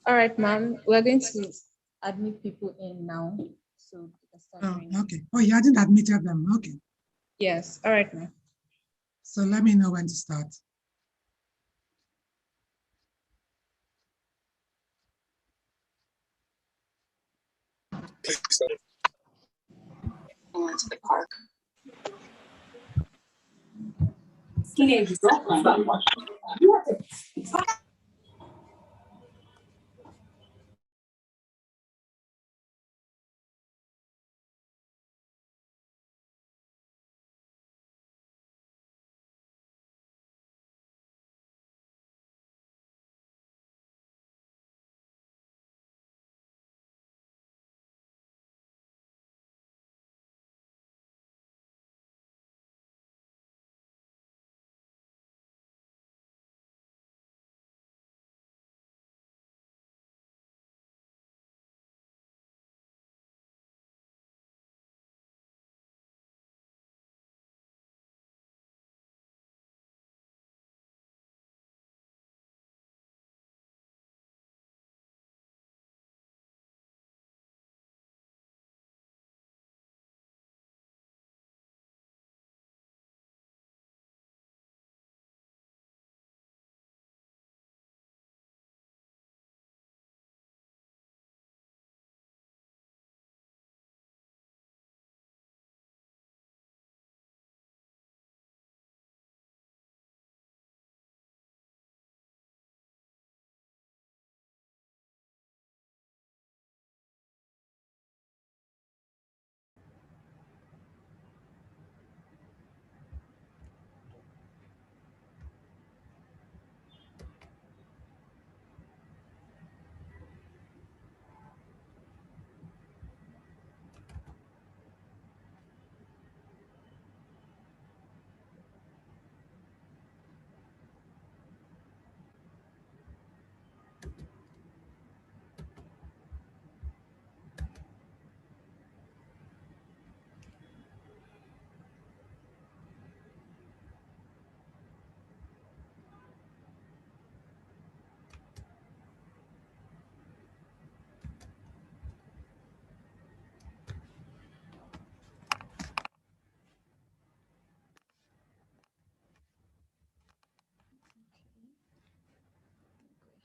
All right, ma'am. We're going to admit people in now. So we can start Oh, joining. okay. Oh, you hadn't admitted them. Okay. Yes. All right, ma'am. So let me know when to start. To the park. Teenagers don't play. You have to.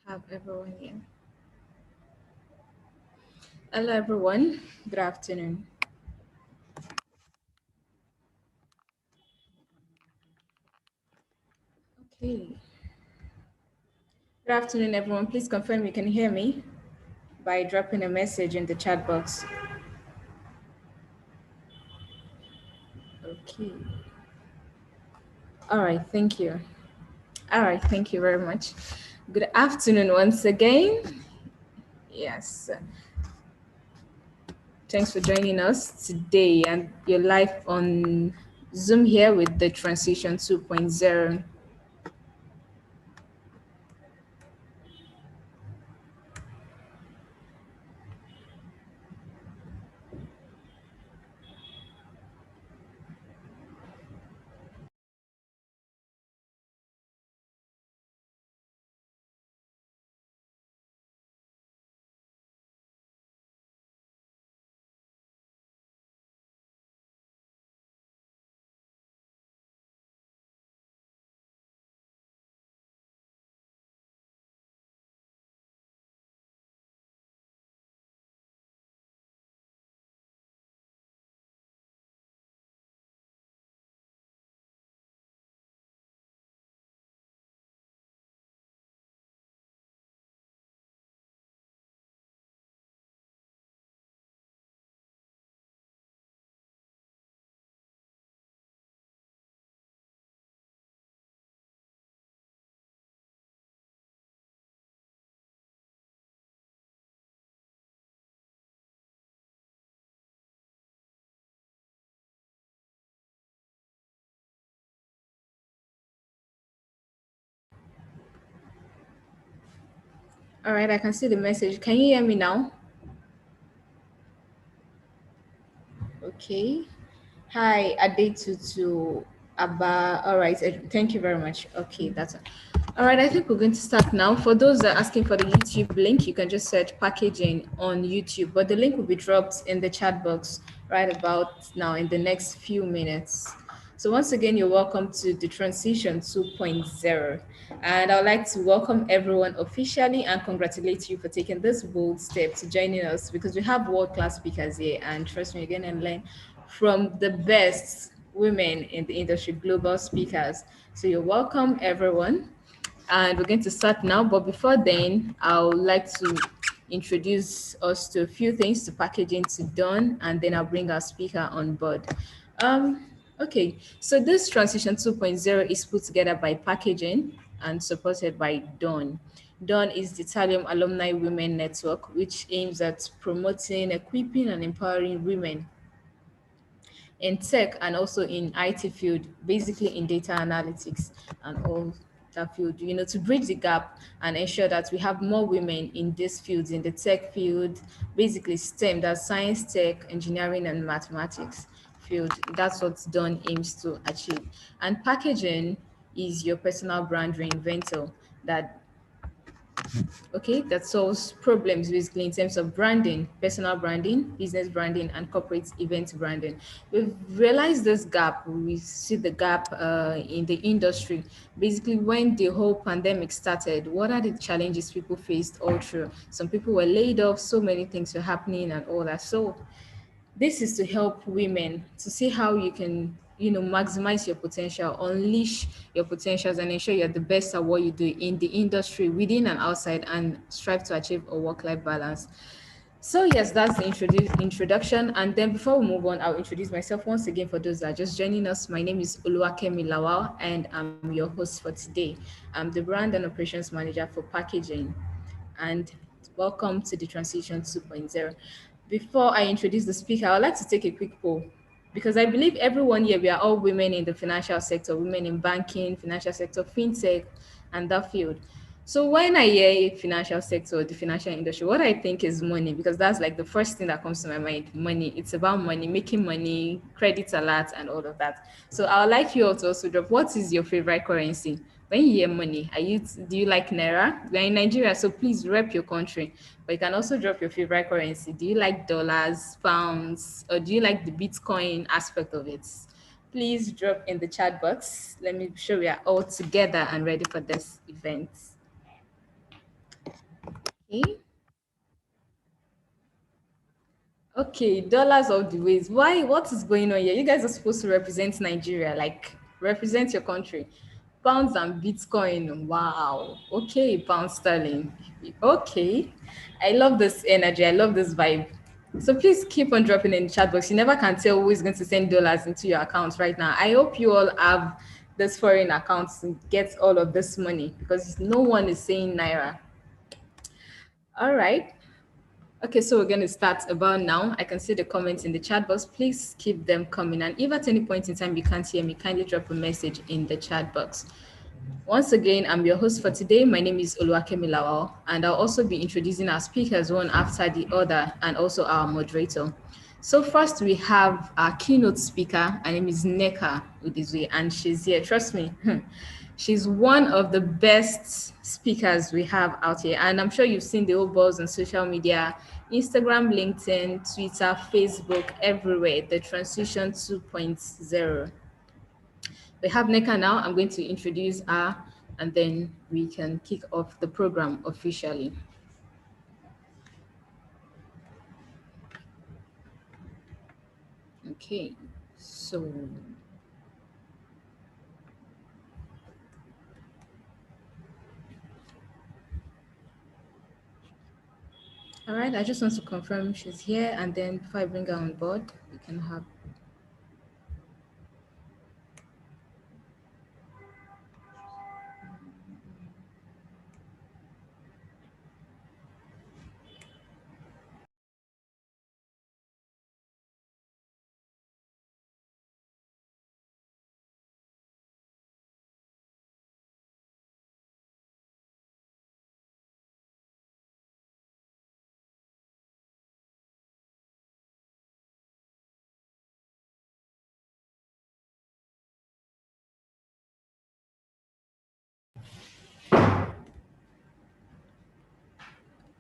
Have everyone here. Hello, everyone. Good afternoon. Okay. Good afternoon, everyone. Please confirm you can hear me by dropping a message in the chat box. Okay. All right. Thank you. All right. Thank you very much. Good afternoon once again. Yes. Thanks for joining us today, and you're live on Zoom here with the Transition 2.0. All right, I can see the message. Can you hear me now? Okay. Hi, Adetutu Abba. All right, thank you very much. Okay, that's it. All right, I think we're going to start now. For those that are asking for the YouTube link, you can just search packaging on YouTube, but the link will be dropped in the chat box right about now in the next few minutes. So once again, you're welcome to the Transition 2.0. And I'd like to welcome everyone officially and congratulate you for taking this bold step to joining us because we have world-class speakers here. And trust me, you're going to learn from the best women in the industry, global speakers. So you're welcome, everyone. And we're going to start now. But before then, I would like to introduce us to a few things to packaging to Dawn, and then I'll bring our speaker on board. Okay, so this Transition 2.0 is put together by Packaging and supported by Dawn. Dawn is the Italian Alumni Women Network, which aims at promoting, equipping, and empowering women in tech and also in IT field, basically in data analytics and all that field, to bridge the gap and ensure that we have more women in these fields, in the tech field, basically STEM, that's science, tech, engineering, and mathematics field. That's what's done aims to achieve. And packaging is your personal brand reinventor that okay, that solves problems basically in terms of branding, personal branding, business branding, and corporate event branding. We've realized this gap. We see the gap in the industry. Basically, when the whole pandemic started, what are the challenges people faced all through? Some people were laid off, so many things were happening, and all that. So this is to help women to see how you can, maximize your potential, unleash your potentials, and ensure you're the best at what you do in the industry, within and outside, and strive to achieve a work-life balance. So yes, that's the introduction. And then before we move on, I'll introduce myself once again for those that are just joining us. My name is Oluwakemi Lawal, and I'm your host for today. I'm the brand and operations manager for packaging. And welcome to the Transition 2.0. Before I introduce the speaker, I would like to take a quick poll because I believe everyone here, we are all women in the financial sector, women in banking, financial sector, fintech, and that field. So when I hear financial sector, the financial industry, what I think is money, because that's like the first thing that comes to my mind. Money. It's about money, making money, credit alert, and all of that. So I would like you all to also drop. What is your favorite currency? When you hear money, do you like Naira? We're in Nigeria, so please rep your country. But you can also drop your favorite currency. Do you like dollars, pounds, or do you like the Bitcoin aspect of it? Please drop in the chat box. Let me be sure we are all together and ready for this event. Okay. Okay, dollars of the ways. Why? What is going on here? You guys are supposed to represent Nigeria, like represent your country. Pounds and Bitcoin. Wow. Okay, pound sterling. Okay. I love this energy. I love this vibe. So please keep on dropping in the chat box. You never can tell who is going to send dollars into your accounts right now. I hope you all have this foreign accounts to get all of this money because no one is saying naira. All right. Okay, so we're going to start about now. I can see the comments in the chat box. Please keep them coming. And if at any point in time you can't hear me, kindly drop a message in the chat box. Once again, I'm your host for today. My name is Oluwakemi Lawal, and I'll also be introducing our speakers one after the other and also our moderator. So first we have our keynote speaker. Her name is Neka Udizwe, and she's here. Trust me, she's one of the best speakers we have out here. And I'm sure you've seen the old balls on social media, Instagram, LinkedIn, Twitter, Facebook, everywhere, the Transition 2.0. We have Neka now. I'm going to introduce her and then we can kick off the program officially. Okay, so all right, I just want to confirm she's here and then before I bring her on board, we can have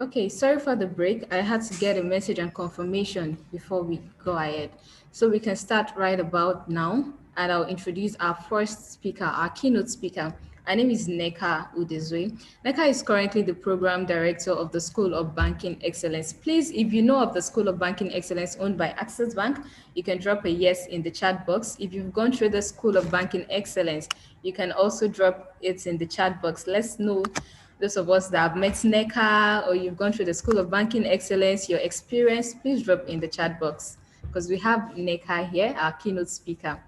Okay, sorry for the break. I had to get a message and confirmation before we go ahead. So we can start right about now, and I'll introduce our first speaker, our keynote speaker. Her name is Neka Udezwe. Neka is currently the program director of the School of Banking Excellence. Please, if you know of the School of Banking Excellence owned by Access Bank, you can drop a yes in the chat box. If you've gone through the School of Banking Excellence, you can also drop it in the chat box. Let's know, those of us that have met NECA or you've gone through the School of Banking Excellence, your experience, please drop in the chat box because we have NECA here, our keynote speaker.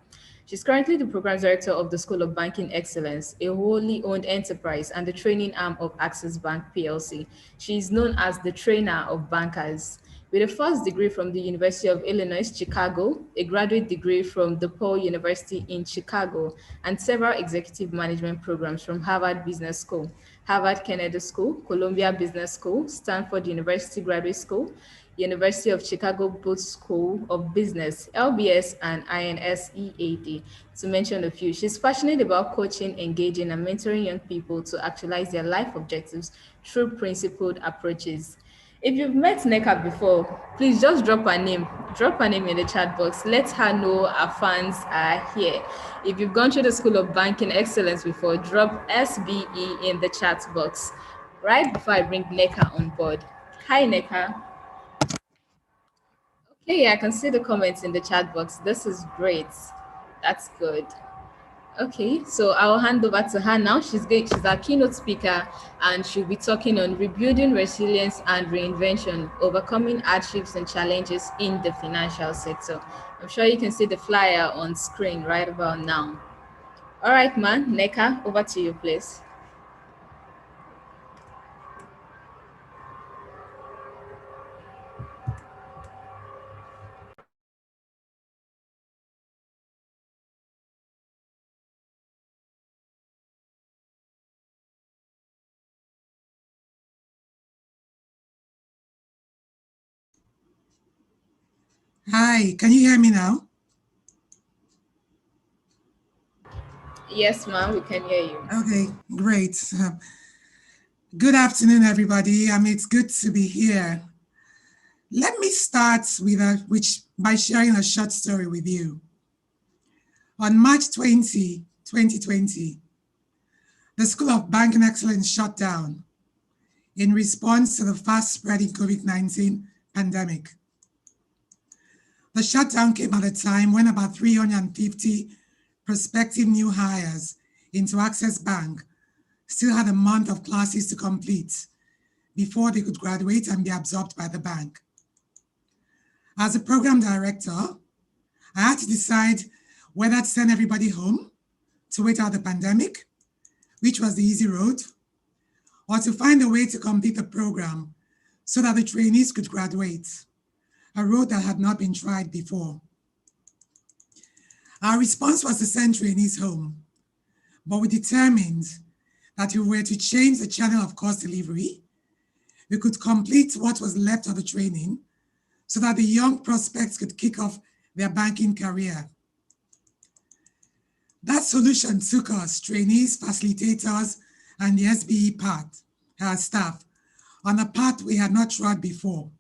She's currently the program director of the School of Banking Excellence, a wholly owned enterprise and the training arm of Access Bank PLC. She is known as the trainer of bankers. With a first degree from the University of Illinois, Chicago, a graduate degree from DePaul University in Chicago, and several executive management programs from Harvard Business School, Harvard Kennedy School, Columbia Business School, Stanford University Graduate School, University of Chicago Booth School of Business, LBS, and INSEAD, to mention a few. She's passionate about coaching, engaging, and mentoring young people to actualize their life objectives through principled approaches. If you've met Neka before, please just drop her name. Drop her name in the chat box. Let her know our fans are here. If you've gone through the School of Banking Excellence before, drop SBE in the chat box right before I bring Neka on board. Hi, Neka. Okay, I can see the comments in the chat box. This is great. That's good. Okay, so I'll hand over to her now. She's our keynote speaker, and she'll be talking on rebuilding resilience and reinvention, overcoming hardships and challenges in the financial sector. I'm sure you can see the flyer on screen right about now. All right, man, Neka, over to you, please. Hi, can you hear me now? Yes, ma'am, we can hear you. Okay, great. Good afternoon, everybody. It's good to be here. Let me start by sharing a short story with you. On March 20, 2020, the School of Banking Excellence shut down in response to the fast-spreading COVID-19 pandemic. The shutdown came at a time when about 350 prospective new hires into Access Bank still had a month of classes to complete before they could graduate and be absorbed by the bank. As a program director, I had to decide whether to send everybody home to wait out the pandemic, which was the easy road, or to find a way to complete the program so that the trainees could graduate, a road that had not been tried before. Our response was to send trainees home, but we determined that if we were to change the channel of course delivery, we could complete what was left of the training so that the young prospects could kick off their banking career. That solution took us, trainees, facilitators, and the SBE staff, on a path we had not trod before,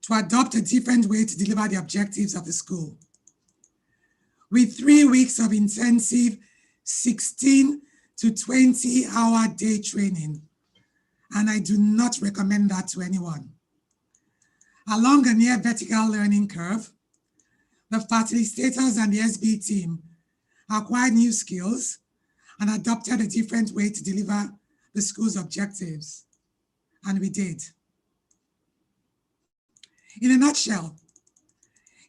to adopt a different way to deliver the objectives of the school. With 3 weeks of intensive 16 to 20-hour day training, and I do not recommend that to anyone. Along a near vertical learning curve, the facilitators and the SB team acquired new skills and adopted a different way to deliver the school's objectives, and we did. In a nutshell,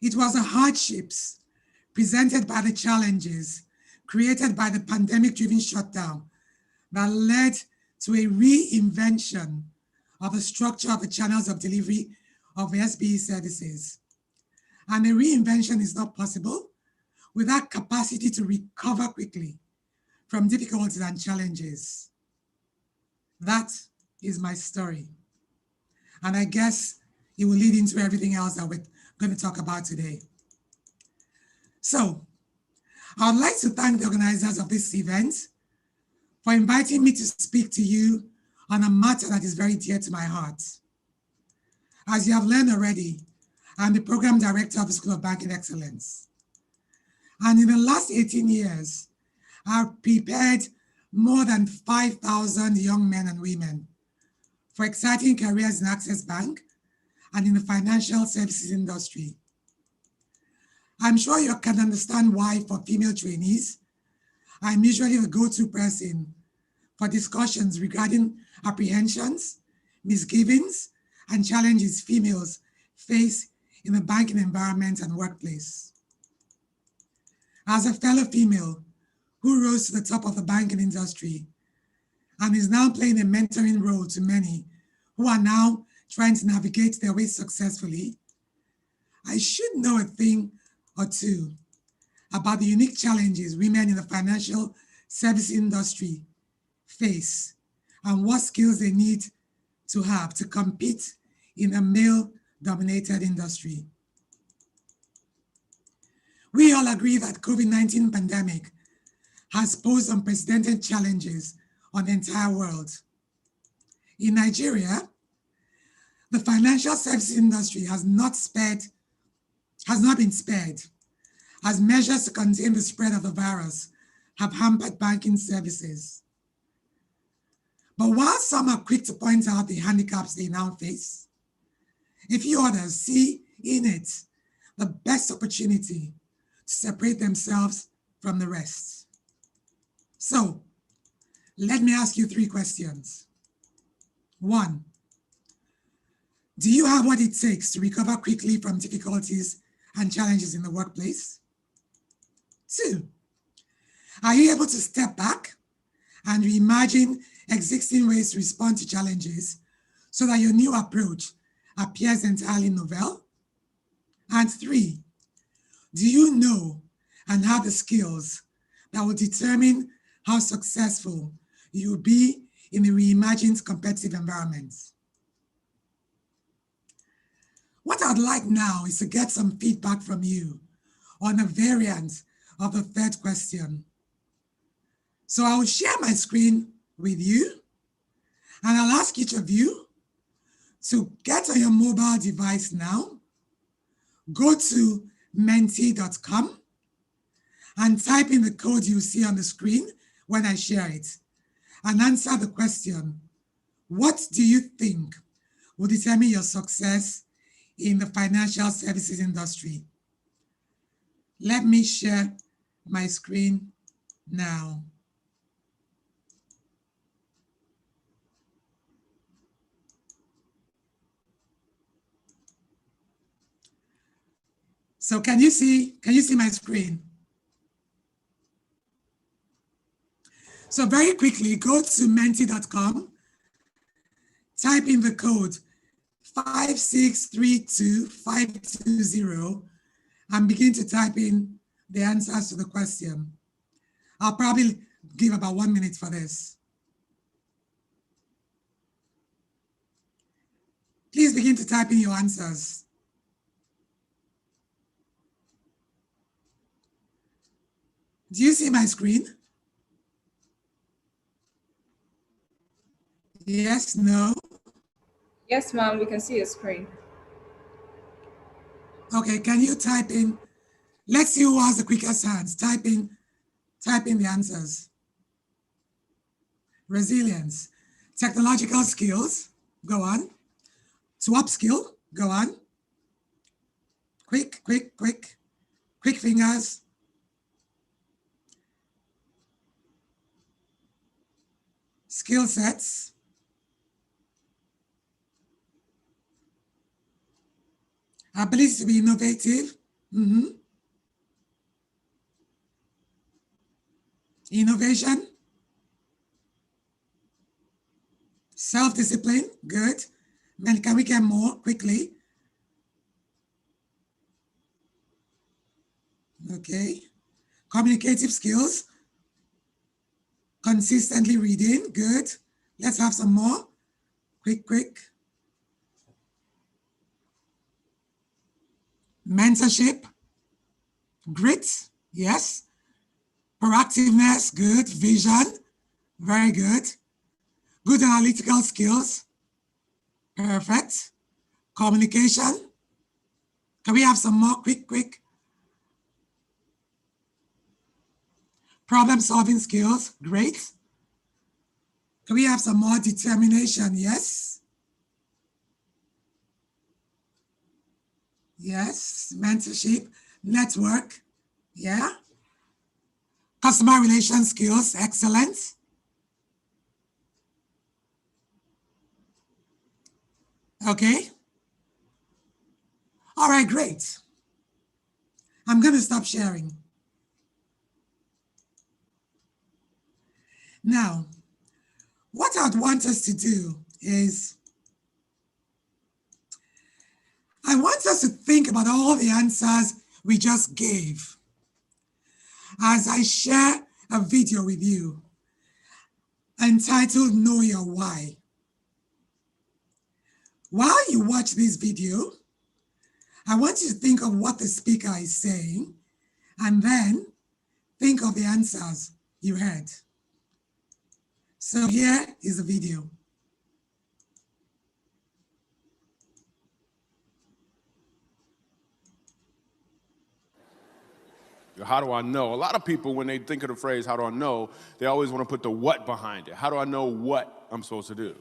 it was the hardships presented by the challenges created by the pandemic-driven shutdown that led to a reinvention of the structure of the channels of delivery of SBE services. And a reinvention is not possible without capacity to recover quickly from difficulties and challenges. That is my story. And I guess it will lead into everything else that we're going to talk about today. So I would like to thank the organizers of this event for inviting me to speak to you on a matter that is very dear to my heart. As you have learned already, I'm the Program Director of the School of Banking Excellence. And in the last 18 years, I've prepared more than 5,000 young men and women for exciting careers in Access Bank and in the financial services industry. I'm sure you can understand why for female trainees, I'm usually the go-to person for discussions regarding apprehensions, misgivings, and challenges females face in the banking environment and workplace. As a fellow female who rose to the top of the banking industry and is now playing a mentoring role to many who are now trying to navigate their way successfully, I should know a thing or two about the unique challenges women in the financial service industry face and what skills they need to have to compete in a male-dominated industry. We all agree that COVID-19 pandemic has posed unprecedented challenges on the entire world. In Nigeria, the financial services industry has not been spared, as measures to contain the spread of the virus have hampered banking services. But while some are quick to point out the handicaps they now face, a few others see in it the best opportunity to separate themselves from the rest. So, let me ask you 3 questions. 1, do you have what it takes to recover quickly from difficulties and challenges in the workplace? 2, are you able to step back and reimagine existing ways to respond to challenges so that your new approach appears entirely novel? And 3, do you know and have the skills that will determine how successful you will be in a reimagined competitive environment? What I'd like now is to get some feedback from you on a variant of the 3rd question. So I will share my screen with you, and I'll ask each of you to get on your mobile device now, go to menti.com and type in the code you see on the screen when I share it, and answer the question, what do you think will determine your success in the financial services industry? Let me share my screen now. So can you see my screen? So very quickly, go to menti.com, type in the code 5632520 and begin to type in the answers to the question. I'll probably give about 1 minute for this. Please begin to type in your answers. Do you see my screen? Yes, no? Yes, ma'am, we can see your screen. Okay, can you type in, let's see who has the quickest hands. Type in the answers. Resilience. Technological skills, go on. To upskill, go on. Quick fingers. Skill sets. Ability to be innovative. Innovation. Self-discipline, good. Man, can we get more quickly? Okay. Communicative skills. Consistently reading, good. Let's have some more. Quick. Mentorship, grit, yes. Proactiveness, good. Vision, Very good. Good analytical skills. Perfect. Communication. Can we have some more quick? Problem-solving skills. Great. Can we have some more determination? Yes. Yes. Mentorship. Network. Yeah. Customer relation skills. Excellent. Okay. All right, great. I'm going to stop sharing. Now, what I'd want us to do is, I want us to think about all the answers we just gave as I share a video with you entitled Know Your Why. While you watch this video, I want you to think of what the speaker is saying and then think of the answers you heard. So here is the video. How do I know? A lot of people, when they think of the phrase, how do I know, they always want to put the what behind it. How do I know what I'm supposed to do?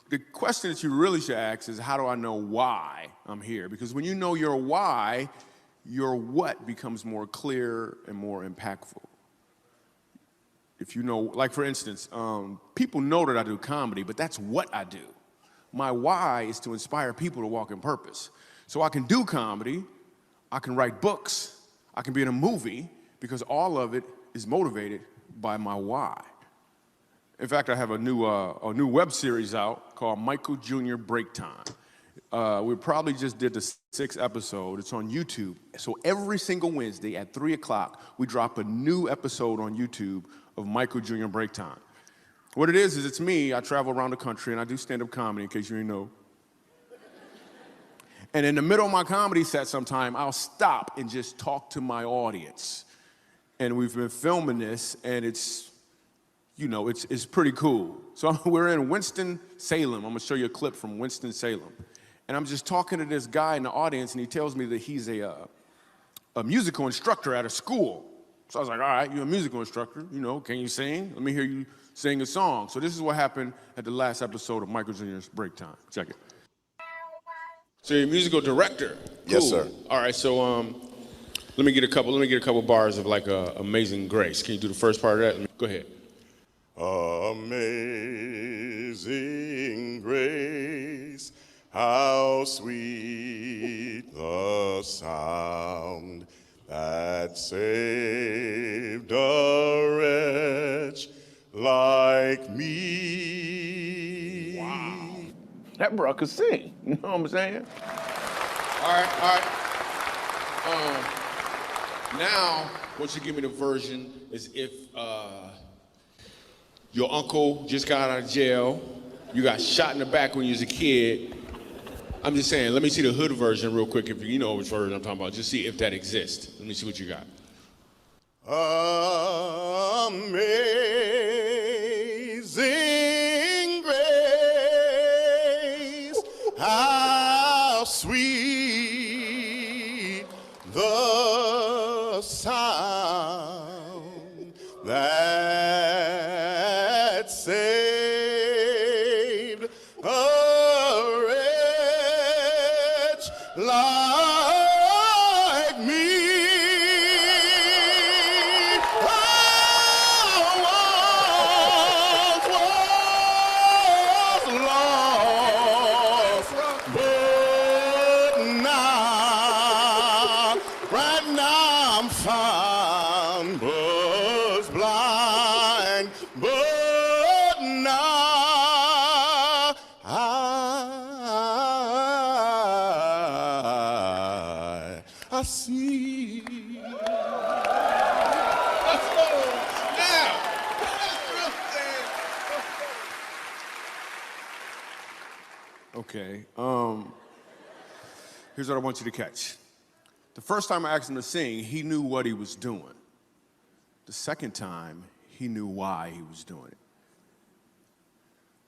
The question that you really should ask is, how do I know why I'm here? Because when you know your why, your what becomes more clear and more impactful. If you know, like for instance, people know that I do comedy, but that's what I do. My why is to inspire people to walk in purpose. So I can do comedy, I can write books, I can be in a movie, because all of it is motivated by my why. In fact, I have a new web series out called Michael Jr. Break Time. We probably just did the 6th episode. It's on YouTube. So every single Wednesday at 3 o'clock, we drop a new episode on YouTube of Michael Jr. Break Time. What it is it's me. I travel around the country and I do stand-up comedy, in case you didn't know. And in the middle of my comedy set sometime, I'll stop and just talk to my audience. And we've been filming this, and it's, you know, it's pretty cool. So we're in Winston-Salem. I'm gonna show you a clip from Winston-Salem. And I'm just talking to this guy in the audience, and he tells me that he's a musical instructor at a school. So I was like, all right, you're a musical instructor, you know, can you sing? Let me hear you sing a song. So this is what happened at the last episode of Michael Jr.'s Break Time. Check it. So you're a musical director. Cool. Yes, sir. All right, so let me get a couple bars of like Amazing Grace. Can you do the first part of that? Go ahead. Amazing grace, how sweet the sound that saved a wretch like me. Wow. That bro could sing, you know what I'm saying? All right. Now, what you give me the version is if your uncle just got out of jail, you got shot in the back when you was a kid. I'm just saying, let me see the hood version real quick, if you know which version I'm talking about. Just see if that exists. Let me see what you got. Amazing grace, how sweet the sound that saved a wretch like me. Right now I'm found, was blind, but now I see. Okay, here's what I want you to catch. The first time I asked him to sing, he knew what he was doing. The second time, he he knew why he was doing it.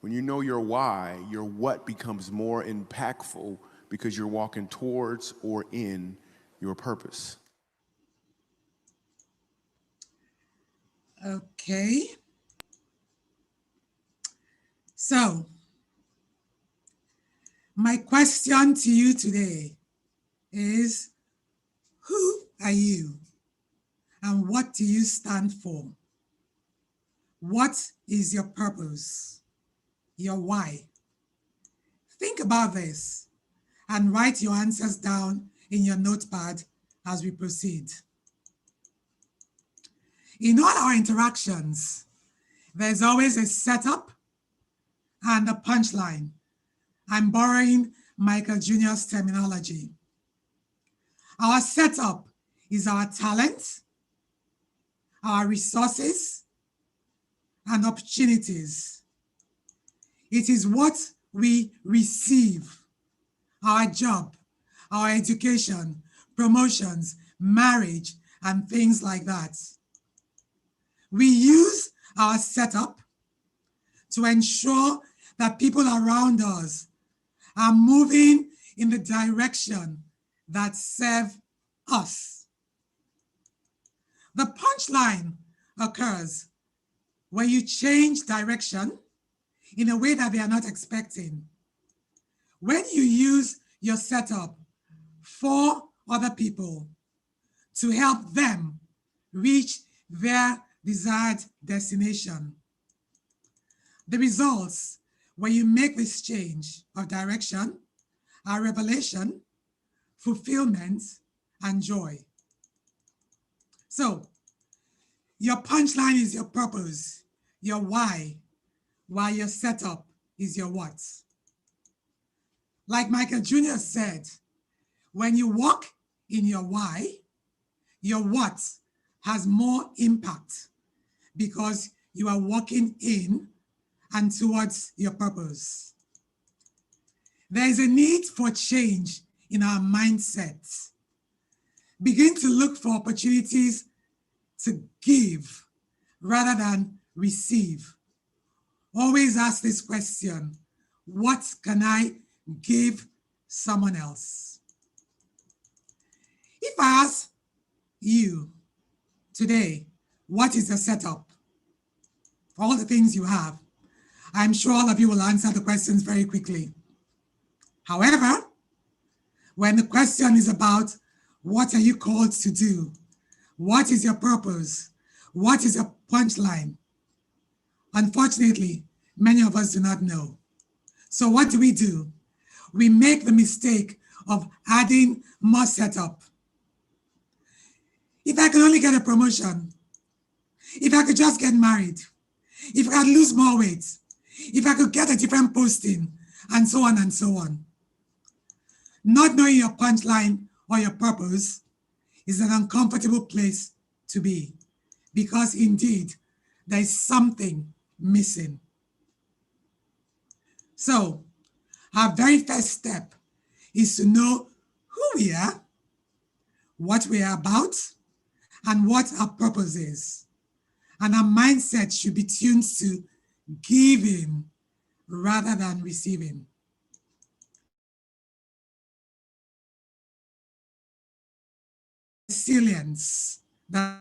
When you know your why, your what becomes more impactful because you're walking towards or in your purpose. Okay. So, my question to you today is, who are you and what do you stand for? What is your purpose? Your why? Think about this and write your answers down in your notepad as we proceed. In all our interactions, there's always a setup and a punchline. I'm borrowing Michael Jr.'s terminology. Our setup is our talent, our resources, and opportunities. It is what we receive, our job, our education, promotions, marriage, and things like that. We use our setup to ensure that people around us are moving in the direction that serve us. The punchline occurs when you change direction in a way that they are not expecting. When you use your setup for other people to help them reach their desired destination, the results when you make this change of direction are revelation, fulfillment, and joy. So, your punchline is your purpose, your why, while your setup is your what. Like Michael Jr. said, when you walk in your why, your what has more impact because you are walking in and towards your purpose. There is a need for change in our mindsets. Begin to look for opportunities to give rather than receive. Always ask this question: what can I give someone else? If I ask you today, what is the setup? All the things you have, I'm sure all of you will answer the questions very quickly. However, when the question is about what are you called to do, what is your purpose, what is your punchline, unfortunately, many of us do not know. So what do? We make the mistake of adding more setup. If I could only get a promotion, if I could just get married, if I could lose more weight, if I could get a different posting, and so on and so on. Not knowing your punchline or your purpose is an uncomfortable place to be, because indeed, there is something missing. So, our very first step is to know who we are, what we are about, and what our purpose is. And our mindset should be tuned to giving rather than receiving. Resilience that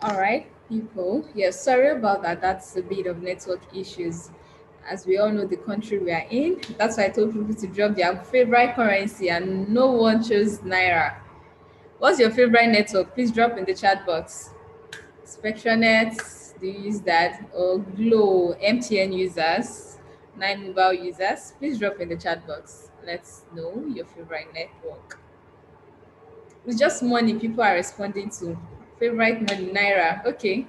All right, people. Yes, sorry about that. That's a bit of network issues. As we all know, the country we are in. That's why I told people to drop their favorite currency, and no one chose Naira. What's your favorite network? Please drop in the chat box. Spectranet, do you use that? Or Glow, MTN users, Nine Mobile users? Please drop in the chat box. Let's know your favorite network. It's just money people are responding to. Favorite money, Naira. Okay.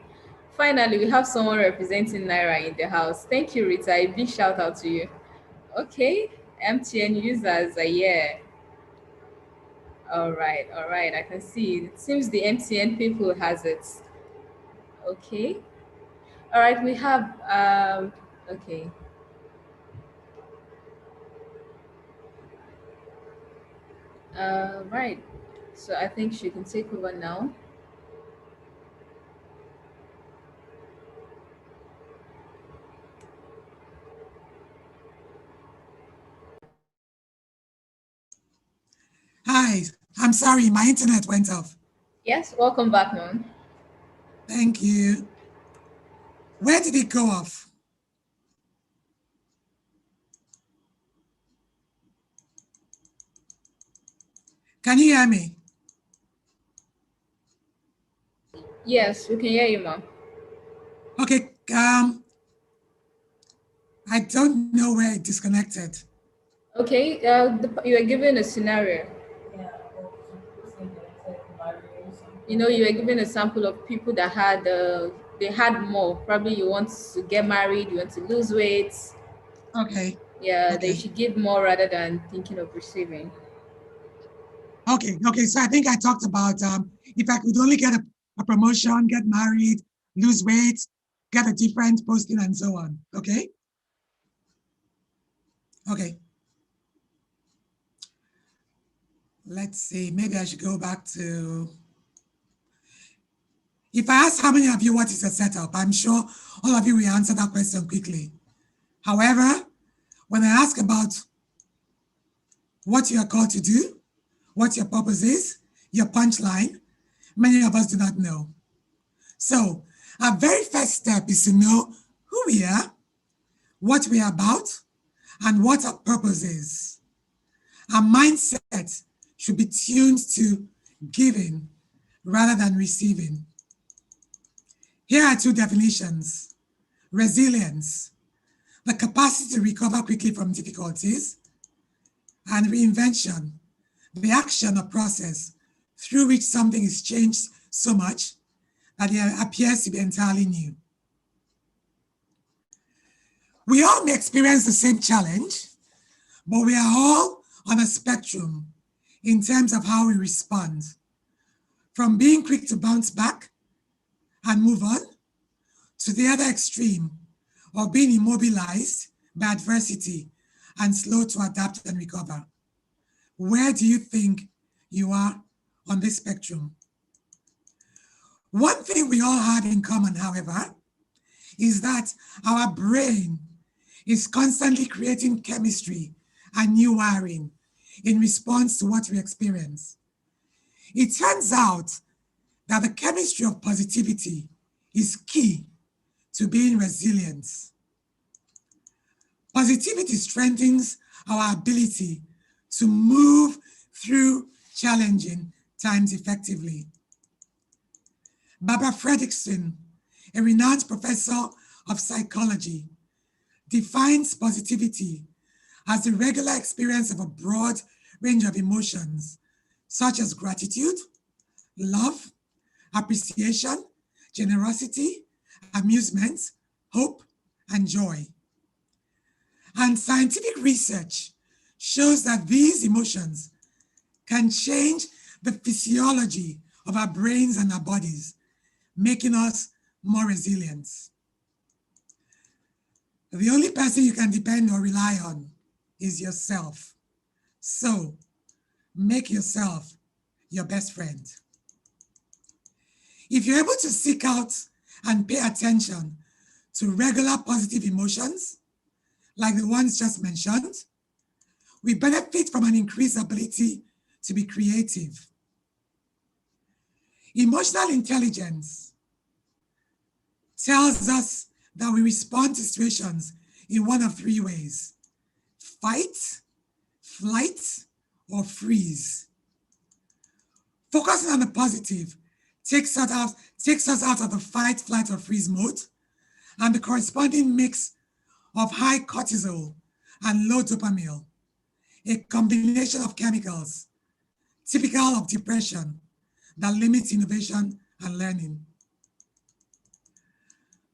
Finally, we have someone representing Naira in the house. Thank you, Rita. A big shout out to you. Okay. MTN users are here. All right, all right. I can see. It seems the MTN people has it. Okay. All right, we have okay. Right. So I think she can take over now. Hi, I'm sorry, my internet went off. Yes, welcome back, ma'am. Thank you. Where did it go off? Can you hear me? Yes, we can hear you, ma'am. Okay, I don't know where it disconnected. Okay, you are given a scenario. You know, you were given a sample of people that had they had more. Probably you want to get married, you want to lose weight. Okay. Yeah, they Okay. should give more rather than thinking of receiving. Okay, so I think I talked about if I could only get a promotion, get married, lose weight, get a different posting and so on, okay? Okay. Let's see, maybe I should go back to, if I ask how many of you what is a setup, I'm sure all of you will answer that question quickly. However, when I ask about what you are called to do, what your purpose is, your punchline, many of us do not know. So our very first step is to know who we are, what we are about, and what our purpose is. Our mindset should be tuned to giving rather than receiving. Here are two definitions. Resilience, the capacity to recover quickly from difficulties, and reinvention, the action or process through which something is changed so much that it appears to be entirely new. We all may experience the same challenge, but we are all on a spectrum in terms of how we respond, from being quick to bounce back and move on, to the other extreme of being immobilized by adversity and slow to adapt and recover. Where do you think you are on this spectrum? One thing we all have in common, however, is that our brain is constantly creating chemistry and new wiring in response to what we experience. It turns out that the chemistry of positivity is key to being resilient. Positivity strengthens our ability to move through challenging times effectively. Barbara Fredrickson, a renowned professor of psychology, defines positivity as the regular experience of a broad range of emotions, such as gratitude, love, appreciation, generosity, amusement, hope, and joy. And scientific research shows that these emotions can change the physiology of our brains and our bodies, making us more resilient. The only person you can depend or rely on is yourself. So make yourself your best friend. If you're able to seek out and pay attention to regular positive emotions, like the ones just mentioned, we benefit from an increased ability to be creative. Emotional intelligence tells us that we respond to situations in one of three ways: fight, flight, or freeze. Focusing on the positive takes us out of the fight, flight, or freeze mode, and the corresponding mix of high cortisol and low dopamine, a combination of chemicals typical of depression that limits innovation and learning.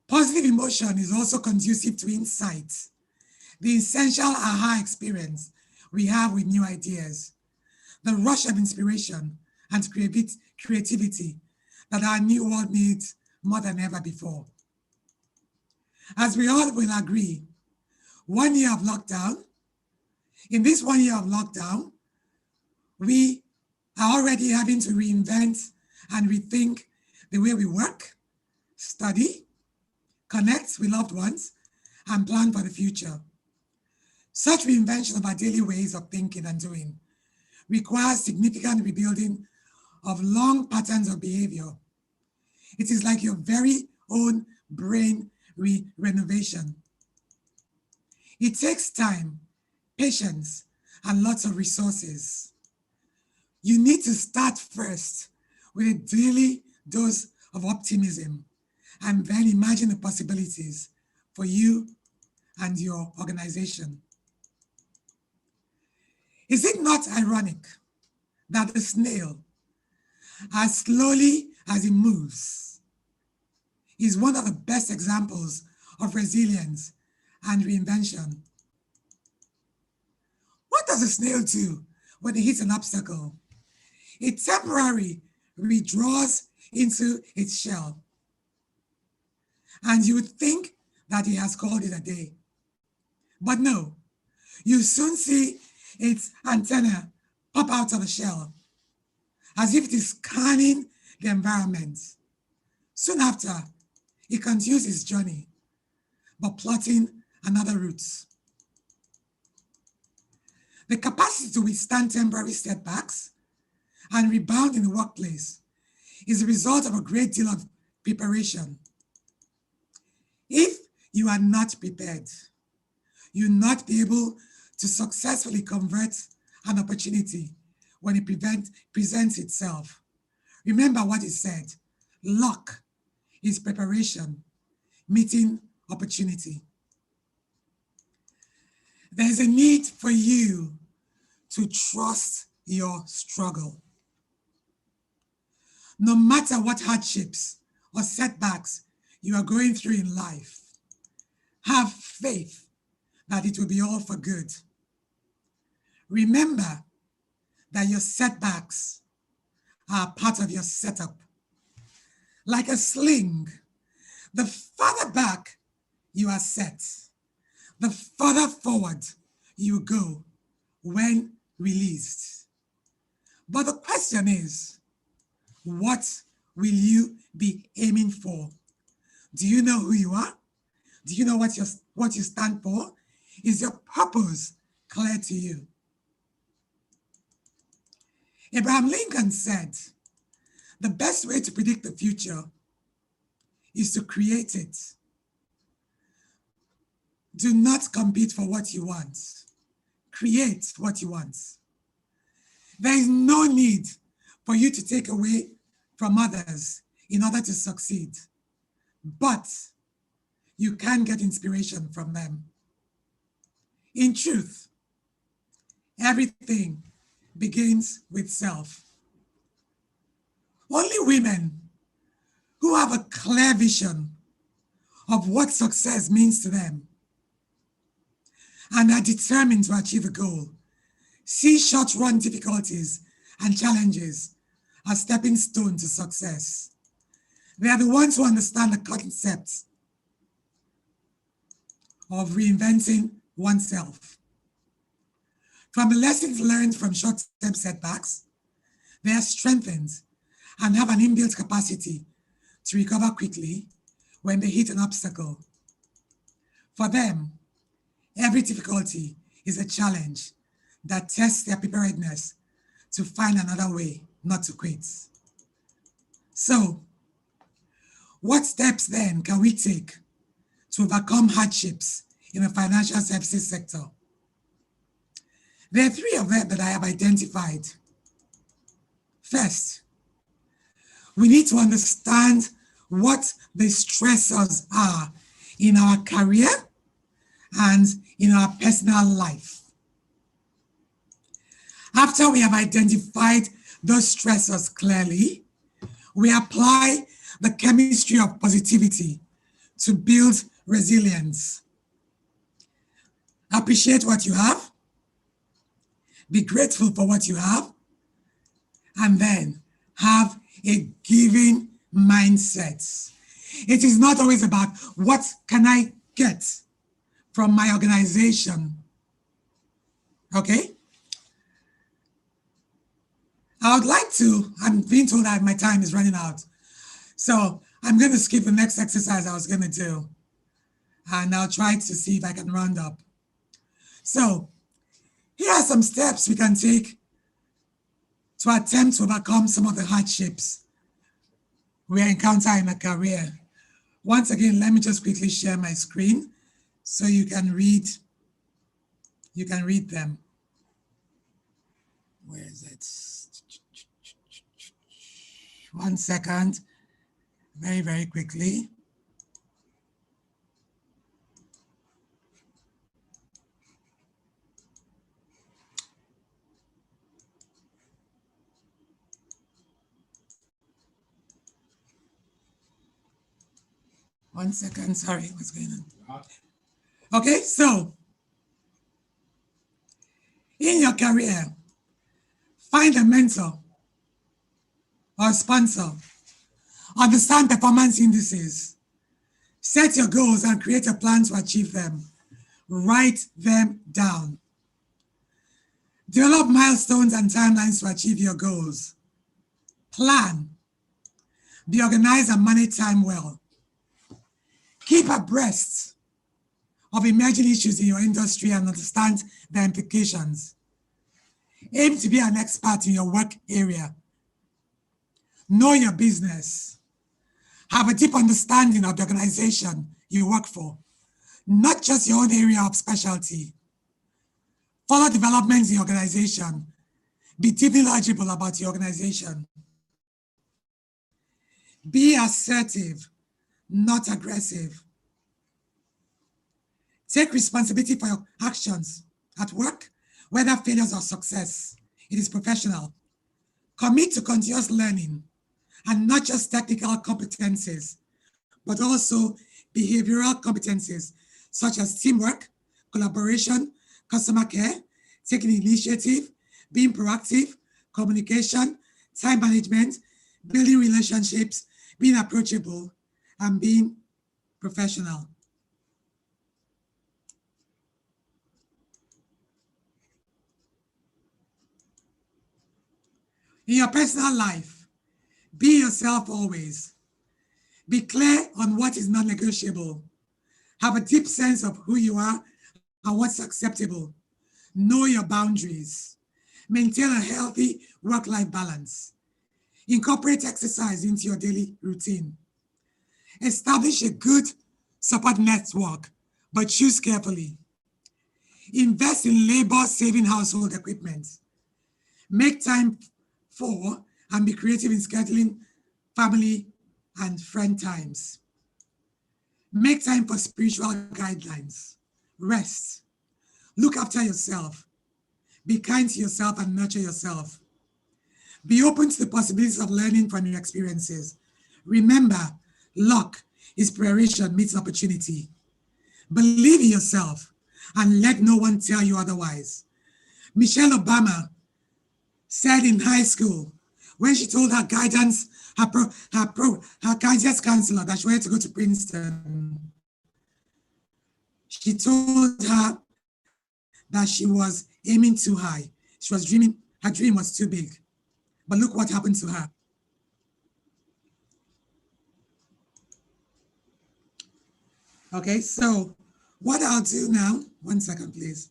Positive emotion is also conducive to insight, the essential aha experience we have with new ideas, the rush of inspiration and creativity that our new world needs more than ever before. As we all will agree, 1 year of lockdown, in this 1 year of lockdown, we are already having to reinvent and rethink the way we work, study, connect with loved ones, and plan for the future. Such reinvention of our daily ways of thinking and doing requires significant rebuilding of long patterns of behavior. It is like your very own brain renovation. It takes time, patience, and lots of resources. You need to start first with a daily dose of optimism and then imagine the possibilities for you and your organization. Is it not ironic that the snail, as slowly as it moves, is one of the best examples of resilience and reinvention? What does a snail do when it hits an obstacle? It temporarily withdraws into its shell. And you would think that it has called it a day. But no, you soon see its antenna pop out of the shell, as if it is scanning the environment. Soon after, it continues its journey, but plotting another route. The capacity to withstand temporary setbacks and rebound in the workplace is a result of a great deal of preparation. If you are not prepared, you'll not be able to successfully convert an opportunity when it presents itself. Remember what it said, luck is preparation, meeting opportunity. There's a need for you to trust your struggle. No matter what hardships or setbacks you are going through in life, have faith that it will be all for good. Remember that your setbacks are part of your setup. Like a sling, the farther back you are set, the further forward you go when released. But the question is, what will you be aiming for? Do you know who you are? Do you know what you stand for? Is your purpose clear to you? Abraham Lincoln said, the best way to predict the future is to create it. Do not compete for what you want. Create what you want. There is no need for you to take away from others in order to succeed, but you can get inspiration from them. In truth, everything begins with self. Only women who have a clear vision of what success means to them and are determined to achieve a goal see short-run difficulties and challenges as stepping stones to success. They are the ones who understand the concept of reinventing oneself. From the lessons learned from short-term setbacks, they are strengthened and have an inbuilt capacity to recover quickly when they hit an obstacle. For them, every difficulty is a challenge that tests their preparedness to find another way, not to quit. So, what steps then can we take to overcome hardships in the financial services sector? There are three of them that I have identified. First, we need to understand what the stressors are in our career and in our personal life. After we have identified those stressors clearly, we apply the chemistry of positivity to build resilience. Appreciate what you have, be grateful for what you have, and then have a giving mindset. It is not always about what can I get from my organization, okay? I would like to, I'm being told that my time is running out. So I'm going to skip the next exercise I was going to do. And I'll try to see if I can round up. So here are some steps we can take to attempt to overcome some of the hardships we encounter in a career. Once again, let me just quickly share my screen so you can read them. Where is it? 1 second, very, very quickly. One second, sorry, what's going on? Okay, so in your career, find a mentor or sponsor. Understand performance indices. Set your goals and create a plan to achieve them. Write them down. Develop milestones and timelines to achieve your goals. Plan. Be organized and manage time well. Keep abreast of emerging issues in your industry and understand their implications. Aim to be an expert in your work area. Know your business. Have a deep understanding of the organization you work for, not just your own area of specialty. Follow developments in the organization. Be deeply knowledgeable about your organization. Be assertive, not aggressive. Take responsibility for your actions at work, whether failures or success. It is professional. Commit to continuous learning, and not just technical competencies, but also behavioral competencies such as teamwork, collaboration, customer care, taking initiative, being proactive, communication, time management, building relationships, being approachable, and being professional. In your personal life, be yourself always. Be clear on what is non-negotiable. Have a deep sense of who you are and what's acceptable. Know your boundaries. Maintain a healthy work-life balance. Incorporate exercise into your daily routine. Establish a good support network, but choose carefully. Invest in labor-saving household equipment. Make time for and be creative in scheduling family and friend times. Make time for spiritual guidelines. Rest. Look after yourself. Be kind to yourself and nurture yourself. Be open to the possibilities of learning from your experiences. Remember, luck is preparation meets opportunity. Believe in yourself and let no one tell you otherwise. Michelle Obama said in high school, when she told her guidance counselor that she wanted to go to Princeton, she told her that she was aiming too high. She was dreaming, her dream was too big. But look what happened to her. Okay, so what I'll do now, 1 second, please.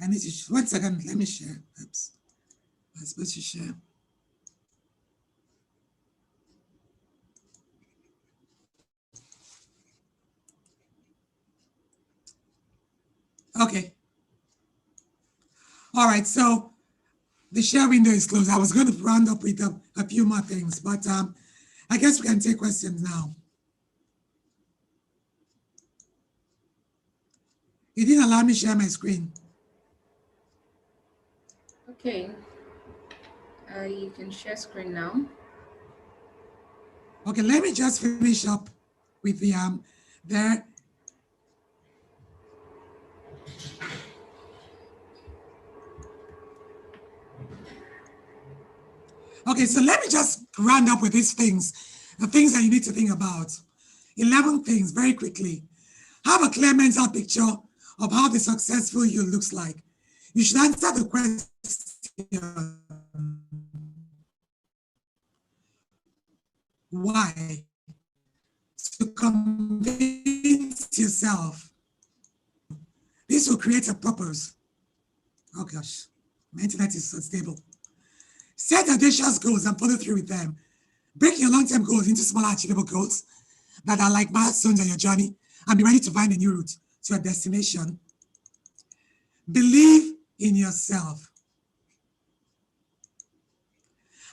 I need to, 1 second, let me share. Oops, I'm supposed to share. Okay. All right, so The share window is closed. I was going to round up with a few more things, but I guess we can take questions now. You didn't allow me to share my screen. Okay. You can share screen now. Okay, let me just finish up with the there. Okay, so let me just round up with these things, the things that you need to think about. 11 things, very quickly. Have a clear mental picture of how the successful you looks like. You should answer the question, why? To convince yourself. This will create a purpose. Oh gosh, my internet is unstable. Set audacious goals and follow through with them. Break your long-term goals into smaller achievable goals that are like milestones on your journey, and be ready to find a new route to your destination. Believe in yourself.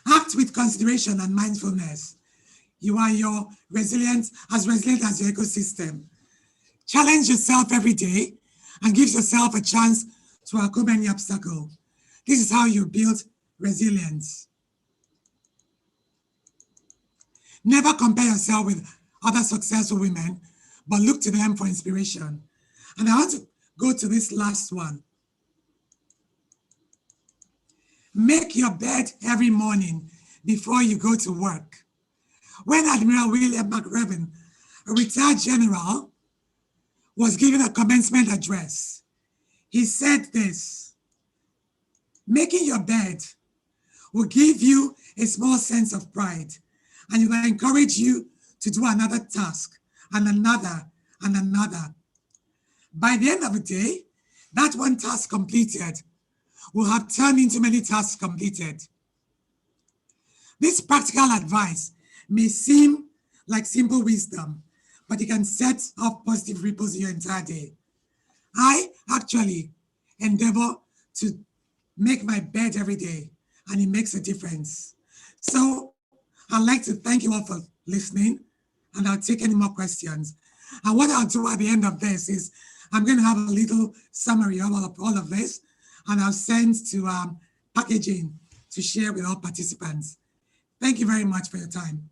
Act with consideration and mindfulness. You are as resilient as your ecosystem. Challenge yourself every day and give yourself a chance to overcome any obstacle. This is how you build resilience. Never compare yourself with other successful women, but look to them for inspiration. And I want to go to this last one. Make your bed every morning before you go to work. When Admiral William McRaven, a retired general, was giving a commencement address, he said this: making your bed will give you a small sense of pride, and it will encourage you to do another task and another and another. By the end of the day, that one task completed will have turned into many tasks completed. This practical advice may seem like simple wisdom, but it can set off positive ripples in your entire day. I actually endeavor to make my bed every day, and it makes a difference. So I'd like to thank you all for listening, and I'll take any more questions. And what I'll do at the end of this is I'm going to have a little summary of all of this, and I'll send to packaging to share with all participants. Thank you very much for your time,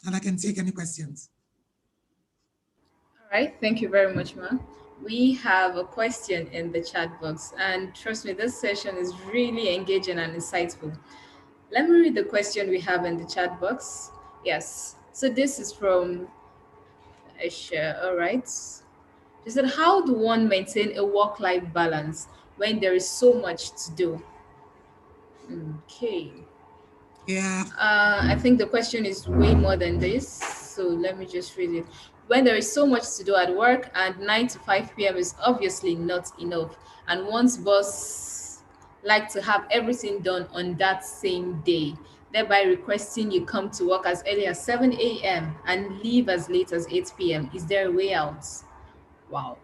and I can take any questions. All right, thank you very much, Ma. We have a question in the chat box, and trust me, this session is really engaging and insightful. Let me read the question we have in the chat box. Yes, so this is from Aisha. All right. She said, how do one maintain a work-life balance when there is so much to do? Okay. Yeah. I think the question is way more than this. So let me just read it. When there is so much to do at work and 9 to 5 p.m. is obviously not enough, and one's boss like to have everything done on that same day, thereby requesting you come to work as early as 7 a.m. and leave as late as 8 p.m. Is there a way out? Wow.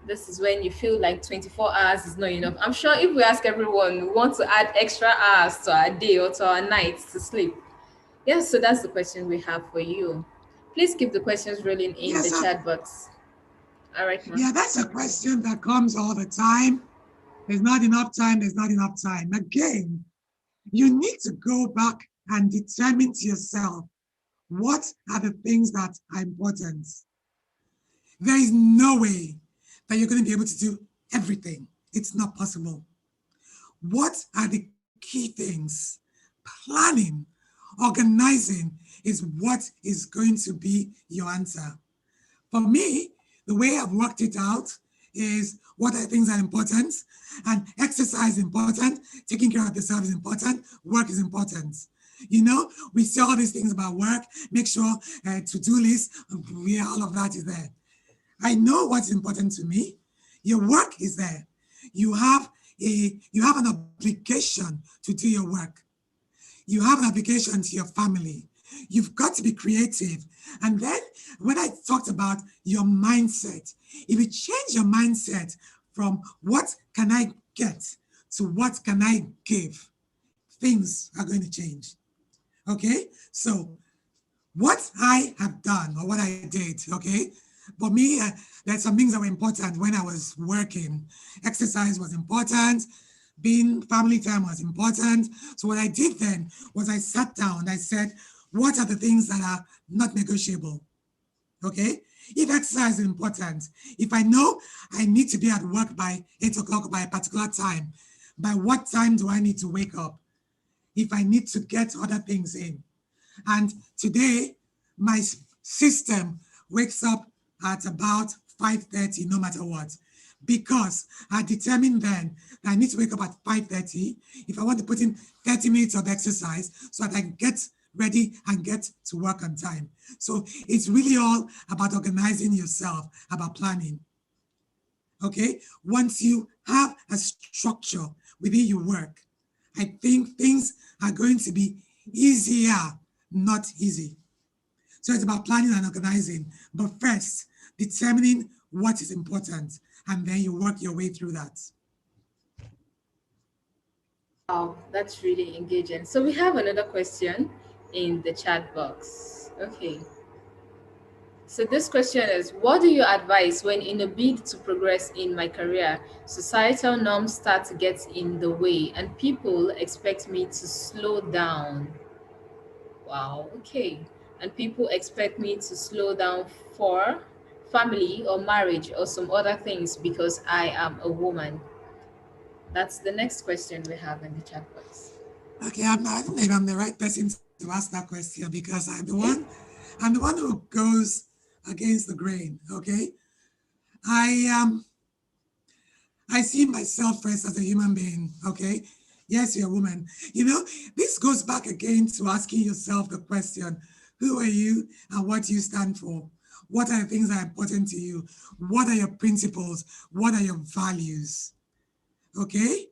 This is when you feel like 24 hours is not enough. I'm sure if we ask everyone, we want to add extra hours to our day or to our nights to sleep. Yes, so that's the question we have for you. Please keep the questions rolling in Yes, the chat box. All right, Ma. Yeah, that's a question that comes all the time. There's not enough time, there's not enough time. Again, you need to go back and determine to yourself, what are the things that are important? There is no way that you're going to be able to do everything. It's not possible. What are the key things? Planning, organizing is what is going to be your answer. For me, the way I've worked it out is what are the things that are important, and exercise is important, taking care of yourself is important, work is important. You know, we see all these things about work, make sure to-do list, all of that is there. I know what's important to me. Your work is there. You have an obligation to do your work. You have an obligation to your family. You've got to be creative. And then when I talked about your mindset, if you change your mindset from what can I get to what can I give, things are going to change. Okay, so what I have done or what I did, okay, for me, there's some things that were important when I was working. Exercise was important, being family time was important. So what I did then was I sat down, I said, what are the things that are not negotiable? Okay, if exercise is important, if I know I need to be at work by 8 o'clock by a particular time, by what time do I need to wake up? If I need to get other things in. And today, my system wakes up at about 5:30, no matter what, because I determined then that I need to wake up at 5:30 if I want to put in 30 minutes of exercise so that I can get ready and get to work on time. So it's really all about organizing yourself, about planning. Okay, once you have a structure within your work, I think things are going to be easier, not easy. So it's about planning and organizing, but first determining what is important, and then you work your way through that. Wow, that's really engaging. So we have another question in the chat box. Okay. So this question is, what do you advise when in a bid to progress in my career, societal norms start to get in the way and people expect me to slow down? Wow, okay. And people expect me to slow down for family or marriage or some other things because I am a woman. That's the next question we have in the chat box. Okay, I don't know if I'm the right person to ask that question because I'm the one who goes against the grain. Okay, I see myself first as a human being. Okay, yes, you're a woman. You know, this goes back again to asking yourself the question: who are you and what do you stand for? What are the things that are important to you? What are your principles? What are your values? Okay,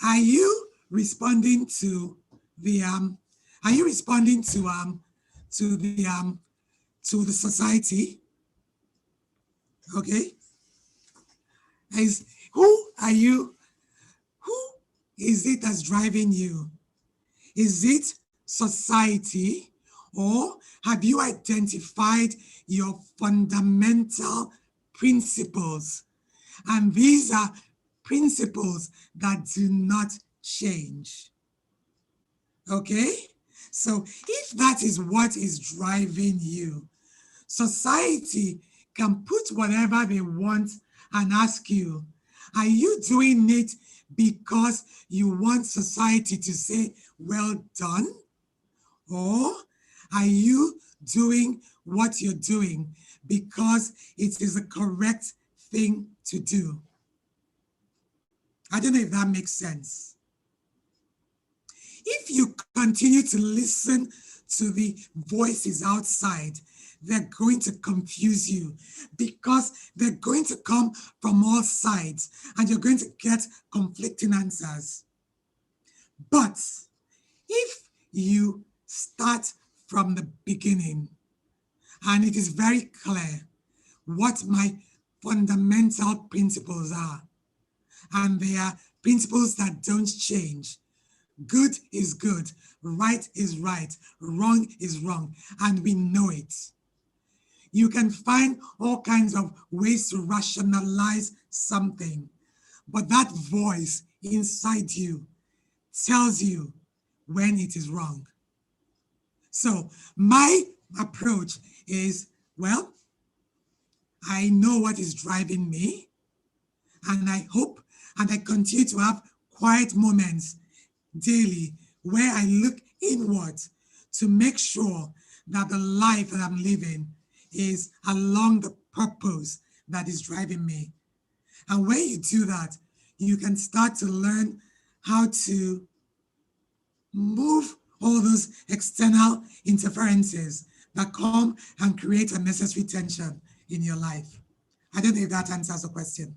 are you responding to the are you responding to the society? Okay, who are you? Who is it that's driving you? Is it society, or have you identified your fundamental principles? And these are principles that do not change. Okay? So if that is what is driving you, society can put whatever they want and ask you, are you doing it because you want society to say, well done? Or are you doing what you're doing because it is the correct thing to do? I don't know if that makes sense. If you continue to listen to the voices outside, they're going to confuse you because they're going to come from all sides and you're going to get conflicting answers. But if you start from the beginning and it is very clear what my fundamental principles are, and they are principles that don't change. Good is good, right is right, wrong is wrong, and we know it. You can find all kinds of ways to rationalize something, but that voice inside you tells you when it is wrong. So my approach is, well, I know what is driving me, and I hope and I continue to have quiet moments daily where I look inward to make sure that the life that I'm living is along the purpose that is driving me. And when you do that, you can start to learn how to move all those external interferences that come and create unnecessary tension in your life. I don't know if that answers the question.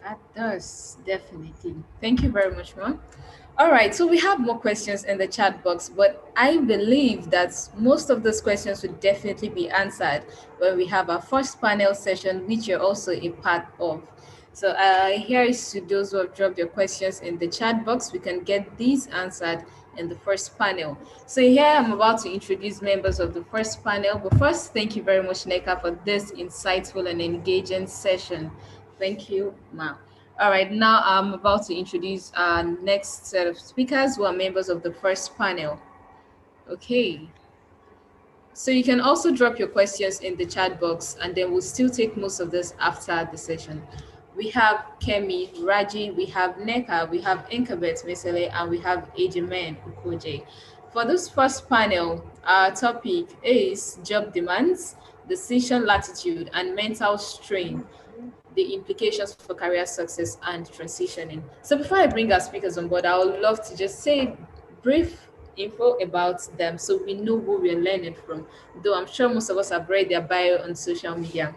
That does, definitely. Thank you very much, Ma. All right, so we have more questions in the chat box, but I believe that most of those questions would definitely be answered when we have our first panel session, which you're also a part of. So here is to those who have dropped your questions in the chat box. We can get these answered in the first panel. So here I'm about to introduce members of the first panel. But first, thank you very much, Neka, for this insightful and engaging session. Thank you, Ma. All right, now I'm about to introduce our next set of speakers who are members of the first panel. Okay. So you can also drop your questions in the chat box, and then we'll still take most of this after the session. We have Kemi, Raji, we have Neka, we have Inkabet Mesele, and we have Ejimen Ukoje. For this first panel, our topic is job demands, decision latitude, and mental strain, the implications for career success and transitioning. So before I bring our speakers on board, I would love to just say brief info about them so we know who we're learning from, though I'm sure most of us have read their bio on social media.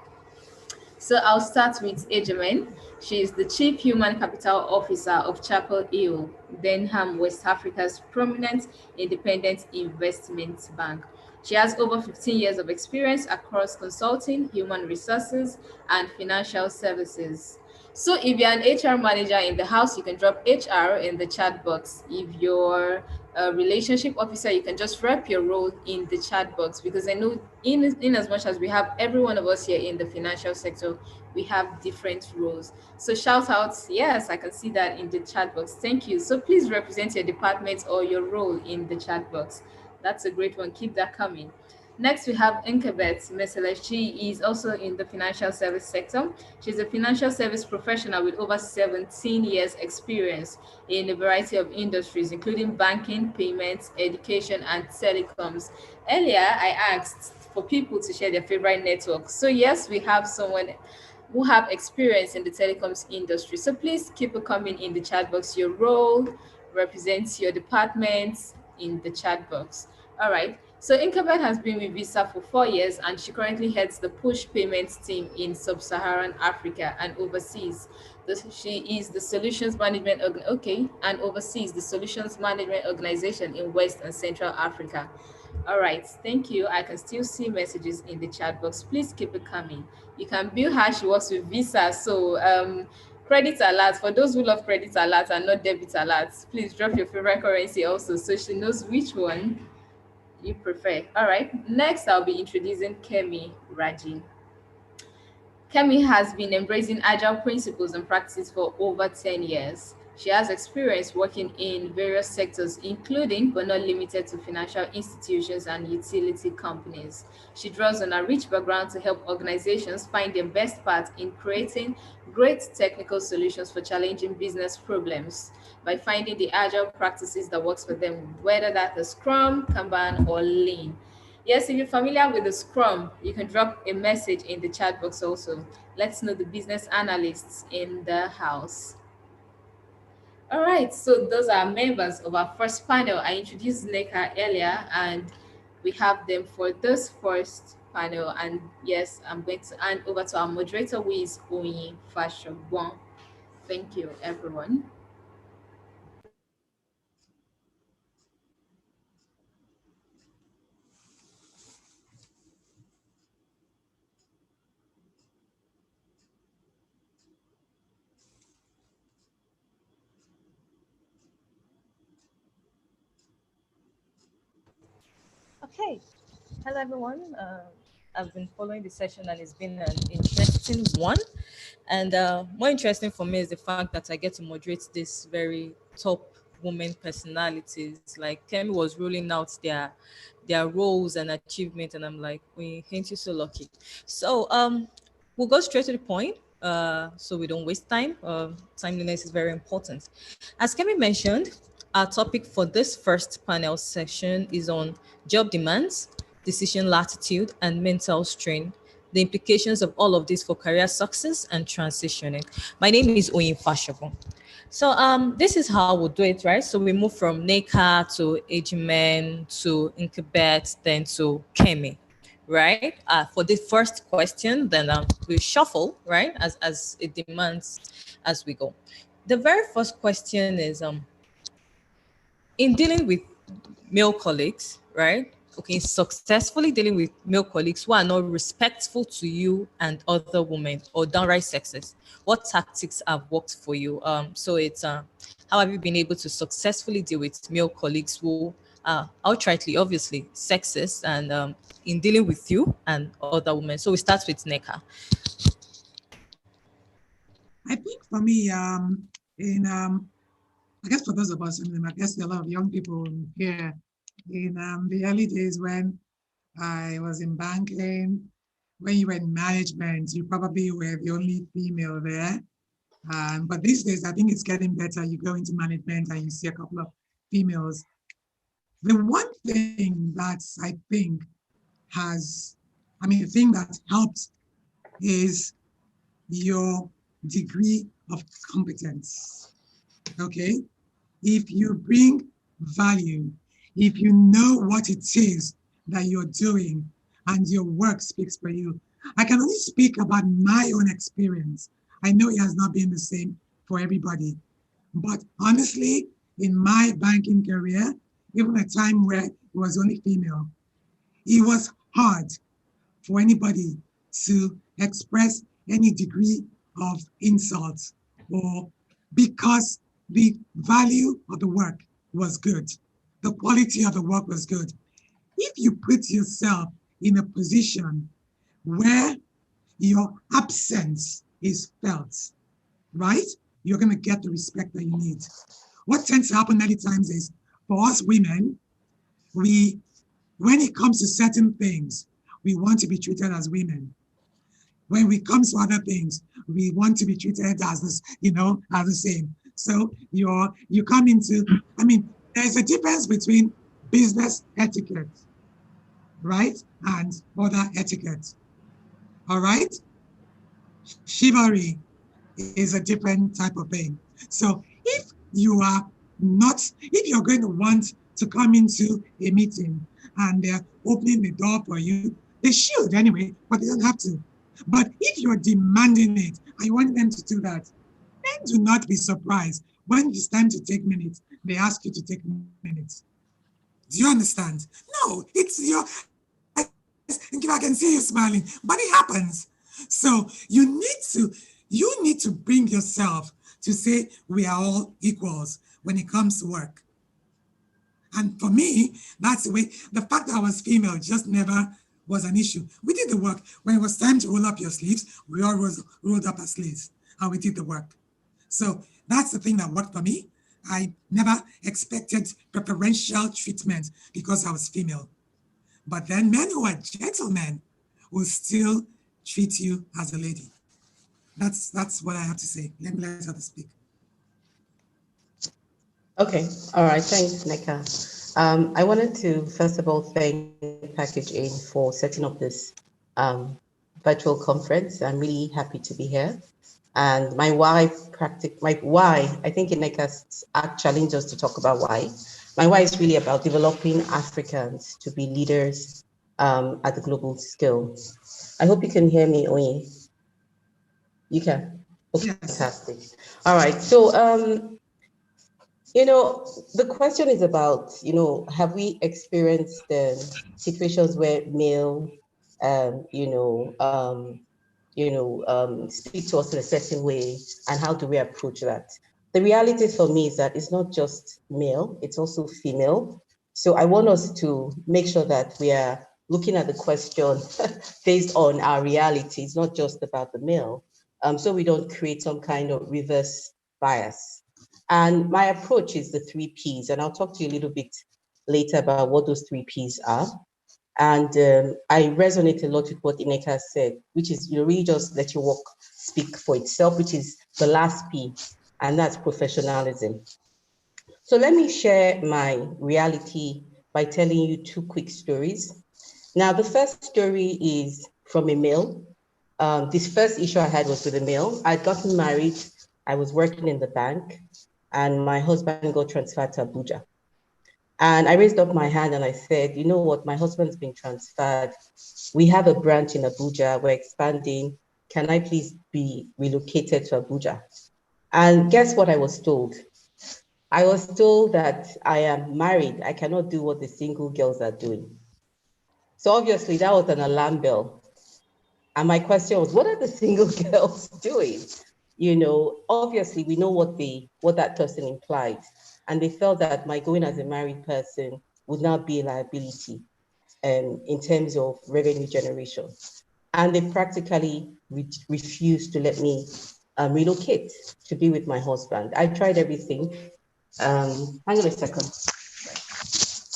So I'll start with Ejimen. She is the Chief Human Capital Officer of Chapel Hill, Denham, West Africa's prominent independent investment bank. She has over 15 years of experience across consulting, human resources, and financial services. So if you're an HR manager in the house, you can drop HR in the chat box. If you're a relationship officer, you can just wrap your role in the chat box, because I know in as much as we have every one of us here in the financial sector, we have different roles. So shout outs, yes, I can see that in the chat box. Thank you. So please represent your department or your role in the chat box. That's a great one. Keep that coming. Next, we have Inkabet Mesele. She is also in the financial service sector. She's a financial service professional with over 17 years experience in a variety of industries, including banking, payments, education, and telecoms. Earlier, I asked for people to share their favorite network. So yes, we have someone who have experience in the telecoms industry. So please keep it coming in the chat box. Your role represents your department in the chat box. All right. So Inkabet has been with Visa for 4 years, and she currently heads the push payments team in sub-Saharan Africa and overseas. She is the solutions management and oversees the solutions management organization in West and Central Africa. All right, thank you. I can still see messages in the chat box. Please keep it coming. You can view her. She works with Visa, so credit alert for those who love credit alert and not debit alerts. Please drop your favorite currency also, so she knows which one you prefer. All right, next I'll be introducing Kemi Raji. Kemi has been embracing agile principles and practice for over 10 years. She has experience working in various sectors, including but not limited to financial institutions and utility companies. She draws on a rich background to help organizations find their best path in creating great technical solutions for challenging business problems by finding the agile practices that works for them, whether that is Scrum, Kanban, or Lean. Yes, if you're familiar with the Scrum, you can drop a message in the chat box also. Let's know the business analysts in the house. All right, so those are members of our first panel. I introduced Neka earlier, and we have them for this first panel. And yes, I'm going to hand over to our moderator, who is Oyin Fashogbon. Thank you, everyone. Okay. Hello, everyone. I've been following the session and it's been an interesting one. And more interesting for me is the fact that I get to moderate this very top women personalities. Like Kemi was rolling out their roles and achievements, and I'm like, we ain't you so lucky. So we'll go straight to the point. So we don't waste time. Timeliness is very important. As Kemi mentioned, our topic for this first panel session is on job demands, decision latitude, and mental strain. The implications of all of this for career success and transitioning. My name is Oyin Fashogun. So this is how we'll do it, right? So we move from Neka to Ejimen to Inkabet, then to Kemi, right? For the first question, then we shuffle, right, as it demands as we go. The very first question is in dealing with male colleagues, right? Okay, successfully dealing with male colleagues who are not respectful to you and other women or downright sexist. What tactics have worked for you? So it's how have you been able to successfully deal with male colleagues who are outrightly, obviously, sexist and in dealing with you and other women? So we start with Neka. I think for me, in I guess for those of us, I guess there are a lot of young people here in the early days when I was in banking, when you were in management, you probably were the only female there. But these days, I think it's getting better. You go into management and you see a couple of females. The one thing that I think the thing that helps is your degree of competence, okay? If you bring value, if you know what it is that you're doing and your work speaks for you. I can only speak about my own experience. I know it has not been the same for everybody, but honestly, in my banking career, even a time where it was only female, it was hard for anybody to express any degree of insult or because the value of the work was good. The quality of the work was good. If you put yourself in a position where your absence is felt, right? You're going to get the respect that you need. What tends to happen many times is for us women, when it comes to certain things, we want to be treated as women. When it comes to other things, we want to be treated as this, as the same. So you come into, there's a difference between business etiquette, right? And other etiquette. All right? Chivalry is a different type of thing. So if you're going to want to come into a meeting and they're opening the door for you, they should anyway, but they don't have to. But if you're demanding it and you want them to do that, then do not be surprised when it's time to take minutes, they ask you to take minutes. Do you understand? No, it's your, I can see you smiling, but it happens. So you need to bring yourself to say we are all equals when it comes to work. And for me, that's the way, the fact that I was female just never was an issue. We did the work. When it was time to roll up your sleeves, we all rolled up our sleeves and we did the work. So that's the thing that worked for me. I never expected preferential treatment because I was female. But then men who are gentlemen will still treat you as a lady. That's what I have to say. Let me let others speak. Okay, all right, thanks, Neka. I wanted to first of all thank Package AIM for setting up this virtual conference. I'm really happy to be here. And my why, I think Neka challenged us to talk about why. My why is really about developing Africans to be leaders at the global scale. I hope you can hear me, Oye. You can? Okay, yes. Fantastic. All right, so, the question is about, have we experienced situations where male, speak to us in a certain way, and how do we approach that? The reality for me is that it's not just male, it's also female. So I want us to make sure that we are looking at the question based on our reality. It's not just about the male. So we don't create some kind of reverse bias. And my approach is the 3 Ps, and I'll talk to you a little bit later about what those 3 Ps are. And I resonate a lot with what Ineka said, which is really just let your work speak for itself, which is the last P, and that's professionalism. So let me share my reality by telling you 2 quick stories. Now, the first story is from a male. This first issue I had was with a male. I'd gotten married, I was working in the bank, and my husband got transferred to Abuja. And I raised up my hand and I said, you know what, my husband's been transferred. We have a branch in Abuja, we're expanding. Can I please be relocated to Abuja? And guess what I was told? I was told that I am married. I cannot do what the single girls are doing. So obviously that was an alarm bell. And my question was, what are the single girls doing? You know, obviously we know what that person implied. And they felt that my going as a married person would not be a liability in terms of revenue generation. And they practically refused to let me relocate to be with my husband. I tried everything. Hang on a second.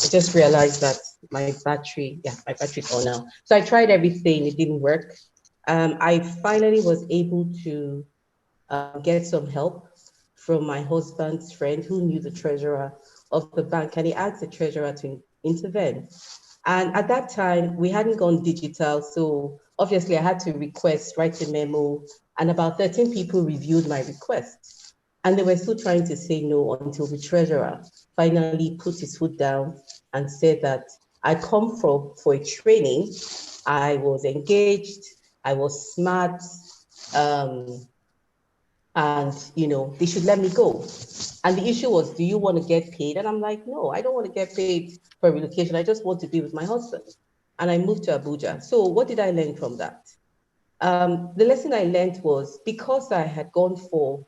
I just realized that my battery's on now. So I tried everything, it didn't work. I finally was able to get some help from my husband's friend who knew the treasurer of the bank, and he asked the treasurer to intervene. And at that time, we hadn't gone digital, so obviously I had to write a memo, and about 13 people reviewed my request. And they were still trying to say no until the treasurer finally put his foot down and said that I come for a training, I was engaged, I was smart, and you know, they should let me go. And the issue was, do you want to get paid? And I'm like, no, I don't want to get paid for relocation. I just want to be with my husband. And I moved to Abuja. So what did I learn from that? The lesson I learned was, because I had gone for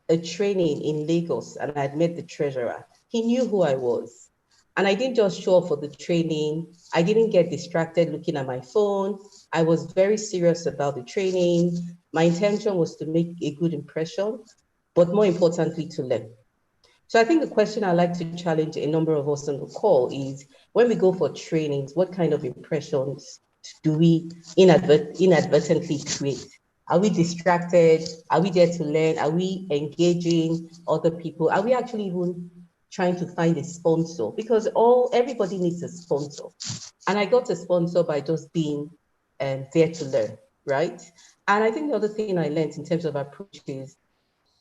a training in Lagos and I had met the treasurer, he knew who I was. And I didn't just show up for the training. I didn't get distracted looking at my phone. I was very serious about the training. My intention was to make a good impression, but more importantly, to learn. So I think the question I'd like to challenge a number of us on the call is, when we go for trainings, what kind of impressions do we inadvertently create? Are we distracted? Are we there to learn? Are we engaging other people? Are we actually even trying to find a sponsor? Because everybody needs a sponsor. And I got a sponsor by just being there to learn, right? And I think the other thing I learned in terms of approach is,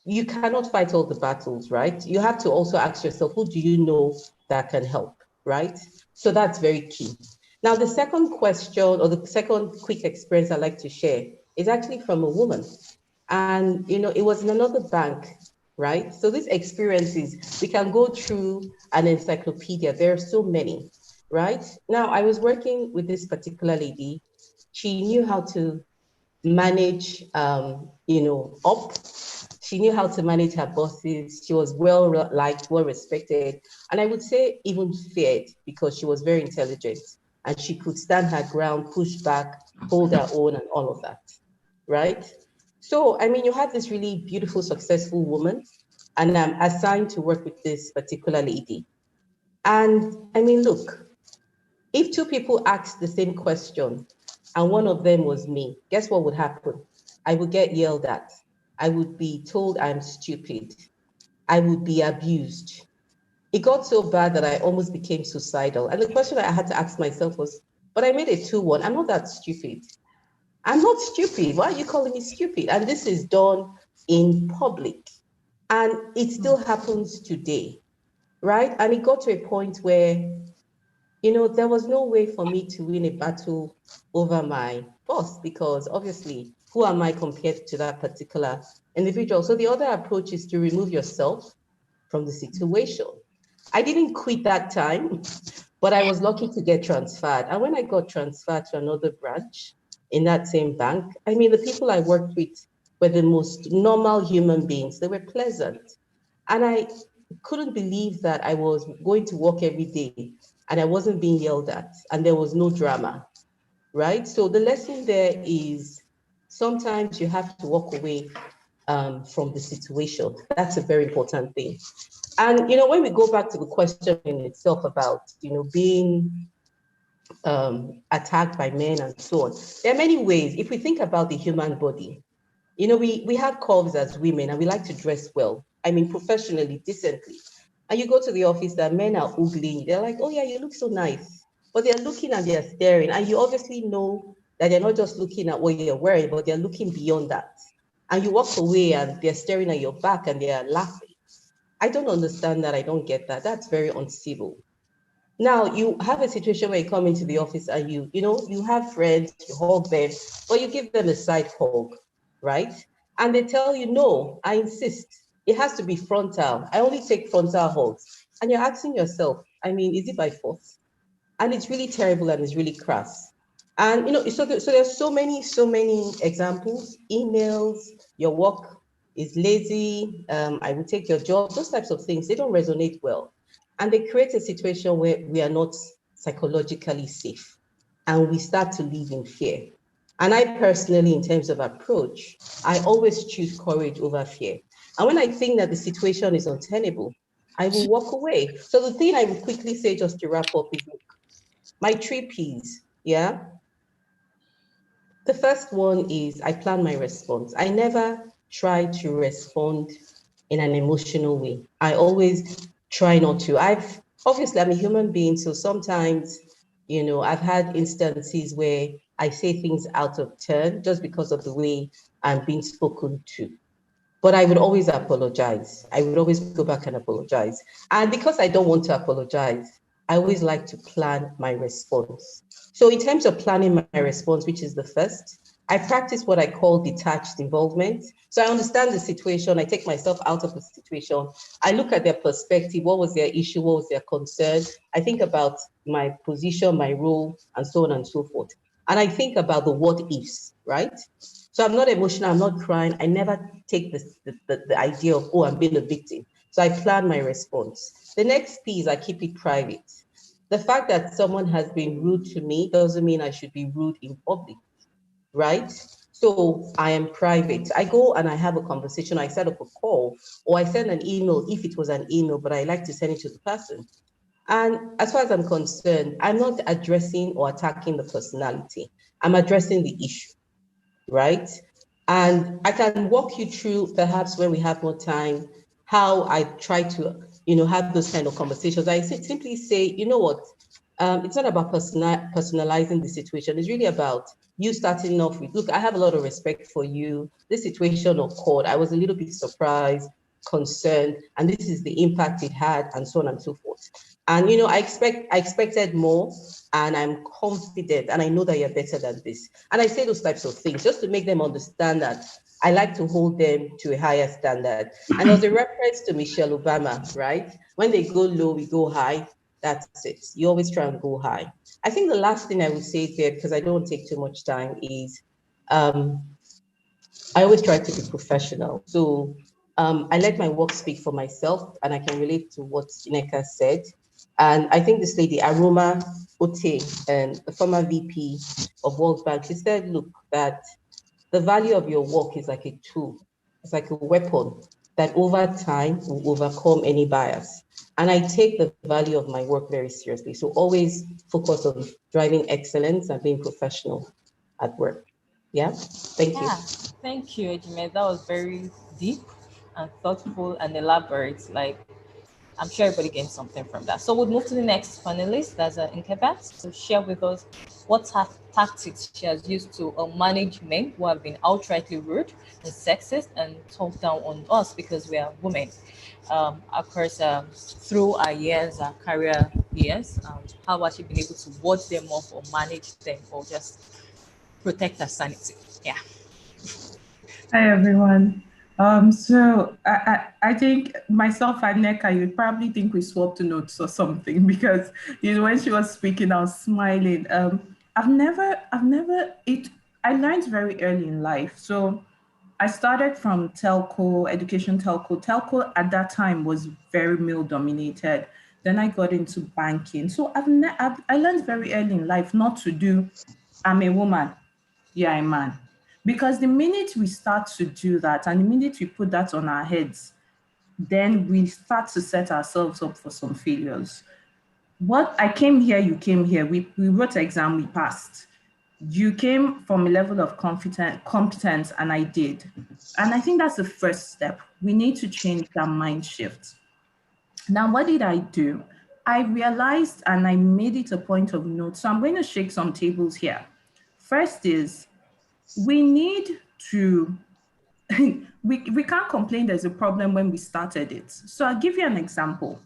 you cannot fight all the battles, right? You have to also ask yourself, who do you know that can help, right? So that's very key. Now, the second question, or the second quick experience I'd like to share, is actually from a woman. And, you know, it was in another bank, right? So these experiences, we can go through an encyclopedia. There are so many, right? Now, I was working with this particular lady. She knew how to manage, up. She knew how to manage her bosses. She was well liked, well respected, and I would say even feared, because she was very intelligent and she could stand her ground, push back, hold her own, and all of that, right? So, I mean, you have this really beautiful, successful woman, and I'm assigned to work with this particular lady. And I mean, look, if two people asked the same question and one of them was me, guess what would happen? I would get yelled at. I would be told I'm stupid. I would be abused. It got so bad that I almost became suicidal. And the question I had to ask myself was, but I made it 2-1. I'm not that stupid. I'm not stupid. Why are you calling me stupid? And this is done in public. And it still happens today, right? And it got to a point where, you know, there was no way for me to win a battle over my boss, because obviously, who am I compared to that particular individual? So the other approach is to remove yourself from the situation. I didn't quit that time, but I was lucky to get transferred. And when I got transferred to another branch in that same bank, I mean, the people I worked with were the most normal human beings. They were pleasant. And I couldn't believe that I was going to work every day and I wasn't being yelled at and there was no drama, right? So the lesson there is, sometimes you have to walk away from the situation. That's a very important thing. And, you know, when we go back to the question in itself about, you know, being attacked by men and so on, there are many ways. If we think about the human body, you know, we have curves as women and we like to dress well. I mean, professionally, decently. And you go to the office that men are ugly. They're like, oh yeah, you look so nice. But they're looking and they're staring. And you obviously know that they're not just looking at what you're wearing, but they're looking beyond that. And you walk away and they're staring at your back and they're laughing. I don't understand that. I don't get that. That's very uncivil. Now you have a situation where you come into the office and you have friends, you hug them, but you give them a side hug, right? And they tell you, no, I insist. It has to be frontal. I only take frontal hugs. And you're asking yourself, I mean, is it by force? And it's really terrible and it's really crass. And so there's so many examples. Emails, your work is lazy, I will take your job, those types of things, they don't resonate well. And they create a situation where we are not psychologically safe and we start to live in fear. And I personally, in terms of approach, I always choose courage over fear. And when I think that the situation is untenable, I will walk away. So the thing I will quickly say just to wrap up is my 3 Ps, yeah? The first one is I plan my response. I never try to respond in an emotional way. I always try not to. Obviously, I'm a human being, so sometimes, I've had instances where I say things out of turn just because of the way I'm being spoken to. But I would always apologize. I would always go back and apologize. And because I don't want to apologize, I always like to plan my response. So in terms of planning my response, which is the first, I practice what I call detached involvement. So I understand the situation. I take myself out of the situation. I look at their perspective. What was their issue? What was their concern? I think about my position, my role, and so on and so forth. And I think about the what ifs, right? So I'm not emotional. I'm not crying. I never take the idea of, oh, I'm being a victim. So I plan my response. The next piece, I keep it private. The fact that someone has been rude to me doesn't mean I should be rude in public, right? So I am private. I go and I have a conversation. I set up a call or I send an email if it was an email, but I like to send it to the person. And as far as I'm concerned, I'm not addressing or attacking the personality. I'm addressing the issue, right? And I can walk you through, perhaps when we have more time, how I try to, have those kind of conversations. I simply say, you know what? It's not about personalizing the situation. It's really about you starting off with, look, I have a lot of respect for you. This situation occurred. I was a little bit surprised, concerned, and this is the impact it had, and so on and so forth. And I expected more, and I'm confident, and I know that you're better than this. And I say those types of things just to make them understand that I like to hold them to a higher standard. And there's a reference to Michelle Obama, right? When they go low, we go high. That's it. You always try and go high. I think the last thing I would say there, because I don't want to take too much time, is I always try to be professional. So I let my work speak for myself, and I can relate to what Nneka said. And I think this lady, Aroma Ote, and the former VP of World Bank, she said, look, that the value of your work is like a tool. It's like a weapon that over time will overcome any bias. And I take the value of my work very seriously. So always focus on driving excellence and being professional at work. Yeah, thank you. Thank you, Ejime. That was very deep and thoughtful and elaborate. I'm sure everybody gained something from that. So we'll move to the next panelist, that's Nkebat, to share with us what tactics she has used to manage men who have been outrightly rude and sexist and talk down on us because we are women. Of course, through our years, our career years, how has she been able to ward them off or manage them or just protect her sanity? Yeah. Hi, everyone. So I think myself and Nneka, you'd probably think we swapped notes or something because when she was speaking, I was smiling. I learned very early in life. So I started from telco, education telco. Telco at that time was very male dominated. Then I got into banking. So I learned very early in life not to do, I'm a woman, yeah, I'm a man. Because the minute we start to do that and the minute we put that on our heads, then we start to set ourselves up for some failures. I came here, you came here, we wrote an exam, we passed. You came from a level of competence, and I did. And I think that's the first step. We need to change that mind shift. Now, what did I do? I realized and I made it a point of note. So I'm going to shake some tables here. First is, we need to we can't complain there's a problem when we started it. So I'll give you an example.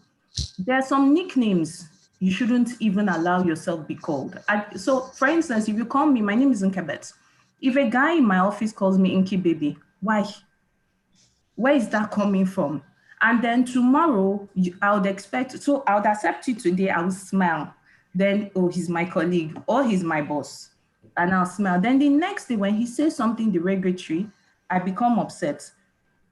There are some nicknames you shouldn't even allow yourself be called. So for instance, if you call me, my name is Nkebet. If a guy in my office calls me Inky Baby, why? Where is that coming from? And then tomorrow, I would expect, so I would accept it today, I will smile. Then, oh, he's my colleague or he's my boss. And I'll smile. Then the next day when he says something derogatory, I become upset.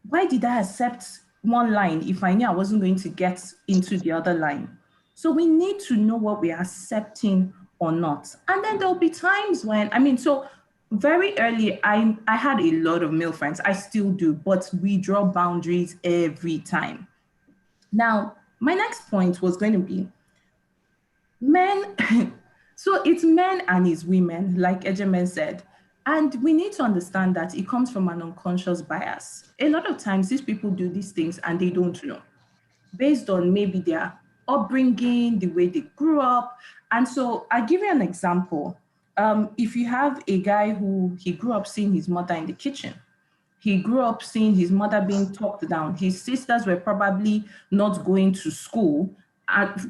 Why did I accept one line if I knew I wasn't going to get into the other line? So we need to know what we are accepting or not. And then there'll be times when, so very early, I had a lot of male friends. I still do, but we draw boundaries every time. Now, my next point was going to be men. So it's men and it's women, like Ejemen said. And we need to understand that it comes from an unconscious bias. A lot of times these people do these things and they don't know, based on maybe their upbringing, the way they grew up. And so I'll give you an example. If you have a guy who he grew up seeing his mother in the kitchen, he grew up seeing his mother being talked down. His sisters were probably not going to school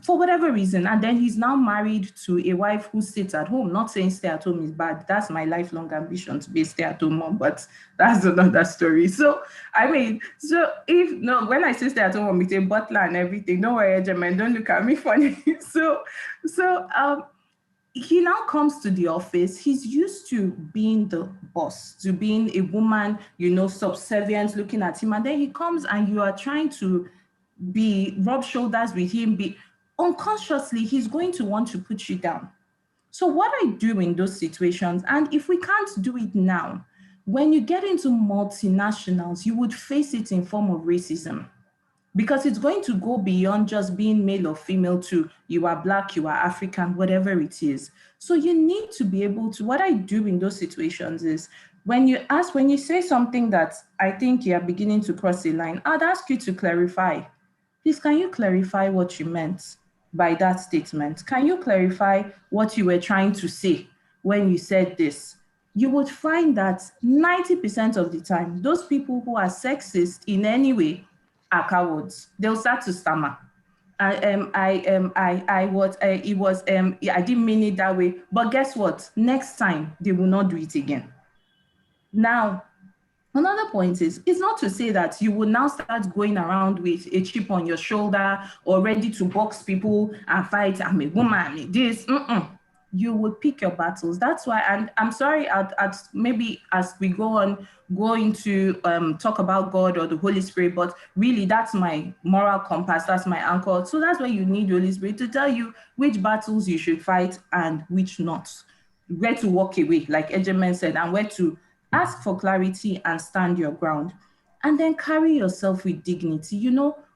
for whatever reason. And then he's now married to a wife who sits at home. Not saying stay at home is bad. That's my lifelong ambition, to be a stay at home mom, but that's another story. So, when I say stay at home mom, with a butler and everything, don't worry, Ejemen, don't look at me funny. He now comes to the office. He's used to being the boss, to being a woman, subservient, looking at him. And then he comes and you are trying to rub shoulders with him. Unconsciously, he's going to want to put you down. So what I do in those situations, and if we can't do it now, when you get into multinationals, you would face it in form of racism. Because it's going to go beyond just being male or female to you are Black, you are African, whatever it is. So you need to be able to, what I do in those situations is when you say something that I think you are beginning to cross a line, I'd ask you to clarify. Please, can you clarify what you meant by that statement? Can you clarify what you were trying to say when you said this? You would find that 90% of the time, those people who are sexist in any way are cowards. They'll start to stammer. I didn't mean it that way. But guess what? Next time, they will not do it again. Now, another point is, it's not to say that you will now start going around with a chip on your shoulder or ready to box people and fight. I'm a woman, I'm this. You will pick your battles. That's why, and I'm sorry, maybe as we go into talk about God or the Holy Spirit, but really that's my moral compass, that's my anchor. So that's why you need the Holy Spirit to tell you which battles you should fight and which not, where to walk away, like Ejemen said, and where to ask for clarity and stand your ground. And then carry yourself with dignity.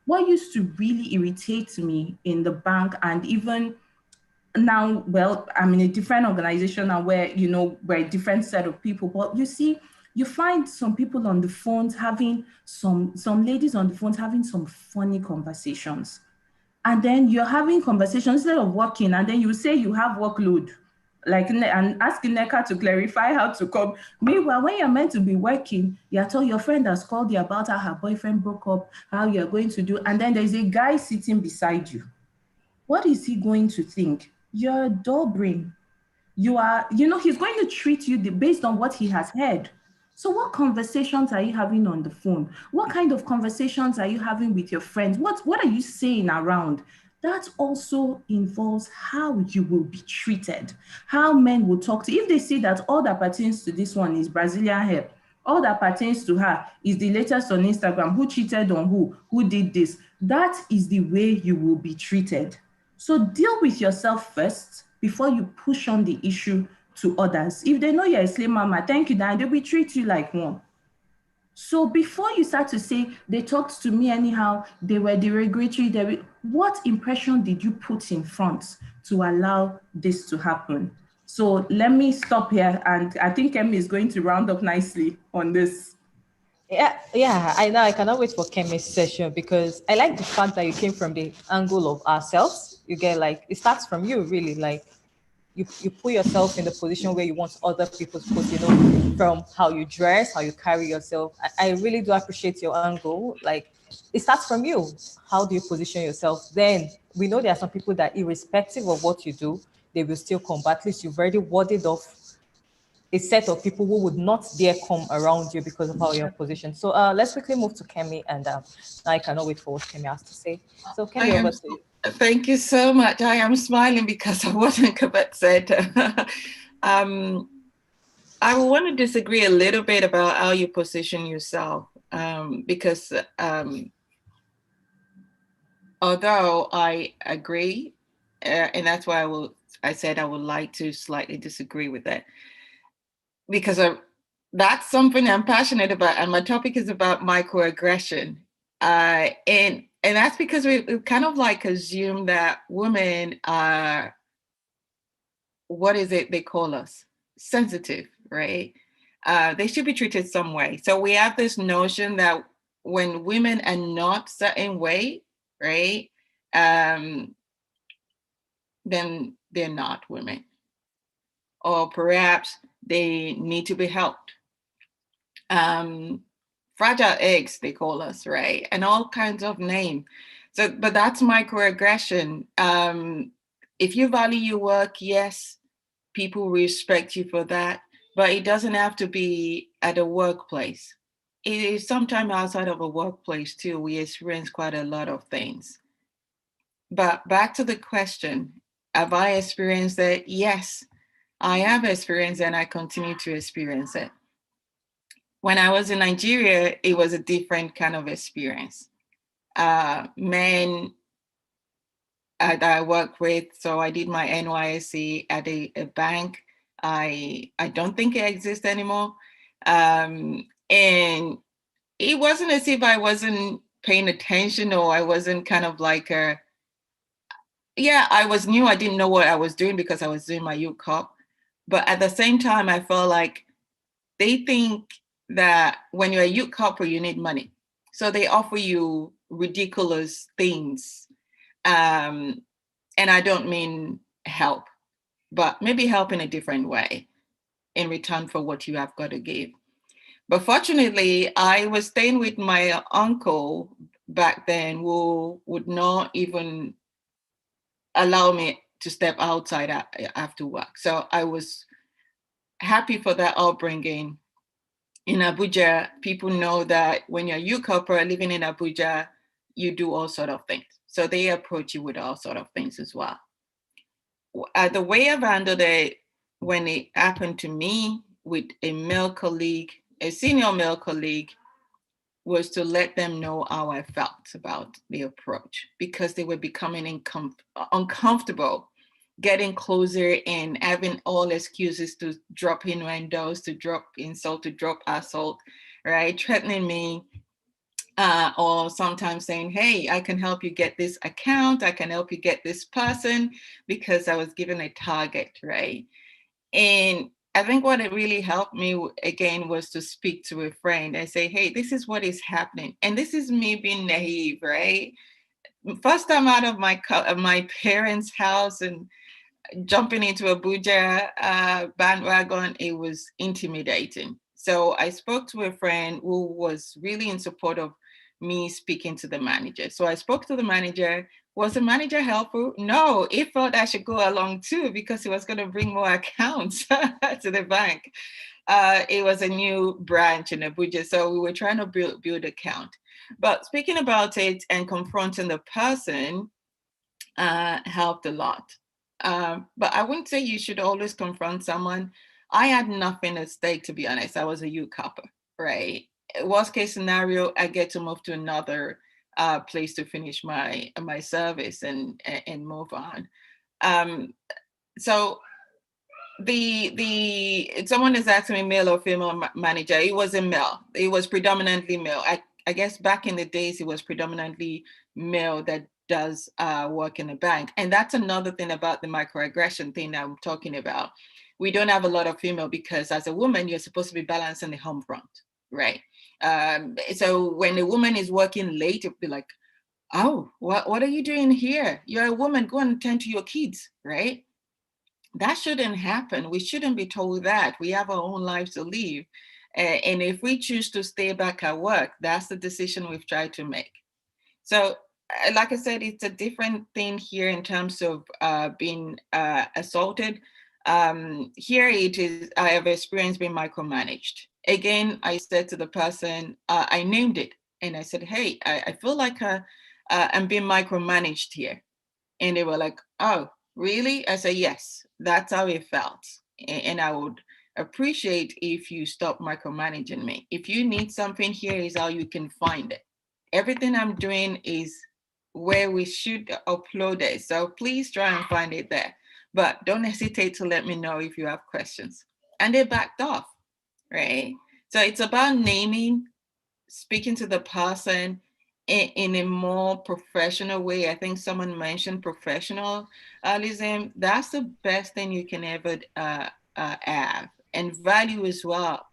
What used to really irritate me in the bank, and even now, well, I'm in a different organization now where, we're a different set of people, but you see, you find some people on the phones having some ladies on the phones having some funny conversations. And then you're having conversations instead of working, and then you say you have workload, and asking NECA to clarify how to come. Meanwhile, when you're meant to be working, you're told your friend has called you about how her boyfriend broke up, how you're going to do, and then there's a guy sitting beside you. What is he going to think? You're a dull brain. You are, he's going to treat you based on what he has heard. So what conversations are you having on the phone? What kind of conversations are you having with your friends? What are you saying around? That also involves how you will be treated, how men will talk to you. If they see that all that pertains to this one is Brazilian hair, all that pertains to her is the latest on Instagram, who cheated on who did this, that is the way you will be treated. So deal with yourself first before you push on the issue to others. If they know you're a slave mama, thank you, Dan, they will treat you like one. So before you start to say, they talked to me anyhow, they were derogatory, what impression did you put in front to allow this to happen? So let me stop here, and I think Kemi is going to round up nicely on this. Yeah, I know. I cannot wait for Kemi's session, because I like the fact that you came from the angle of ourselves. You get it starts from you, really. You put yourself in the position where you want other people to put, from how you dress, how you carry yourself. I really do appreciate your angle. Like, it starts from you. How do you position yourself? Then we know there are some people that, irrespective of what you do, they will still come. But at least you've already warded off a set of people who would not dare come around you because of how you're positioned. So let's quickly move to Kemi, and I cannot wait for what Kemi has to say. So Kemi, over to you. Thank you so much. I am smiling because of what Nkebet said. I want to disagree a little bit about how you position yourself, because although I agree, and that's why I said I would like to slightly disagree with that, because that's something I'm passionate about, and my topic is about microaggression, and that's because we kind of like assume that women are, what is it they call us? Sensitive, right? They should be treated some way. So we have this notion that when women are not certain way, right, then they're not women. Or perhaps they need to be helped. Fragile eggs, they call us, right? And all kinds of names. So, but that's microaggression. If you value your work, yes, people respect you for that, but it doesn't have to be at a workplace. It is sometimes outside of a workplace too. We experience quite a lot of things. But back to the question, have I experienced it? Yes, I have experienced it, and I continue to experience it. When I was in Nigeria, it was a different kind of experience. Men that I worked with, so I did my NYSC at a bank. I don't think it exists anymore. And it wasn't as if I wasn't paying attention, or I wasn't kind of like I was new. I didn't know what I was doing because I was doing my youth corp. But at the same time, I felt like they think that when you're a youth corporate, you need money. So they offer you ridiculous things. And I don't mean help, but maybe help in a different way in return for what you have got to give. But fortunately, I was staying with my uncle back then, who would not even allow me to step outside after work. So I was happy for that upbringing. In Abuja, people know that when you're a youth corporate living in Abuja, you do all sort of things. So they approach you with all sort of things as well. The way I've handled it when it happened to me with a male colleague, a senior male colleague, was to let them know how I felt about the approach, because they were becoming uncomfortable, getting closer and having all excuses to drop innuendos, to drop insult, to drop assault, right? Threatening me, or sometimes saying, hey, I can help you get this account, I can help you get this person, because I was given a target, right? And I think what it really helped me, again, was to speak to a friend and say, hey, this is what is happening. And this is me being naive, right? First time out of my parents' house and jumping into Abuja bandwagon, it was intimidating. So I spoke to a friend who was really in support of me speaking to the manager. So I spoke to the manager. Was the manager helpful? No, he felt I should go along too, because he was going to bring more accounts to the bank. It was a new branch in Abuja, so we were trying to build account. But speaking about it and confronting the person helped a lot. But I wouldn't say you should always confront someone. I had nothing at stake, to be honest. I was a youth copper, right? Worst case scenario, I get to move to another place to finish my service and move on. So someone is asking me male or female manager. It was a male. It was predominantly male. I guess back in the days, it was predominantly male that does work in a bank. And that's another thing about the microaggression thing that I'm talking about. We don't have a lot of female, because as a woman, you're supposed to be balancing the home front, right? So when a woman is working late, it'll be like, oh, what are you doing here? You're a woman, go and attend to your kids, right? That shouldn't happen. We shouldn't be told that. We have our own lives to live. And if we choose to stay back at work, that's the decision we've tried to make. So, like I said, it's a different thing here in terms of being assaulted. Here it is, I have experienced being micromanaged. Again, I said to the person, I named it. And I said, hey, I feel like I'm being micromanaged here. And they were like, oh, really? I said, yes, that's how it felt. And I would appreciate if you stop micromanaging me. If you need something, here is how you can find it. Everything I'm doing is where we should upload it. So please try and find it there. But don't hesitate to let me know if you have questions. And they backed off, right? So it's about naming, speaking to the person in a more professional way. I think someone mentioned professionalism. That's the best thing you can ever have. And value as well.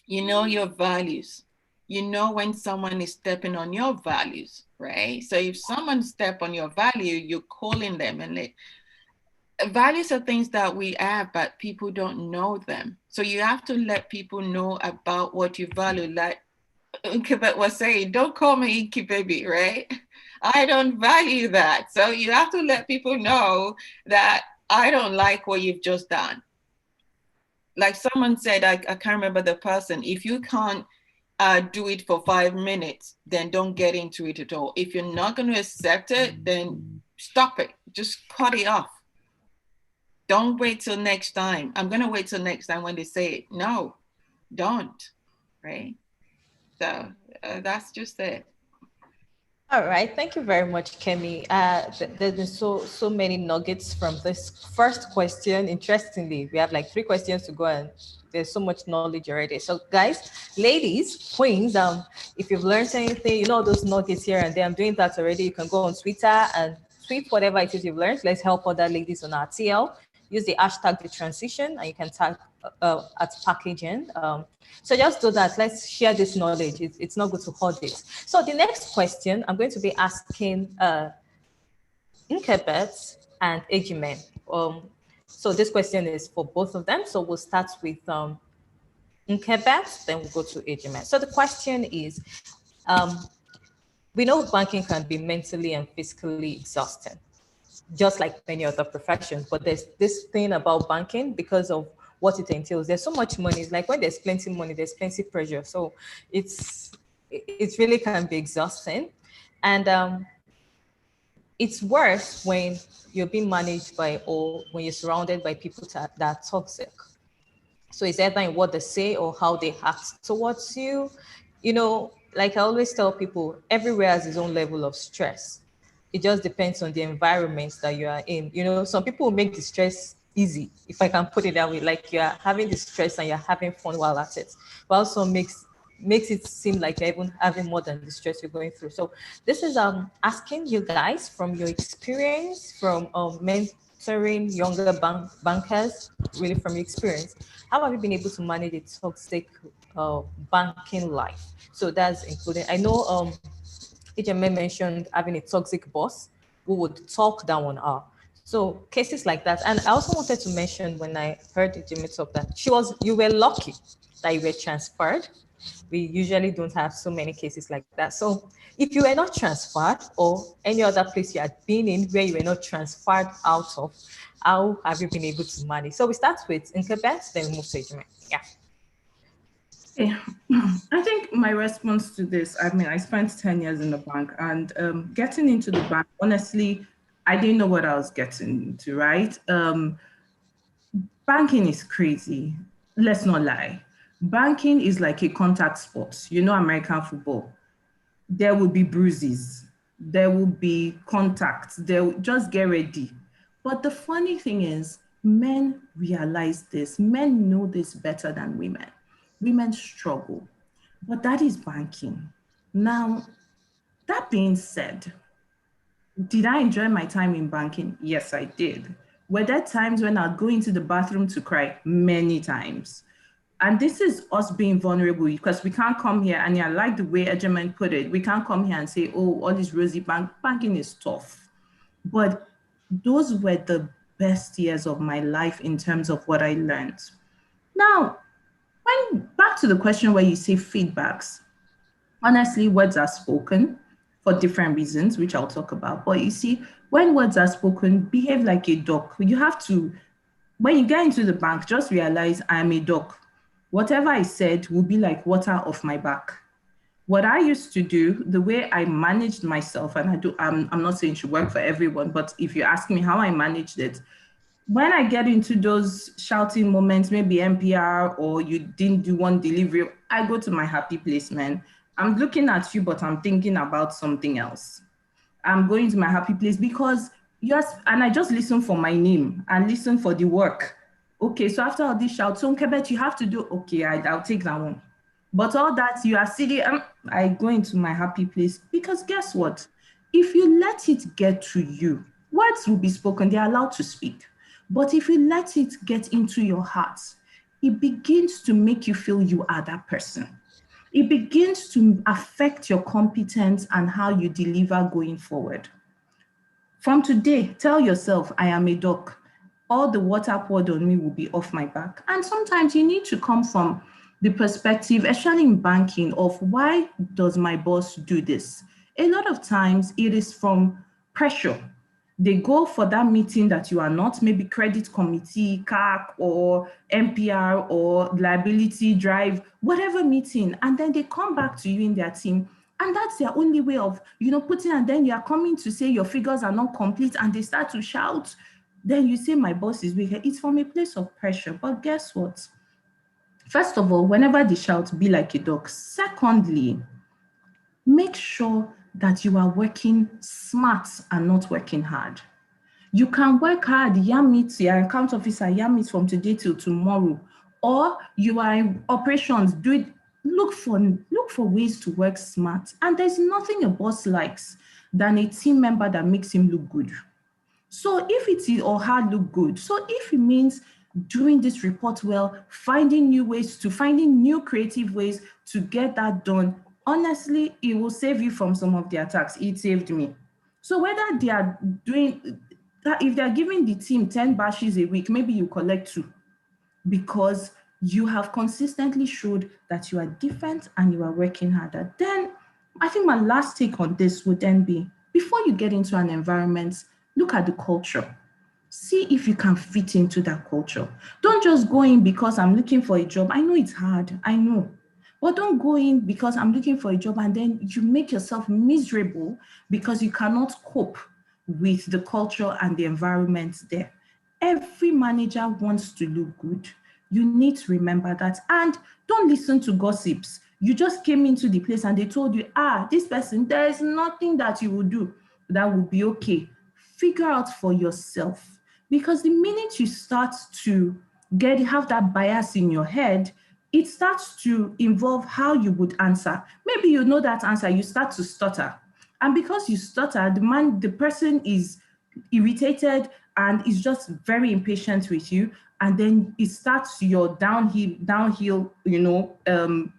You know your values. You know when someone is stepping on your values, right? So if someone step on your value, you're calling them. And values are things that we have, but people don't know them. So you have to let people know about what you value. Like Nkebet was saying, don't call me Inky baby, right? I don't value that. So you have to let people know that I don't like what you've just done. Like someone said, I can't remember the person, if you can't do it for 5 minutes, then don't get into it at all. If you're not going to accept it, then stop it. Just cut it off. Don't wait till next time. I'm going to wait till next time when they say it. No, don't, right? So that's just it. All right, thank you very much, Kemi. There's been so many nuggets from this first question. Interestingly, we have like 3 questions to go, and there's so much knowledge already. So, guys, ladies, queens, if you've learned anything, you know those nuggets here and there. I'm doing that already. You can go on Twitter and tweet whatever it is you've learned. Let's help other ladies on our TL. Use the hashtag The Transition, and you can tag at packaging. So just do that. Let's share this knowledge. It's not good to hoard it. So the next question, I'm going to be asking Nkebet and Ejimen. So this question is for both of them. So we'll start with Nkebet, then we'll go to Ejimen. So the question is, we know banking can be mentally and physically exhausting, just like many other professions. But there's this thing about banking because of what it entails. There's so much money. It's like when there's plenty money, there's plenty pressure. So it really can be exhausting. And it's worse when you're being managed by, or when you're surrounded by people that are toxic. So it's either in what they say or how they act towards you. You know, like I always tell people, everywhere has its own level of stress. It just depends on the environment that you are in. You know, some people will make the stress easy, if I can put it that way, like you're having the stress and you're having fun while at it, but also makes it seem like you're even having more than the stress you're going through. So this is asking you guys, from your experience, from mentoring younger bankers, really from your experience, how have you been able to manage a toxic banking life? So that's including, I know Ejimen mentioned having a toxic boss who would talk down on her. So cases like that. And I also wanted to mention, when I heard Ejimen talk, that you were lucky that you were transferred. We usually don't have so many cases like that. So if you were not transferred, or any other place you had been in where you were not transferred out of, how have you been able to manage? So we start with Nkebet, then we move to Ejimen. Yeah. I think my response to this, I mean, I spent 10 years in the bank, and getting into the bank, honestly, I didn't know what I was getting into, right? Banking is crazy. Let's not lie. Banking is like a contact sport. You know, American football. There will be bruises. There will be contacts. Just get ready. But the funny thing is, men realize this. Men know this better than women. Women struggle. But that is banking. Now, that being said, did I enjoy my time in banking? Yes, I did. Were there times when I'd go into the bathroom to cry? Many times. And this is us being vulnerable, because we can't come here, and I like the way Ejimen put it, we can't come here and say, oh, all this rosy banking is tough. But those were the best years of my life in terms of what I learned. Now, back to the question where you say feedbacks, honestly, words are spoken for different reasons, which I'll talk about. But you see, when words are spoken, behave like a duck. You have to, when you get into the bank, just realize I'm a duck. Whatever I said will be like water off my back. What I used to do, the way I managed myself, and I'm not saying it should work for everyone, but if you ask me how I managed it, when I get into those shouting moments, maybe NPR or you didn't do one delivery, I go to my happy place, man. I'm looking at you, but I'm thinking about something else. I'm going to my happy place because yes, and I just listen for my name and listen for the work. Okay, so after all this shout, so Kebet, you have to do, okay, I'll take that one. But all that you are sitting, I go into my happy place because guess what? If you let it get to you, words will be spoken, they're allowed to speak. But if you let it get into your heart, it begins to make you feel you are that person. It begins to affect your competence and how you deliver going forward. From today, tell yourself, I am a duck. All the water poured on me will be off my back. And sometimes you need to come from the perspective, especially in banking, of why does my boss do this? A lot of times it is from pressure. They go for that meeting that you are not, maybe credit committee, CAC, or NPR, or liability drive, whatever meeting, and then they come back to you in their team, and that's their only way of, putting, and then you are coming to say your figures are not complete, and they start to shout. Then you say, my boss is weak. It's from a place of pressure, but guess what? First of all, whenever they shout, be like a dog. Secondly, make sure that you are working smart and not working hard. You can work hard, meet your account officer, meet from today till tomorrow, or you are in operations, do it. Look for ways to work smart. And there's nothing a boss likes than a team member that makes him look good. So if it is or hard look good, so if it means doing this report well, finding new creative ways to get that done, honestly, it will save you from some of the attacks. It saved me. So whether they are doing that, if they're giving the team 10 bashes a week, maybe you collect 2 because you have consistently showed that you are different and you are working harder. Then I think my last take on this would then be, before you get into an environment, look at the culture. See if you can fit into that culture. Don't just go in because I'm looking for a job. I know it's hard, I know. But don't go in because I'm looking for a job and then you make yourself miserable because you cannot cope with the culture and the environment there. Every manager wants to look good. You need to remember that. And don't listen to gossips. You just came into the place and they told you, this person, there is nothing that you will do that will be okay. Figure out for yourself. Because the minute you start to have that bias in your head, it starts to involve how you would answer. Maybe you know that answer, you start to stutter. And because you stutter, the person is irritated and is just very impatient with you. And then it starts your downhill,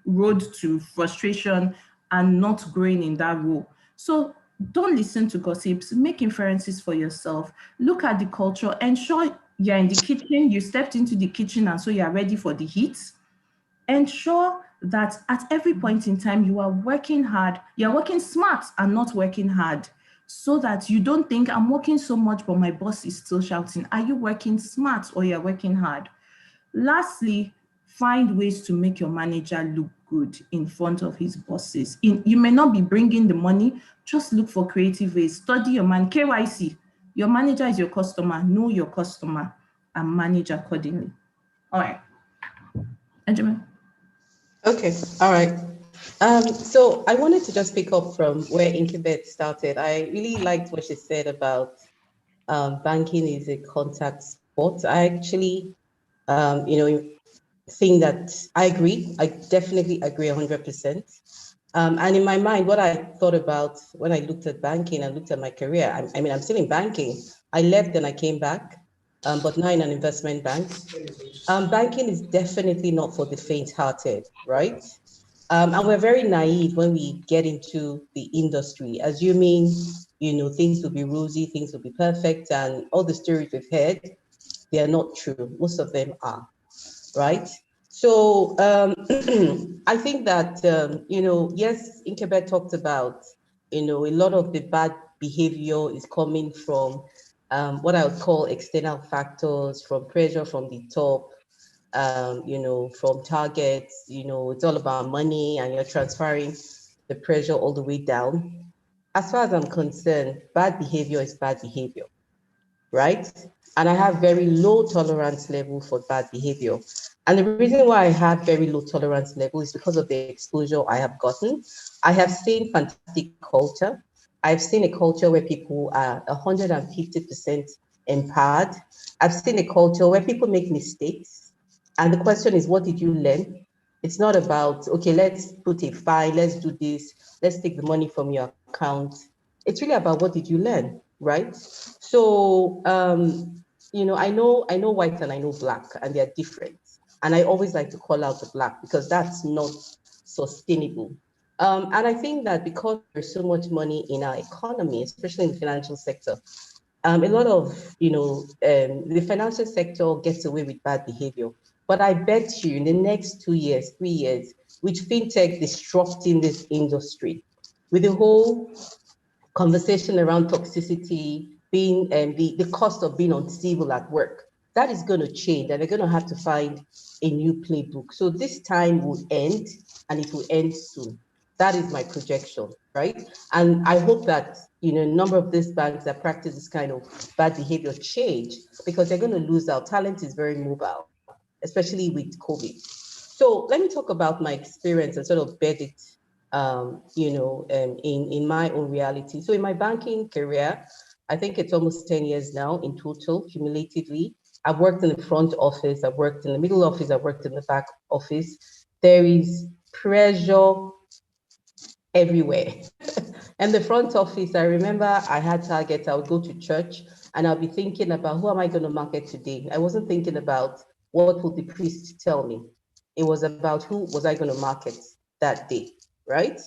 road to frustration and not growing in that role. So don't listen to gossips, make inferences for yourself, look at the culture, ensure you're in the kitchen, you stepped into the kitchen and so you're ready for the heat. Ensure that at every point in time you are working hard, you're working smart and not working hard, so that you don't think I'm working so much but my boss is still shouting. Are you working smart or you're working hard? Lastly, find ways to make your manager look good in front of his bosses. You may not be bringing the money, just look for creative ways. Study your man, KYC. Your manager is your customer. Know your customer and manage accordingly. All right. Benjamin. Okay, all right. So I wanted to just pick up from where Nkebet started. I really liked what she said about banking is a contact sport. I actually, think that I agree. I definitely agree 100%. And in my mind, what I thought about when I looked at banking and looked at my career, I'm still in banking. I left and I came back, but now in an investment bank. Banking is definitely not for the faint-hearted, right? And we're very naive when we get into the industry, assuming things will be rosy, things will be perfect, and all the stories we've heard, they are not true. Most of them are, right? So I think that, yes, Inkebe talked about, a lot of the bad behavior is coming from what I would call external factors, from pressure from the top, from targets, it's all about money and you're transferring the pressure all the way down. As far as I'm concerned, bad behavior is bad behavior, right? And I have very low tolerance level for bad behavior. And the reason why I have very low tolerance level is because of the exposure I have gotten. I have seen fantastic culture. I've seen a culture where people are 150% empowered. I've seen a culture where people make mistakes. And the question is, what did you learn? It's not about, okay, let's put a fine, let's do this, let's take the money from your account. It's really about what did you learn, right? So, I know white and I know black, and they're different. And I always like to call out the black because that's not sustainable. And I think that because there's so much money in our economy, especially in the financial sector, a lot of, the financial sector gets away with bad behavior. But I bet you in the next 2 years, 3 years, with fintech disrupting this industry, with the whole conversation around toxicity, being the cost of being uncivil at work, that is going to change, and they're going to have to find a new playbook. So this time will end, and it will end soon. That is my projection, right? And I hope that a number of these banks that practice this kind of bad behavior change, because they're going to lose out. Talent is very mobile, especially with COVID. So let me talk about my experience and sort of bed it in my own reality. So in my banking career, I think it's almost 10 years now in total, cumulatively. I've worked in the front office, I've worked in the middle office, I've worked in the back office. There is pressure everywhere. And the front office, I remember I had targets. I would go to church and I'll be thinking about, who am I going to market today? I wasn't thinking about what would the priest tell me. It was about who was I going to market that day, right?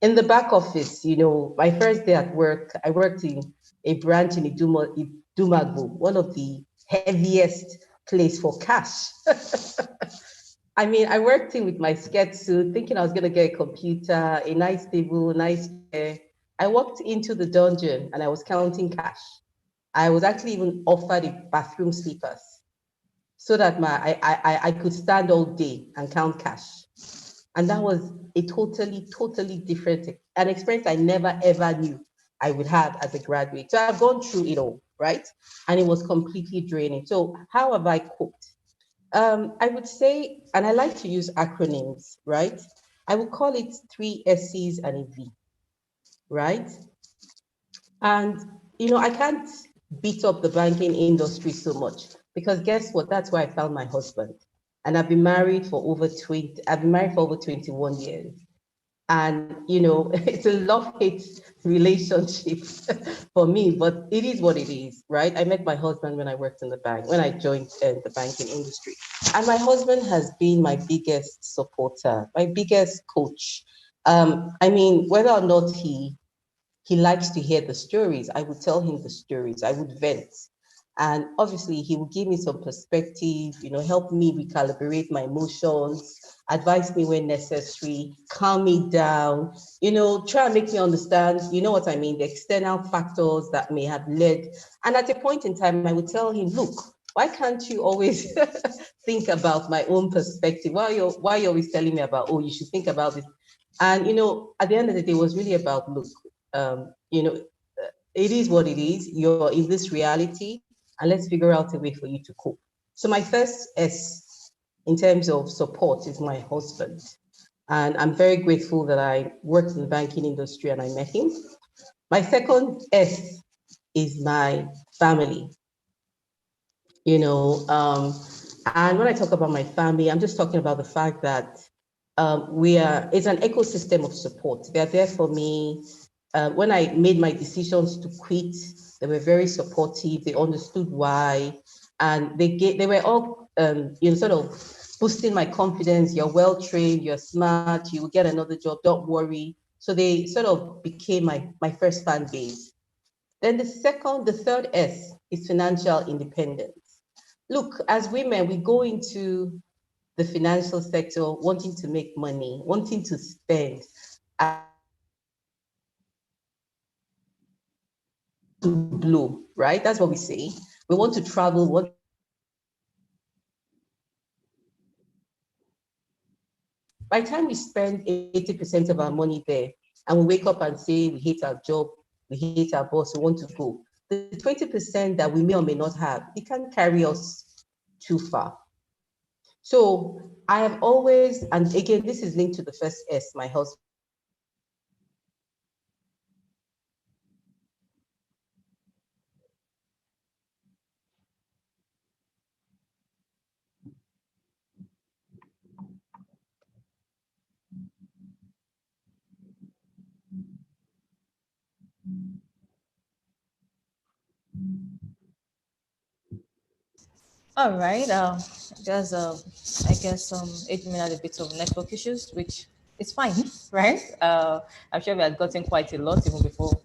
In the back office, my first day at work, I worked in a branch in Idumagbo, one of the heaviest place for cash. I mean, I worked in with my skirt suit, thinking I was going to get a computer, a nice table, nice chair. I walked into the dungeon and I was counting cash. I was actually even offered a bathroom slippers so that I could stand all day and count cash. And that was a totally different, an experience I never ever knew I would have as a graduate. So I've gone through it all, right? And it was completely draining. So how have I coped? I would say, and I like to use acronyms, right? I would call it 3 S's and a V, right? And, I can't beat up the banking industry so much because guess what? That's where I found my husband. And I've been married for over 21 years. And, it's a love-hate relationship for me, but it is what it is, right? I met my husband when I worked in the bank, when I joined the banking industry. And my husband has been my biggest supporter, my biggest coach. I mean, whether or not he likes to hear the stories, I would tell him the stories, I would vent. And obviously he will give me some perspective, help me recalibrate my emotions, advise me when necessary, calm me down, try and make me understand, what I mean, the external factors that may have led. And at a point in time, I would tell him, look, why can't you always think about my own perspective? Why are you always telling me about, oh, you should think about this? And, at the end of the day, it was really about, look, it is what it is. You're in this reality, and let's figure out a way for you to cope. So my first S in terms of support is my husband. And I'm very grateful that I worked in the banking industry and I met him. My second S is my family. And when I talk about my family, I'm just talking about the fact that it's an ecosystem of support. They're there for me. When I made my decisions to quit, they were very supportive. They understood why, and they were all sort of boosting my confidence. You're well trained, you're smart, you will get another job, don't worry. So they sort of became my first fan base. Then the third S is financial independence. Look, as women, we go into the financial sector wanting to make money, wanting to spend, to blow, right? That's what we say. We want to travel. By the time we spend 80% of our money there, and we wake up and say we hate our job, we hate our boss, we want to go, the 20% that we may or may not have, it can carry us too far. So I have always, and again, this is linked to the first S, my husband. All right. There's I guess Adrian had a bit of network issues, which is fine, right? I'm sure we had gotten quite a lot even before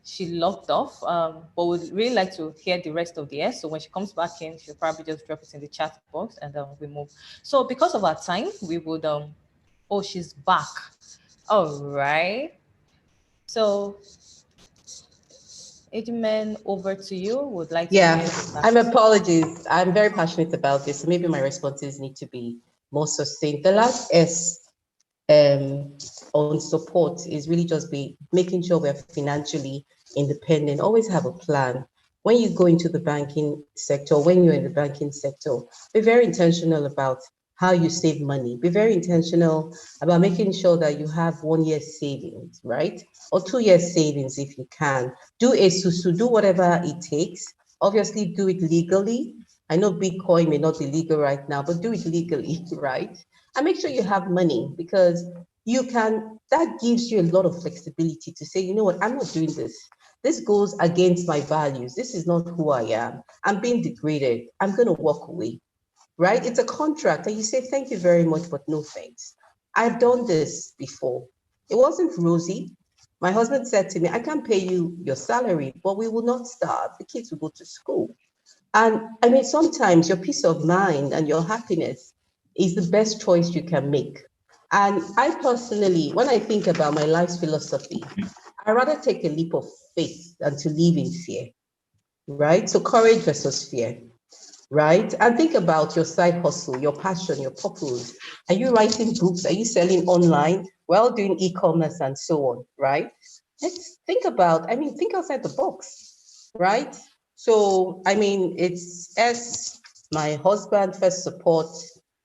she logged off. But we'd really like to hear the rest of the S. So when she comes back in, she'll probably just drop it in the chat box and we move. So because of our time, we would oh, she's back. All right. So Adrian, over to you. Would like to Yeah, hear I'm apologies. I'm very passionate about this. So maybe my responses need to be more succinct. The last S on support is really just be making sure we're financially independent. Always have a plan. When you go into the banking sector, when you're in the banking sector, be very intentional about how you save money. Be very intentional about making sure that you have 1 year savings, right? Or 2 years savings if you can. Do a susu, do whatever it takes. Obviously, do it legally. I know Bitcoin may not be legal right now, but do it legally, right? And make sure you have money, because you can, that gives you a lot of flexibility to say, you know what, I'm not doing this. This goes against my values. This is not who I am. I'm being degraded. I'm going to walk away, right? It's a contract and you say, thank you very much, but no thanks. I've done this before. It wasn't rosy. My husband said to me, I can't pay you your salary, but we will not starve. The kids will go to school. And I mean, sometimes your peace of mind and your happiness is the best choice you can make. And I personally, when I think about my life's philosophy, I rather take a leap of faith than to live in fear, right? So courage versus fear, right? And think about your side hustle, your passion, your purpose. Are you writing books? Are you selling online? Well, doing e-commerce and so on, right? Let's think about, I mean, think outside the box, right? So, I mean, it's S, my husband, first support,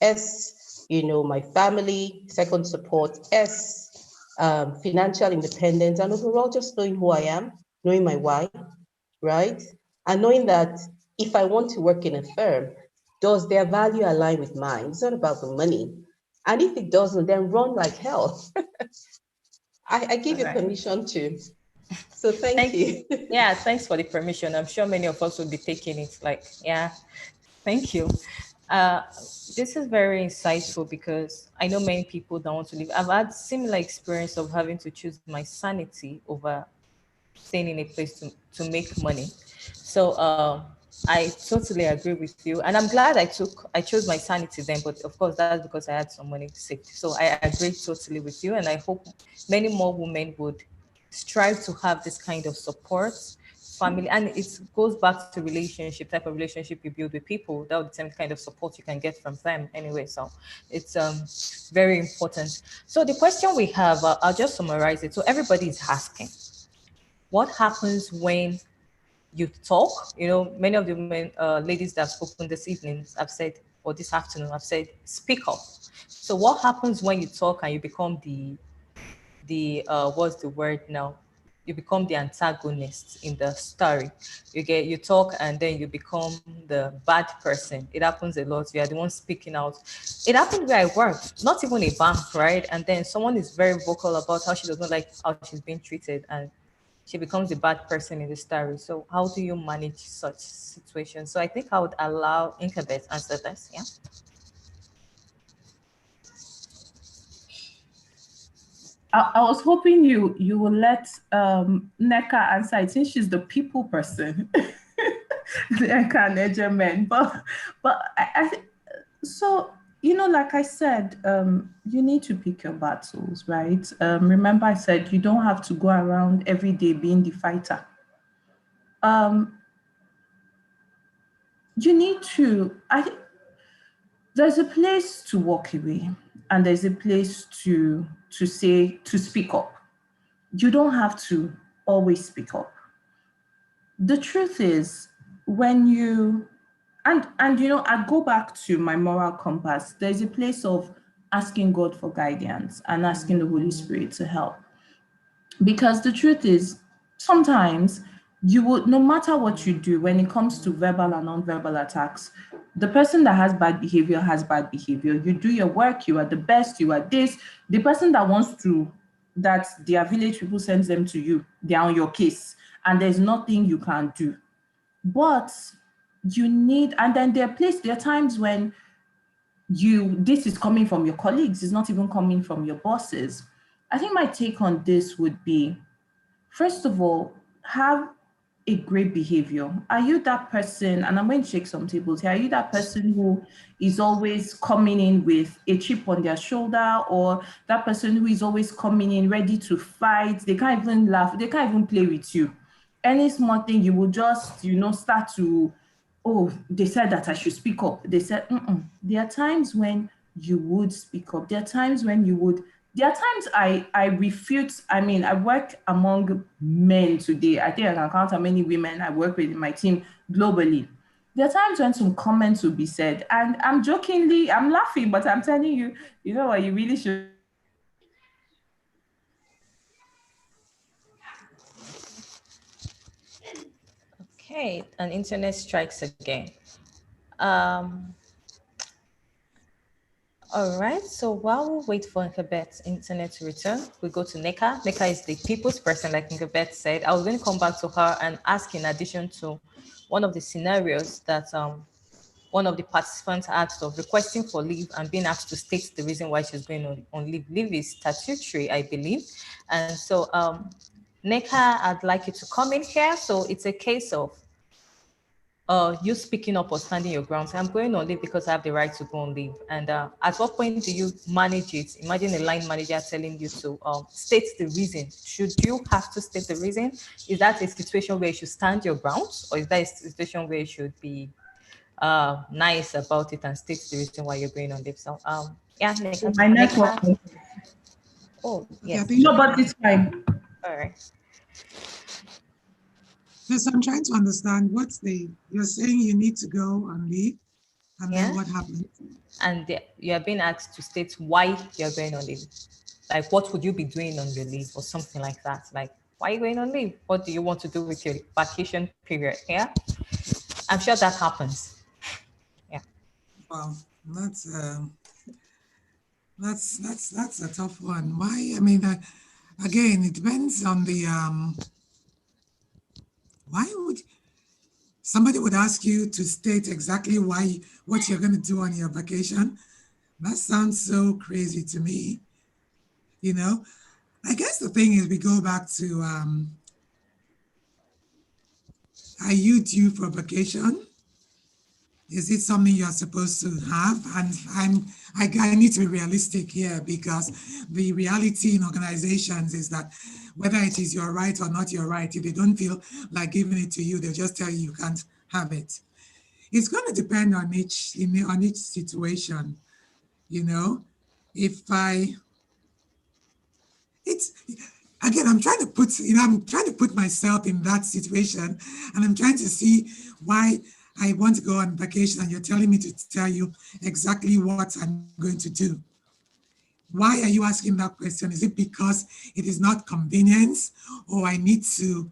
S, you know, my family, second support, S, financial independence, and overall just knowing who I am, knowing my why, right? And knowing that if I want to work in a firm, does their value align with mine? It's not about the money. And if it doesn't, then run like hell. I give you permission to. So thank you. Yeah, thanks for the permission. I'm sure many of us will be taking it. Like, yeah, thank you. This is very insightful because I know many people don't want to live. I've had similar experience of having to choose my sanity over staying in a place to make money. So I totally agree with you, and I'm glad I chose my sanity then. But of course, that's because I had some money to save. So I agree totally with you, and I hope many more women would strive to have this kind of support, family, and it goes back to relationship, type of relationship you build with people. That would determine the kind of support you can get from them anyway. So it's very important. So the question we have, I'll just summarize it. So everybody is asking, what happens when you talk? You know, many of the men, ladies that have spoken this evening have said, or this afternoon, have said, speak up. So what happens when you talk and you become the what's the word now? You become the antagonist in the story. You talk and then you become the bad person. It happens a lot. You are the one speaking out. It happened where I worked, not even a bank, right? And then someone is very vocal about how she does not like how she's being treated, and she becomes the bad person in the story. So how do you manage such situations? So I think I would allow Inkabet answer this. Yeah. I was hoping you will let Nneka answer it since she's the people person. Nneka and Ejemen. But so, like I said, you need to pick your battles, right? Remember I said you don't have to go around every day being the fighter. You need to, there's a place to walk away and there's a place to speak up. You don't have to always speak up. The truth is, when you, and I go back to my moral compass, there's a place of asking God for guidance and asking the Holy Spirit to help. Because the truth is, sometimes you will, no matter what you do, when it comes to verbal and non-verbal attacks, the person that has bad behavior has bad behavior. You do your work, you are the best, you are this. The person that wants to, that their village people sends them to you, they're on your case, and there's nothing you can do. But you need, and then there are times when this is coming from your colleagues, it's not even coming from your bosses. I think my take on this would be, first of all, have a great behavior. Are you that person, and I'm going to shake some tables here, are you that person who is always coming in with a chip on their shoulder, or that person who is always coming in ready to fight? They can't even laugh, they can't even play with you. Any small thing, you will just, start to, oh, they said that I should speak up. They said, There are times when you would speak up. There are times when you would. There are times I refute. I mean, I work among men today. I think I can count how many women I work with in my team globally. There are times when some comments will be said, and I'm laughing, but I'm telling you, you know what, you really should. Okay, an internet strikes again. All right, so while we wait for Nkebet's internet to return, we go to Nneka. Nneka is the people's person, like Nkebet said. I was going to come back to her and ask, in addition to one of the scenarios that one of the participants asked of requesting for leave and being asked to state the reason why she's going on leave. Leave is statutory, I believe. And so Nneka, I'd like you to come in here. So it's a case of you speaking up or standing your ground. So I'm going on leave because I have the right to go on leave. And at what point do you manage it? Imagine a line manager telling you to state the reason. Should you have to state the reason? Is that a situation where you should stand your ground, or is that a situation where you should be nice about it and state the reason why you're going on leave? So yeah, Nneka, my network. Oh yes. No, but it's fine. All right. Yes, I'm trying to understand you're saying you need to go on leave, and then what happens? And you are being asked to state why you're going on leave. Like, what would you be doing on your leave or something like that? Like, why are you going on leave? What do you want to do with your vacation period? Yeah, I'm sure that happens. Yeah. Well, that's a tough one. Why? I mean, again, it depends on the why would somebody would ask you to state exactly what you're going to do on your vacation? That sounds so crazy to me. I guess the thing is, we go back to are you due for vacation? Is it something you're supposed to have? And I need to be realistic here, because the reality in organizations is that whether it is your right or not your right, if they don't feel like giving it to you, they'll just tell you can't have it. It's going to depend on each situation. Again, I'm trying to put myself in that situation, and I'm trying to see why I want to go on vacation and you're telling me to tell you exactly what I'm going to do. Why are you asking that question? Is it because it is not convenience, or I need to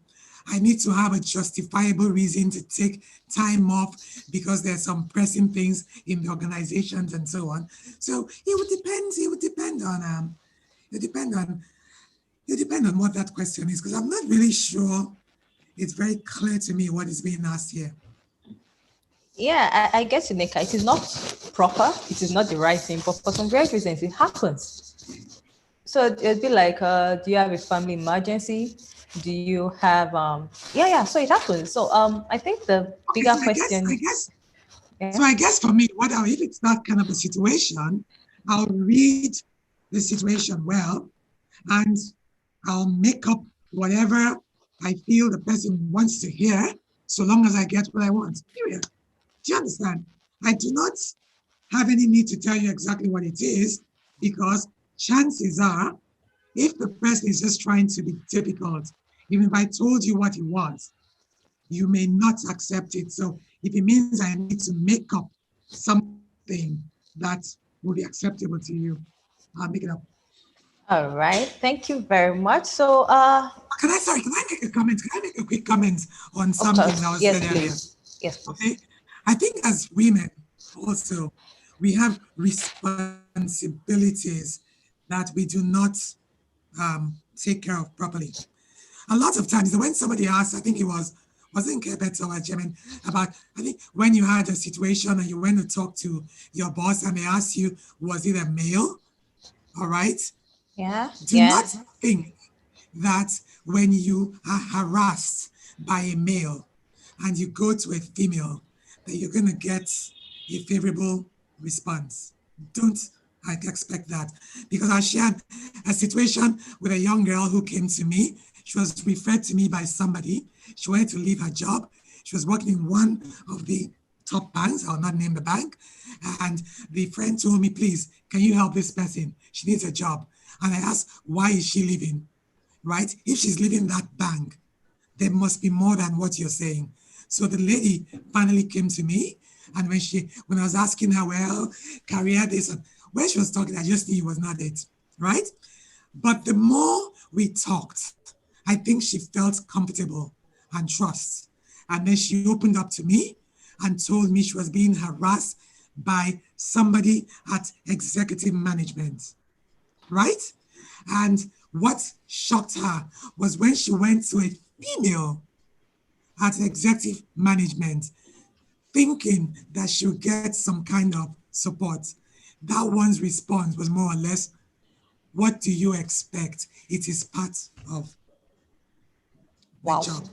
have a justifiable reason to take time off because there's some pressing things in the organizations and so on? So it would depend on what that question is, because I'm not really sure it's very clear to me what is being asked here. Yeah, I guess, Nneka, it is not proper, it is not the right thing, but for some various reasons it happens. So it'd be like, do you have a family emergency? Do you have so it happens. So I think the bigger question. So I guess for me, if it's that kind of a situation, I'll read the situation well, and I'll make up whatever I feel the person wants to hear, so long as I get what I want. Period. Do you understand? I do not have any need to tell you exactly what it is, because chances are, if the person is just trying to be difficult, even if I told you what he wants, you may not accept it. So if it means I need to make up something that will be acceptable to you, I'll make it up. All right, thank you very much. So can I make a comment? Can I make a quick comment on something that was said earlier? Yes, please. Okay. I think as women also, we have responsibilities that we do not take care of properly. A lot of times when somebody asks, I think it wasn't Kebet or Jemin, about, I think when you had a situation and you went to talk to your boss and they asked you, was it a male? All right. Yeah. Do not think that when you are harassed by a male and you go to a female, that you're going to get a favorable response. Don't expect that, because I shared a situation with a young girl who came to me. She was referred to me by somebody. She wanted to leave her job. She was working in one of the top banks. I'll not name the bank. And the friend told me, please, can you help this person? She needs a job. And I asked, why is she leaving? Right? If she's leaving that bank, there must be more than what you're saying. So the lady finally came to me. And when I was asking her, well, career this, and when she was talking, I just knew it was not it, right? But the more we talked, I think she felt comfortable and trust. And then she opened up to me and told me she was being harassed by somebody at executive management, right? And what shocked her was when she went to a female at executive management, thinking that she'll get some kind of support. That one's response was more or less, what do you expect? It is part of the job.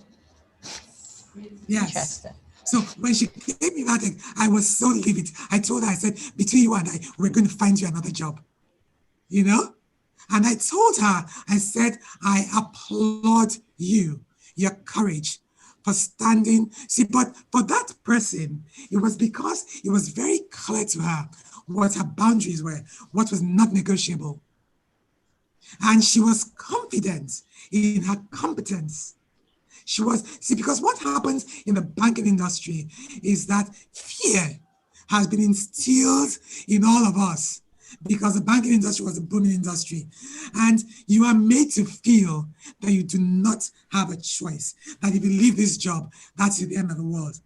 Yes. So when she gave me that, I was so livid. I told her, I said, between you and I, we're going to find you another job. You know? And I told her, I said, I applaud you, your courage for standing. See, but for that person, it was because it was very clear to her what her boundaries were, what was not negotiable. And she was confident in her competence. She was, see, because what happens in the banking industry is that fear has been instilled in all of us, because the banking industry was a booming industry. And you are made to feel that you do not have a choice, that if you leave this job, that's the end of the world.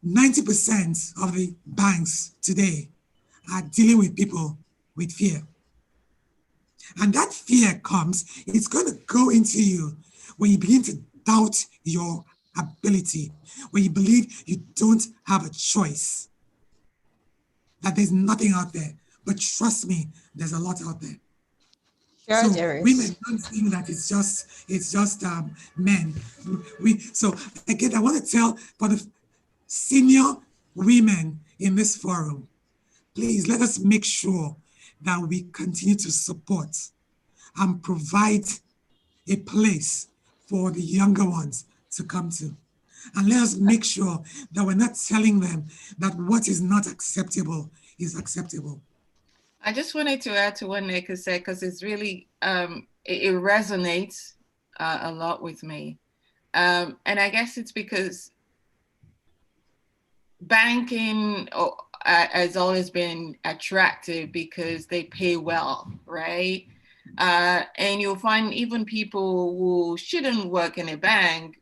90% of the banks today are dealing with people with fear. And that fear comes, it's going to go into you when you begin to doubt your ability, when you believe you don't have a choice, that there's nothing out there. But trust me, there's a lot out there. Sure, so there is. Women don't think that it's just men. So again, I want to tell for the senior women in this forum, please let us make sure that we continue to support and provide a place for the younger ones to come to. And let us make sure that we're not telling them that what is not acceptable is acceptable. I just wanted to add to what Nick has said, because it's really, it resonates a lot with me. And I guess it's because banking has always been attractive because they pay well, right? And you'll find even people who shouldn't work in a bank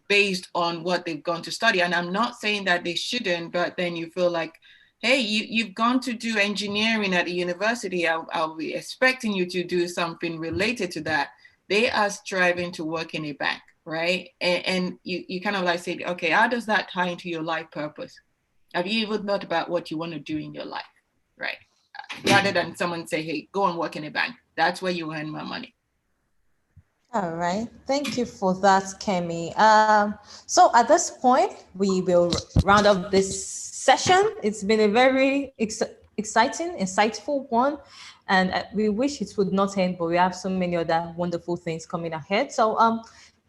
based on what they've gone to study. And I'm not saying that they shouldn't, but then you feel like, hey, you've gone to do engineering at a university. I'll be expecting you to do something related to that. They are striving to work in a bank, right? And you kind of like say, okay, how does that tie into your life purpose? Have you even thought about what you want to do in your life, right? Rather than someone say, hey, go and work in a bank. That's where you earn more money. All right. Thank you for that, Kemi. So at this point, we will round up this session. It's been a very exciting, insightful one. And we wish it would not end, but we have so many other wonderful things coming ahead. So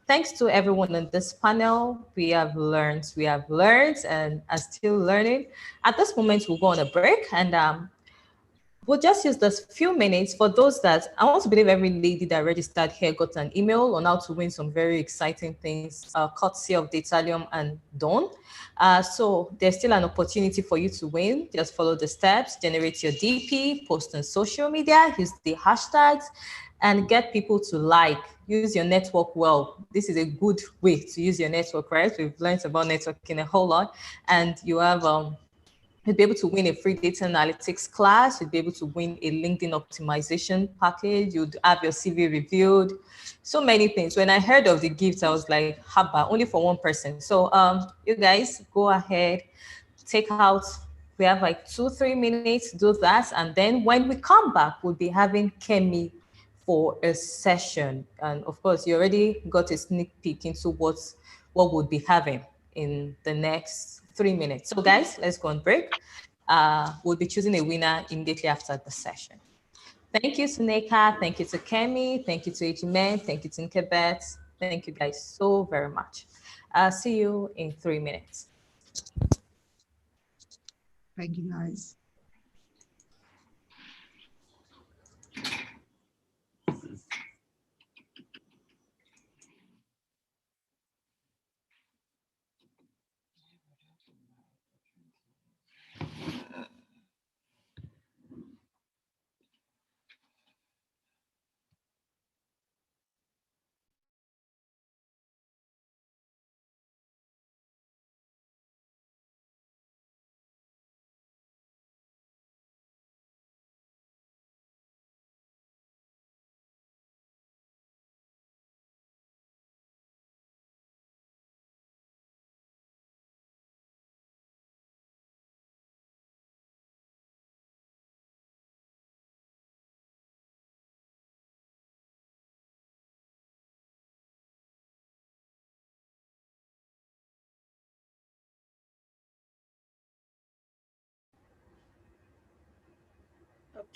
thanks to everyone on this panel. We have learned, and are still learning. At this moment, we'll go on a break, and we'll just use this few minutes for those that I want to believe every lady that registered here got an email on how to win some very exciting things, courtesy of Datalium and Dawn. So there's still an opportunity for you to win. Just follow the steps, generate your DP, post on social media, use the hashtags, and get people to like. Use your network well. This is a good way to use your network, right? We've learned about networking a whole lot, and you have you'd be able to win a free data analytics class. You'd be able to win a LinkedIn optimization package. You'd have your CV reviewed. So many things. When I heard of the gift, I was like, haba, only for one person. So you guys go ahead, take out, we have like 2-3 minutes to do that. And then when we come back, we'll be having Kemi for a session. And of course, you already got a sneak peek into what we'll be having in the next 3 minutes. So guys, let's go on break. We'll be choosing a winner immediately after the session. Thank you to Neka, thank you to Kemi, thank you to Ejimen, thank you to Nkebet. Thank you guys so very much. See you in 3 minutes. Thank you, guys.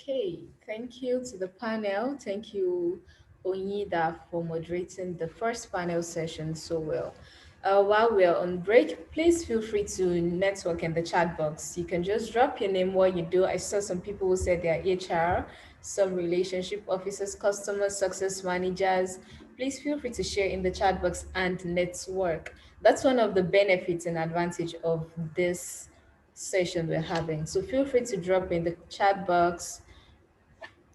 Okay, thank you to the panel. Thank you, Onyida, for moderating the first panel session so well. While we are on break, please feel free to network in the chat box. You can just drop your name, what you do. I saw some people who said they are HR, some relationship officers, customer success managers. Please feel free to share in the chat box and network. That's one of the benefits and advantage of this session we're having. So feel free to drop in the chat box,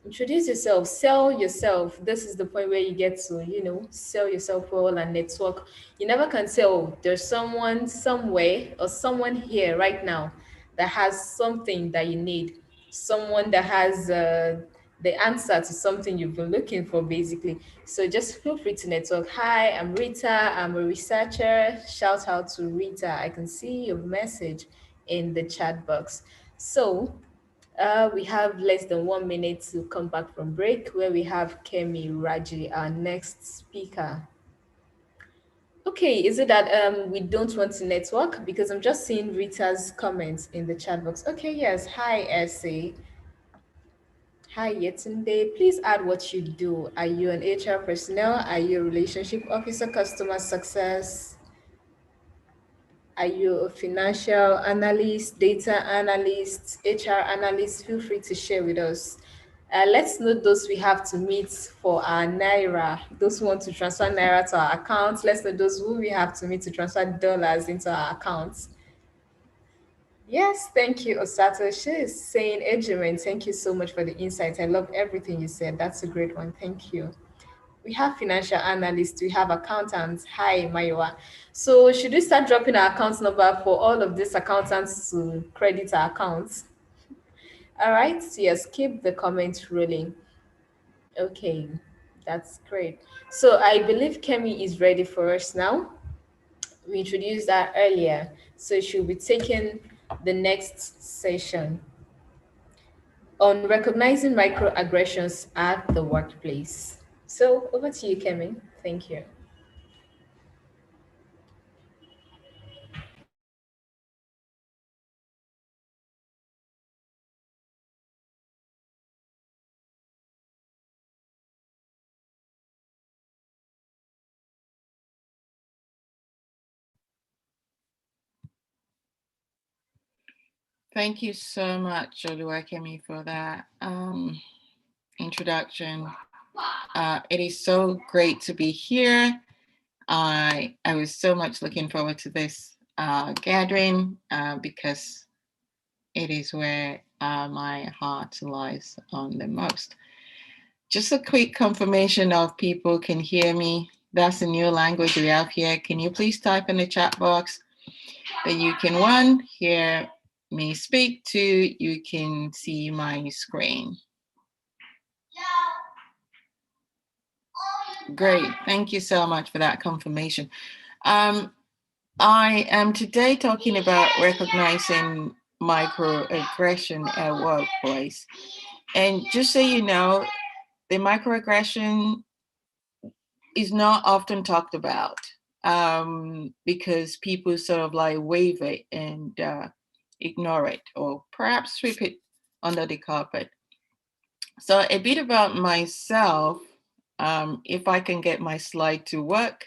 introduce yourself, sell yourself. This is the point where you get to, sell yourself well and network. You never can tell. There's someone somewhere or someone here right now that has something that you need, someone that has the answer to something you've been looking for, basically. So just feel free to network. Hi, I'm Rita. I'm a researcher. Shout out to Rita. I can see your message in the chat box. So we have less than 1 minute to come back from break, where we have Kemi Raji, our next speaker. Okay, is it that we don't want to network? Because I'm just seeing Rita's comments in the chat box. Okay, yes. Hi, Essay. Hi, Yetunde. Please add what you do. Are you an HR personnel? Are you a relationship officer, customer success? Are you a financial analyst, data analyst, HR analyst? Feel free to share with us. Let's note those we have to meet for our Naira. Those who want to transfer Naira to our accounts. Let's note those who we have to meet to transfer dollars into our accounts. Yes, thank you, Osato. She is saying, Edgerman, thank you so much for the insight. I love everything you said. That's a great one. Thank you. We have financial analysts, we have accountants. Hi, Maiwa. So should we start dropping our account number for all of these accountants to credit our accounts? All right, so yes, keep the comments rolling. Okay, that's great. So I believe Kemi is ready for us now. We introduced that earlier, so she'll be taking the next session. on recognizing microaggressions at the workplace. So over to you, Kemi. Thank you. Thank you so much, Oluwakemi, for that introduction. It is so great to be here. I was so much looking forward to this gathering because it is where my heart lies on the most. Just a quick confirmation of people can hear me. That's a new language we have here. Can you please type in the chat box that you can, one, hear me speak, two, you can see my screen. Great, thank you so much for that confirmation. I am today talking about recognizing microaggression at workplace. And just so you know, the microaggression is not often talked about because people sort of like wave it and ignore it, or perhaps sweep it under the carpet. So a bit about myself, if I can get my slide to work.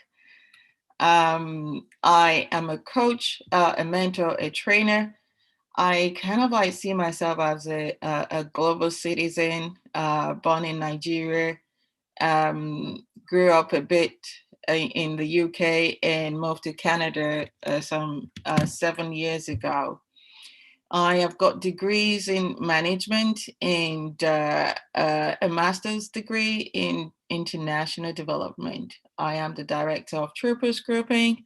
I am a coach, a mentor, a trainer. I kind of like see myself as a global citizen, born in Nigeria, grew up a bit in the UK and moved to Canada some 7 years ago. I have got degrees in management and a master's degree in international development. I am the director of Troopers Grouping.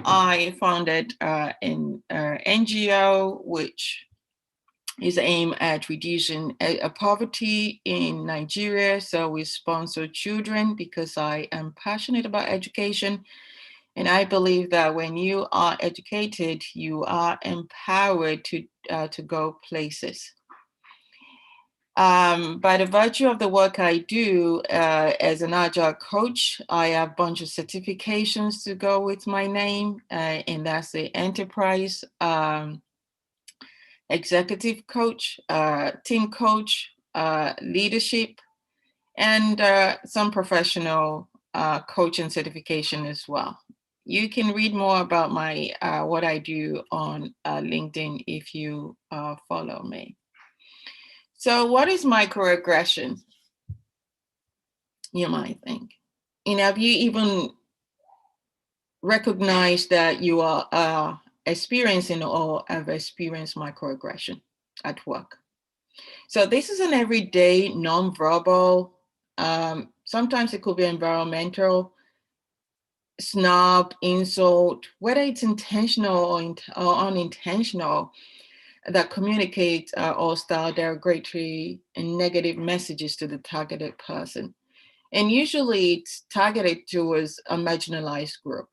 I founded an NGO which is aimed at reducing poverty in Nigeria. So we sponsor children because I am passionate about education. And I believe that when you are educated, you are empowered to go places. By the virtue of the work I do as an agile coach, I have a bunch of certifications to go with my name, and that's the enterprise executive coach, team coach, leadership, and some professional coaching certification as well. You can read more about my what I do on LinkedIn if you follow me. So what is microaggression? You might think. Have you even recognized that you are experiencing or have experienced microaggression at work? So this is an everyday nonverbal, sometimes it could be environmental, snub, insult, whether it's intentional or unintentional, that communicate hostile, derogatory, and negative messages to the targeted person. And usually it's targeted towards a marginalized group.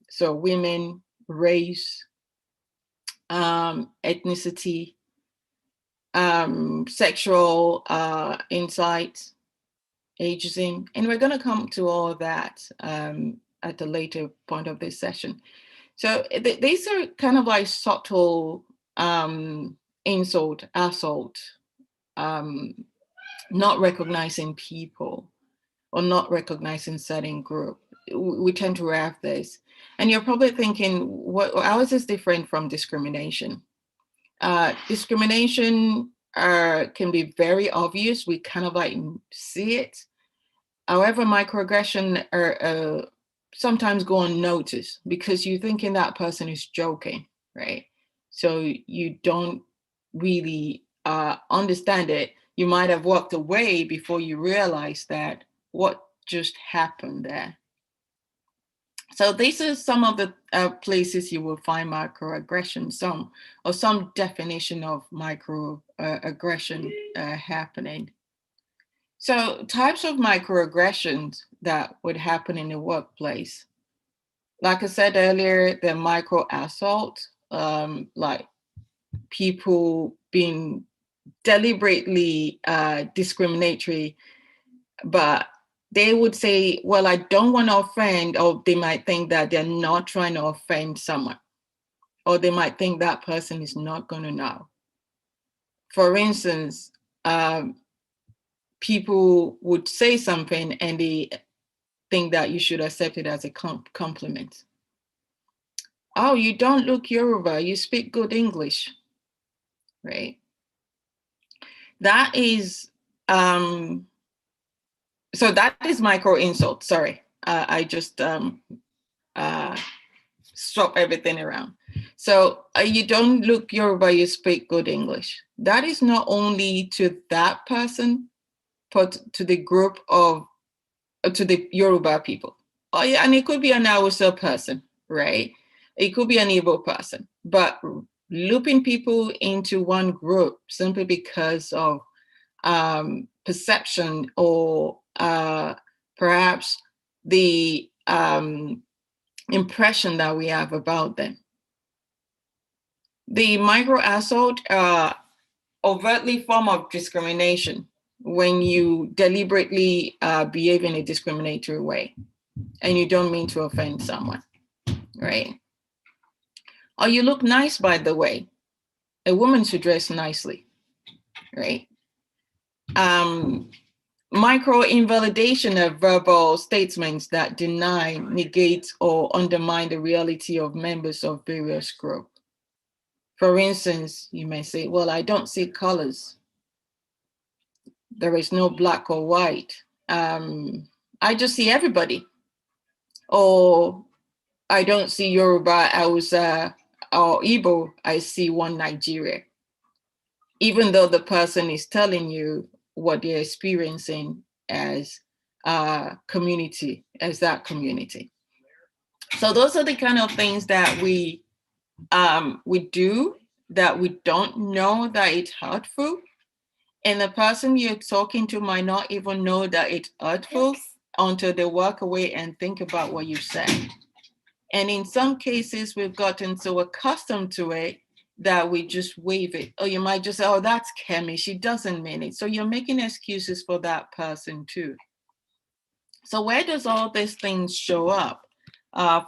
So women, race, ethnicity, sexual insights, ageism, and we're going to come to all of that at a later point of this session. So these are kind of like subtle insult, assault, not recognizing people or not recognizing certain group. We tend to have this. And you're probably thinking, how is this different from discrimination? Discrimination can be very obvious. We kind of like see it. However, microaggression are sometimes go unnoticed because you're thinking that person is joking, right? So you don't really understand it. You might have walked away before you realize that what just happened there. So these are some of the places you will find microaggression, some definition of microaggression happening. So types of microaggressions that would happen in the workplace. Like I said earlier, the micro assault, like people being deliberately discriminatory, but they would say, well, I don't want to offend, or they might think that they're not trying to offend someone, or they might think that person is not going to know. For instance, people would say something and they think that you should accept it as a compliment. Oh, you don't look Yoruba, you speak good English, right? That is, so that is micro insult, sorry. I just swap everything around. So you don't look Yoruba, you speak good English. That is not only to that person, but to the group of, to the Yoruba people. Oh yeah, and it could be an Hausa person, right? It could be an Igbo person, but looping people into one group simply because of perception or perhaps the impression that we have about them. The micro assault overtly form of discrimination when you deliberately behave in a discriminatory way and you don't mean to offend someone, right? Or you look nice, by the way. A woman should dress nicely, right? Micro invalidation of verbal statements that deny, negate, or undermine the reality of members of various groups. For instance, you may say, well, I don't see colors. There is no black or white. I just see everybody. Or I don't see Yoruba, Hausa, or Igbo, I see one Nigeria. Even though the person is telling you what they're experiencing as a community, as that community. So those are the kind of things that we do that we don't know that it's hurtful. And the person you're talking to might not even know that it's hurtful until they walk away and think about what you said. And in some cases, we've gotten so accustomed to it that we just wave it. Or you might just say, oh, that's Kemi, she doesn't mean it. So you're making excuses for that person too. So where does all these things show up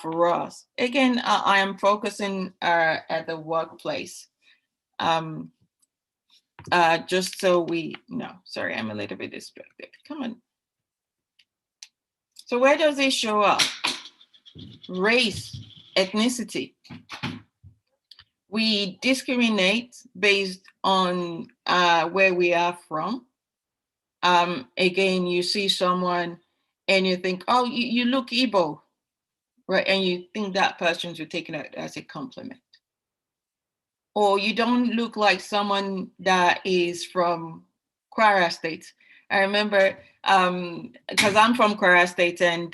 for us? Again, I am focusing at the workplace. Just so we know. Sorry, I'm a little bit distracted. Come on. So where does it show up? Race, ethnicity. We discriminate based on where we are from. Again, you see someone and you think, oh, you look Igbo, right? And you think that person should take it as a compliment. Or you don't look like someone that is from Kwara State. I remember, because I'm from Kwara State, and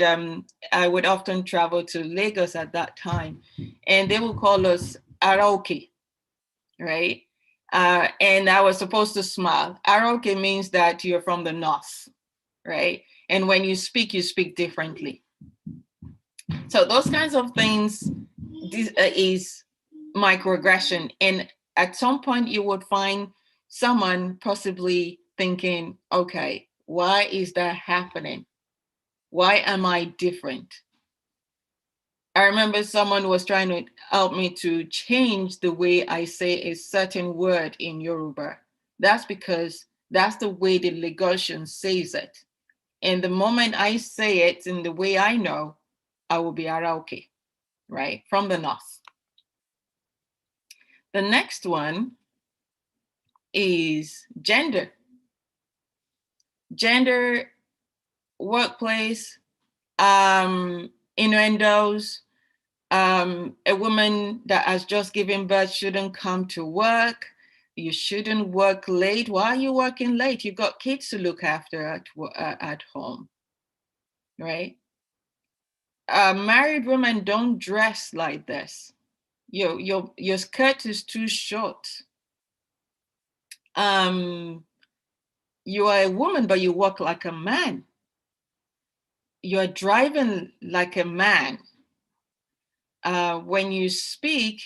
I would often travel to Lagos at that time, and they would call us Araoke, right? And I was supposed to smile. Araoke means that you're from the north, right? And when you speak differently. So those kinds of things is microaggression. And at some point you would find someone possibly thinking, okay, why is that happening? Why am I different? I remember someone was trying to help me to change the way I say a certain word in Yoruba. That's because that's the way the Lagosian says it. And the moment I say it in the way I know, I will be Araoke, right? From the north. The next one is gender. Gender, workplace, innuendos. A woman that has just given birth shouldn't come to work. You shouldn't work late. Why are you working late? You got kids to look after at home, right? Married women don't dress like this. Your skirt is too short. You are a woman, but you walk like a man. You're driving like a man. When you speak,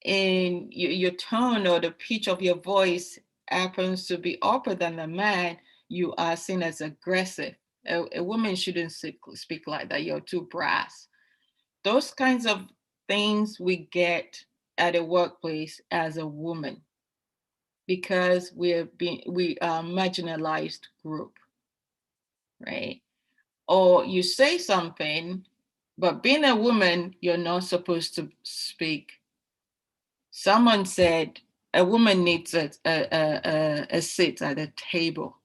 in your tone or the pitch of your voice happens to be upper than the man, you are seen as aggressive. A woman shouldn't speak like that. You're too brass. Those kinds of things we get at a workplace as a woman because we are marginalized group, right? Or you say something, but being a woman, you're not supposed to speak. Someone said a woman needs a seat at a table.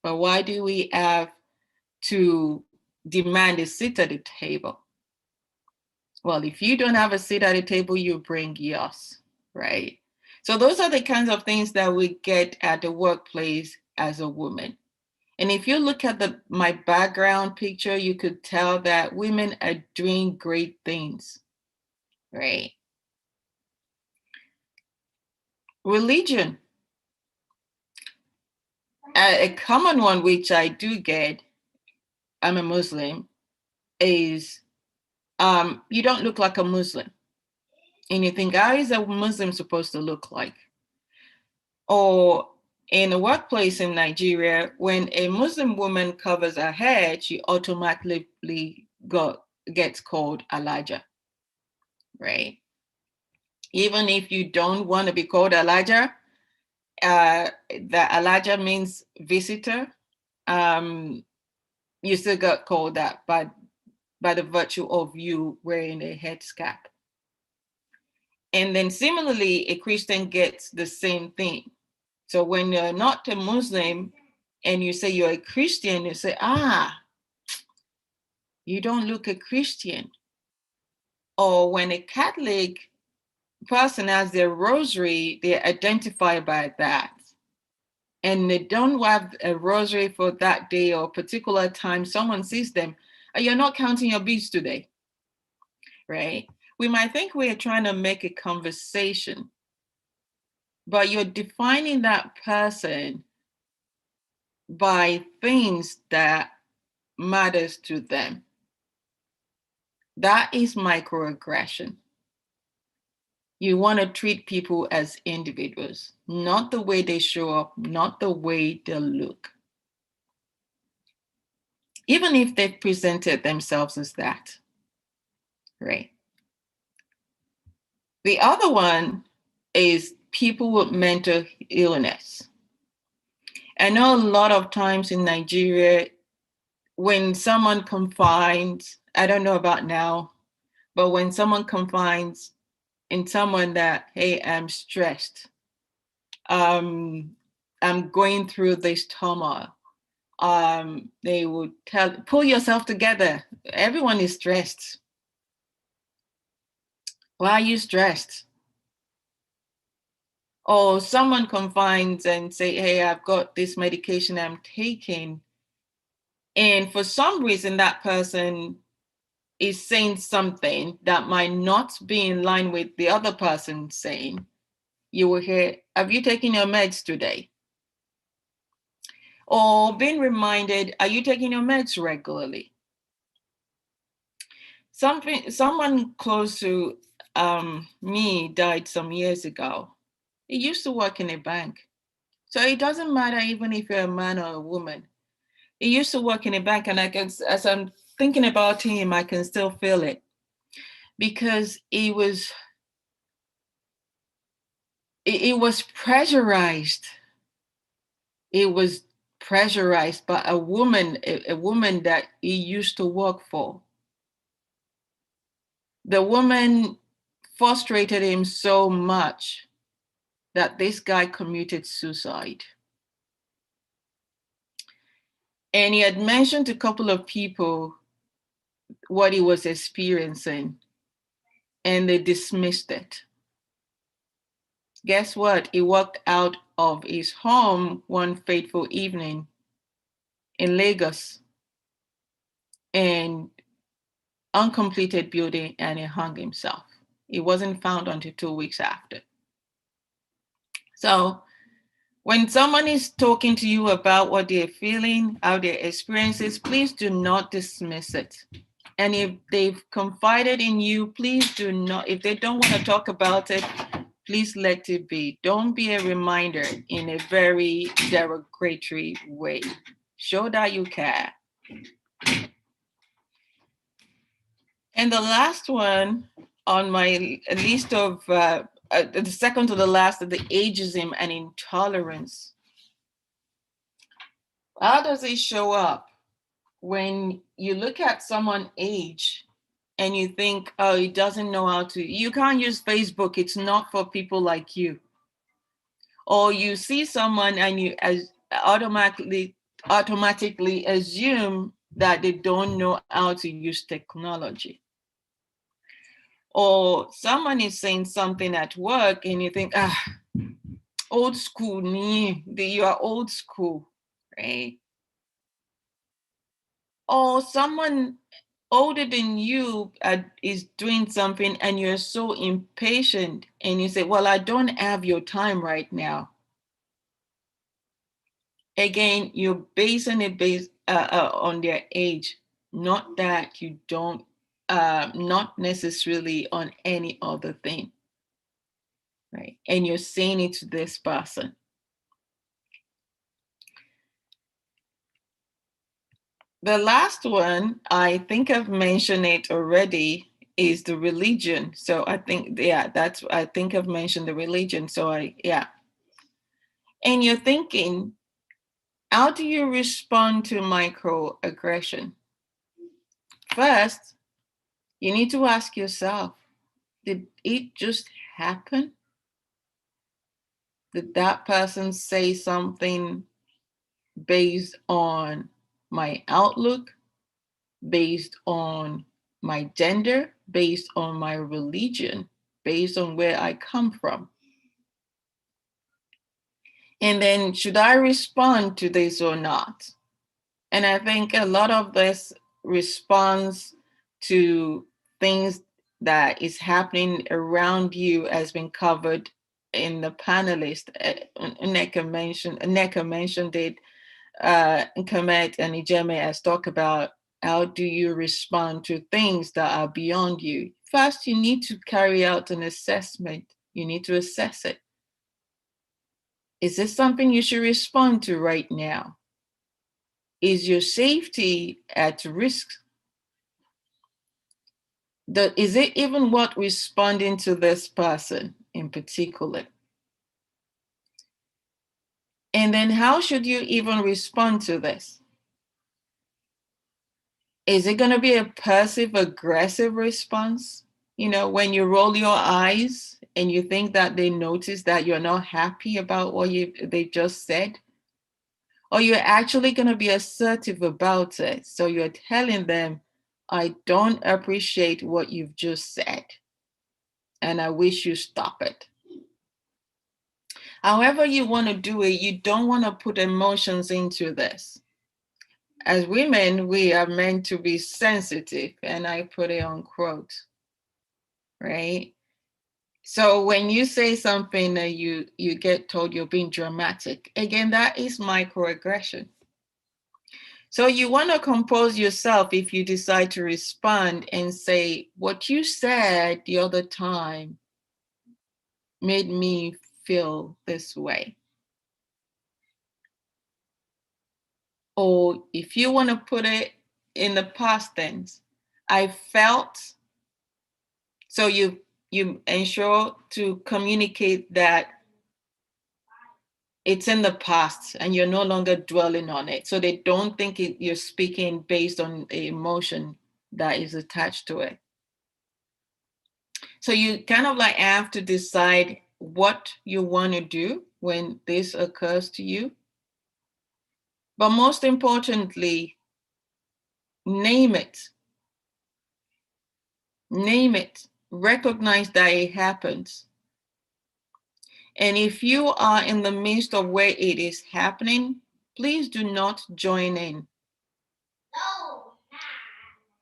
But why do we have to demand a seat at the table? Well, if you don't have a seat at the table, you bring yours, right? So those are the kinds of things that we get at the workplace as a woman. And if you look at my background picture, you could tell that women are doing great things, right? Religion. A common one which I do get, I'm a Muslim, is you don't look like a Muslim. And you think, how is a Muslim supposed to look like? Or in a workplace in Nigeria, when a Muslim woman covers her head, she automatically gets called Alaja, right? Even if you don't want to be called Alaja, the Alaja means visitor. You still got called that by the virtue of you wearing a headscarf. And then similarly, a Christian gets the same thing. So when you're not a Muslim and you say you're a Christian, you say, you don't look a Christian. Or when a Catholic person has their rosary, they identify by that. And they don't have a rosary for that day or particular time, someone sees them, you're not counting your beads today, right? We might think we are trying to make a conversation, but you're defining that person by things that matters to them. That is microaggression. You want to treat people as individuals, not the way they show up, not the way they look. Even if they've presented themselves as that, right? The other one is people with mental illness. I know a lot of times in Nigeria, when someone confides, I don't know about now, but when someone confides in someone that, hey, I'm stressed, I'm going through this turmoil, they would tell, pull yourself together. Everyone is stressed. Why are you stressed? Or someone confides and say, hey, I've got this medication I'm taking. And for some reason, that person is saying something that might not be in line with the other person saying. You will hear, have you taken your meds today? Or being reminded, are you taking your meds regularly? Someone close to me died some years ago. He used to work in a bank. So it doesn't matter even if you're a man or a woman. He used to work in a bank, and as I'm thinking about him, I can still feel it. Because it was pressurized. It was pressurized by a woman that he used to work for. The woman frustrated him so much that this guy committed suicide. And he had mentioned to a couple of people what he was experiencing, and they dismissed it. Guess what? He walked out of his home one fateful evening in Lagos, and uncompleted building, and he hung himself. He wasn't found until 2 weeks after. So when someone is talking to you about what they're feeling, how their experiences, please do not dismiss it. And if they've confided in you, please do not, if they don't want to talk about it, please let it be. Don't be a reminder in a very derogatory way. Show that you care. And the last one on my list of, the second to the last, the ageism and intolerance. How does it show up? When you look at someone's age and you think, oh, he doesn't know how to, you can't use Facebook, it's not for people like you. Or you see someone and you automatically assume that they don't know how to use technology. Or someone is saying something at work and you think, old school, you are old school, right? Or someone older than you is doing something and you're so impatient and you say, well, I don't have your time right now. Again, you're basing it based on their age, not that you don't, not necessarily on any other thing, right? And you're saying it to this person. The last one, I think I've mentioned it already, is the religion. So I think, I think I've mentioned the religion. So and you're thinking, how do you respond to microaggression? First, you need to ask yourself, did it just happen? Did that person say something based on my outlook, based on my gender, based on my religion, based on where I come from? And then, should I respond to this or not? And I think a lot of this response to things that is happening around you has been covered in the panelist. Nneka mentioned it, Kemet and Ijeme has talked about how do you respond to things that are beyond you. First, you need to carry out an assessment. You need to assess it. Is this something you should respond to right now? Is your safety at risk? Is it even worth responding to this person in particular? And then how should you even respond to this? Is it going to be a passive aggressive response? You know, when you roll your eyes and you think that they notice that you're not happy about what they just said? Or you're actually going to be assertive about it. So you're telling them, I don't appreciate what you've just said, and I wish you stop it. However you want to do it, you don't want to put emotions into this. As women, we are meant to be sensitive, and I put it on quote, right? So when you say something that you get told you're being dramatic, again, that is microaggression. So you want to compose yourself if you decide to respond and say, what you said the other time made me feel this way. Or if you want to put it in the past tense, I felt. So you ensure to communicate that it's in the past and you're no longer dwelling on it. So they don't think you're speaking based on the emotion that is attached to it. So you kind of like have to decide what you want to do when this occurs to you. But most importantly, name it. Name it. Recognize that it happens. And if you are in the midst of where it is happening, please do not join in. No.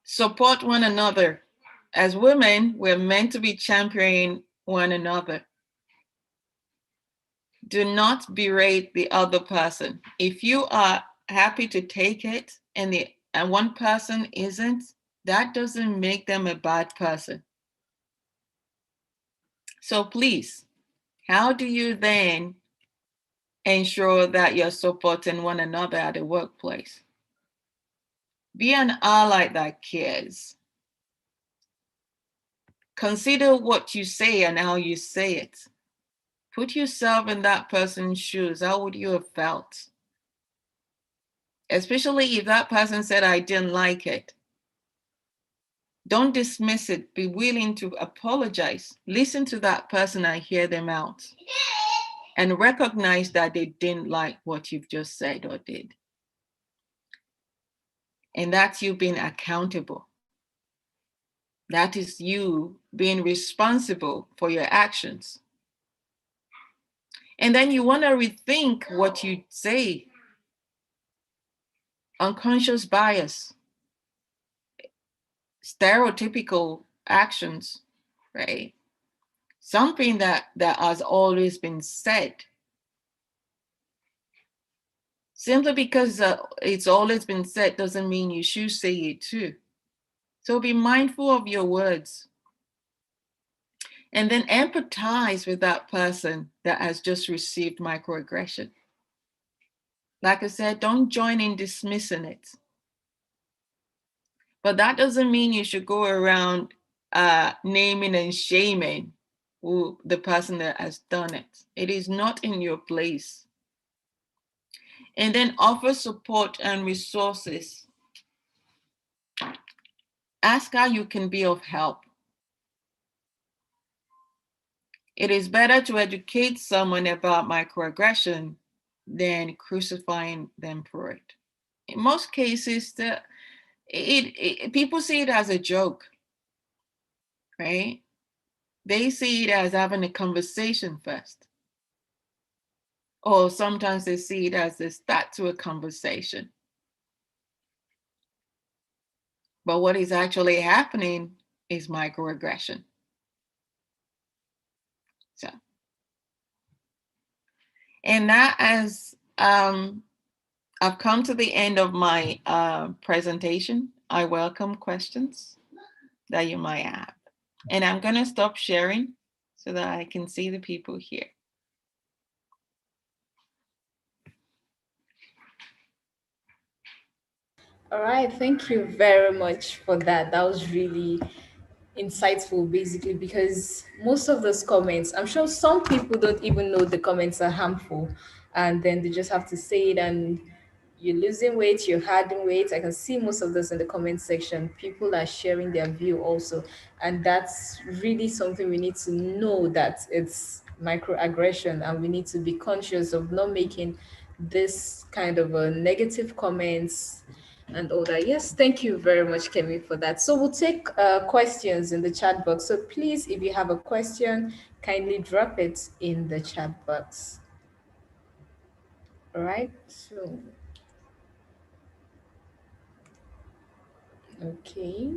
Support one another. As women, we're meant to be championing one another. Do not berate the other person. If you are happy to take it and one person isn't, that doesn't make them a bad person. So please, how do you then ensure that you're supporting one another at the workplace? Be an ally that cares. Consider what you say and how you say it. Put yourself in that person's shoes. How would you have felt? Especially if that person said, I didn't like it. Don't dismiss it. Be willing to apologize. Listen to that person and hear them out. And recognize that they didn't like what you've just said or did. And that's you being accountable. That is you being responsible for your actions. And then you want to rethink what you say. Unconscious bias, stereotypical actions, right? Something that has always been said. Simply because it's always been said doesn't mean you should say it too. So be mindful of your words. And then empathize with that person that has just received microaggression. Like I said, don't join in dismissing it. But that doesn't mean you should go around naming and shaming the person that has done it. It is not in your place. And then offer support and resources. Ask how you can be of help. It is better to educate someone about microaggression than crucifying them for it. In most cases, people see it as a joke, right? They see it as having a conversation first. Or sometimes they see it as the start to a conversation. But what is actually happening is microaggression. So, and now as I've come to the end of my presentation, I welcome questions that you might have. And I'm going to stop sharing so that I can see the people here. All right, thank you very much for that. That was really insightful, basically, because most of those comments, I'm sure some people don't even know the comments are harmful, and then they just have to say it, and you're losing weight, you're adding weight. I can see most of this in the comment section. People are sharing their view also, and that's really something we need to know, that it's microaggression, and we need to be conscious of not making this kind of negative comments and all that. Yes, thank you very much, Kemi, for that. So we'll take questions in the chat box. So please, if you have a question, kindly drop it in the chat box. All right, so, okay.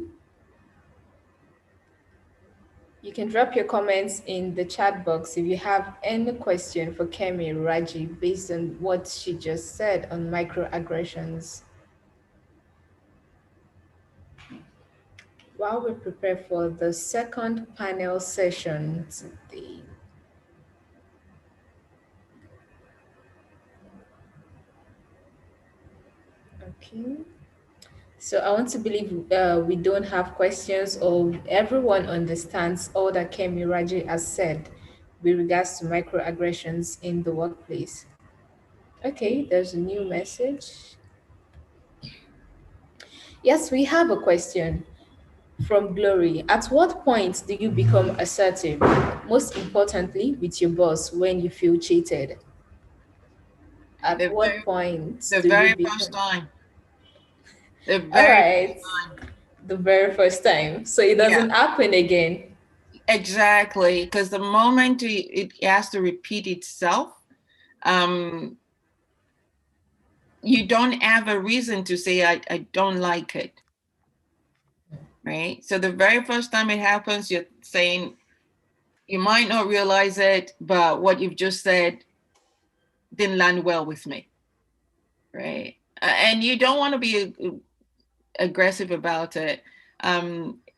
You can drop your comments in the chat box if you have any question for Kemi Raji based on what she just said on microaggressions. While we prepare for the second panel session today. Okay. So I want to believe we don't have questions, or everyone understands all that Kemi Raji has said with regards to microaggressions in the workplace. Okay, there's a new message. Yes, we have a question from Glory. At what point do you become assertive? Most importantly, with your boss when you feel cheated? At what point the do very you become... first time. The All very right, first time. the very first time. So it doesn't happen again. Exactly, because the moment it has to repeat itself, you don't have a reason to say, I don't like it, right? So the very first time it happens, you're saying, you might not realize it, but what you've just said didn't land well with me, right? And you don't want to be aggressive about it.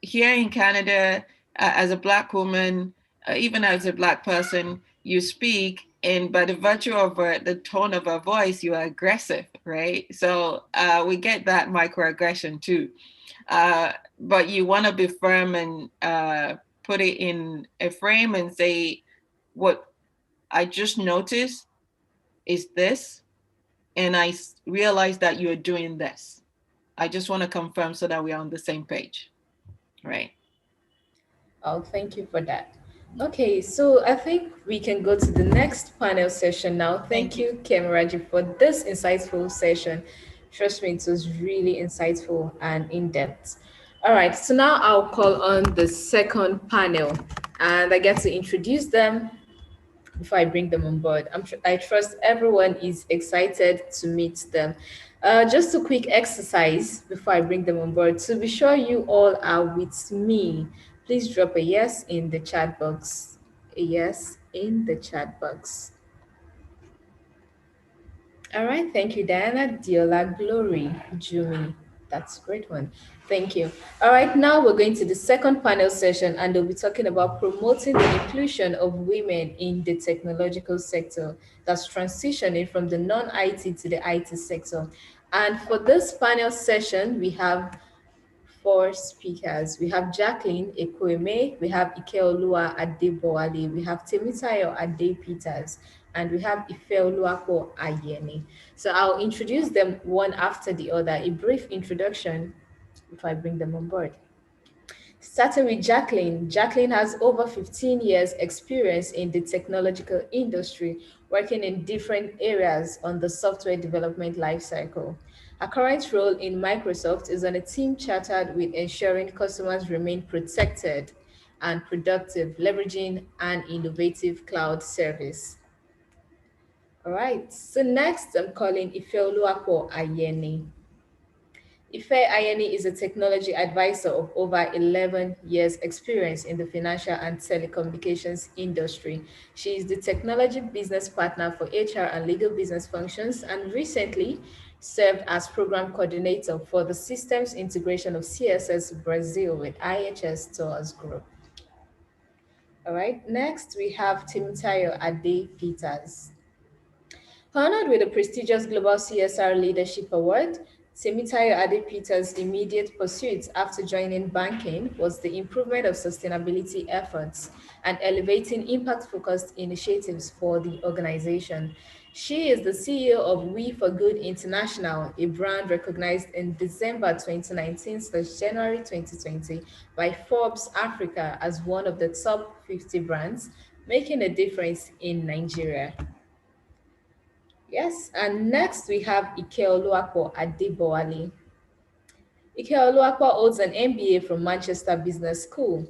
Here in Canada, as a Black woman, even as a Black person, you speak, and by the virtue of the tone of our voice, you are aggressive, right? So we get that microaggression too. But you want to be firm and put it in a frame and say, what I just noticed is this, and I realize that you're doing this. I just want to confirm so that we're on the same page, right? Oh, thank you for that. Okay, so I think we can go to the next panel session now. Thank you, Kemiraji, for this insightful session. Trust me, it was really insightful and in-depth. All right, so now I'll call on the second panel, and I get to introduce them before I bring them on board. I trust everyone is excited to meet them. Just a quick exercise before I bring them on board. To be sure you all are with me, please drop a yes in the chat box. A yes in the chat box. All right, thank you, Diana, Diola, Glory, Jumi. That's a great one. Thank you. All right, now we're going to the second panel session, and they'll be talking about promoting the inclusion of women in the technological sector. That's transitioning from the non-IT to the IT sector. And for this panel session, we have 4 speakers. We have Jacqueline Ekweme, we have Ikeolua Adebowale, we have Temitayo Ade Peters, and we have Ifeoluwapo Ayeni. So I'll introduce them one after the other, a brief introduction before I bring them on board. Starting with Jacqueline. Jacqueline has over 15 years experience in the technological industry, working in different areas on the software development lifecycle. Her current role in Microsoft is on a team chartered with ensuring customers remain protected and productive, leveraging an innovative cloud service. All right, so next I'm calling Ifeoluwapo Ayeni. Ife Ayeni is a technology advisor of over 11 years experience in the financial and telecommunications industry. She is the technology business partner for HR and legal business functions, and recently served as program coordinator for the systems integration of CSS Brazil with IHS Stores Group. All right, next we have Timtayo Ade Peters. Honored with the prestigious Global CSR Leadership Award, Temitayo Ade Peters' immediate pursuit after joining banking was the improvement of sustainability efforts and elevating impact-focused initiatives for the organization. She is the CEO of We for Good International, a brand recognized in December 2019/January 2020 by Forbes Africa as one of the top 50 brands making a difference in Nigeria. Yes, and next we have Ikeoluwapo Adebowale. Ikeoluwapo holds an MBA from Manchester Business School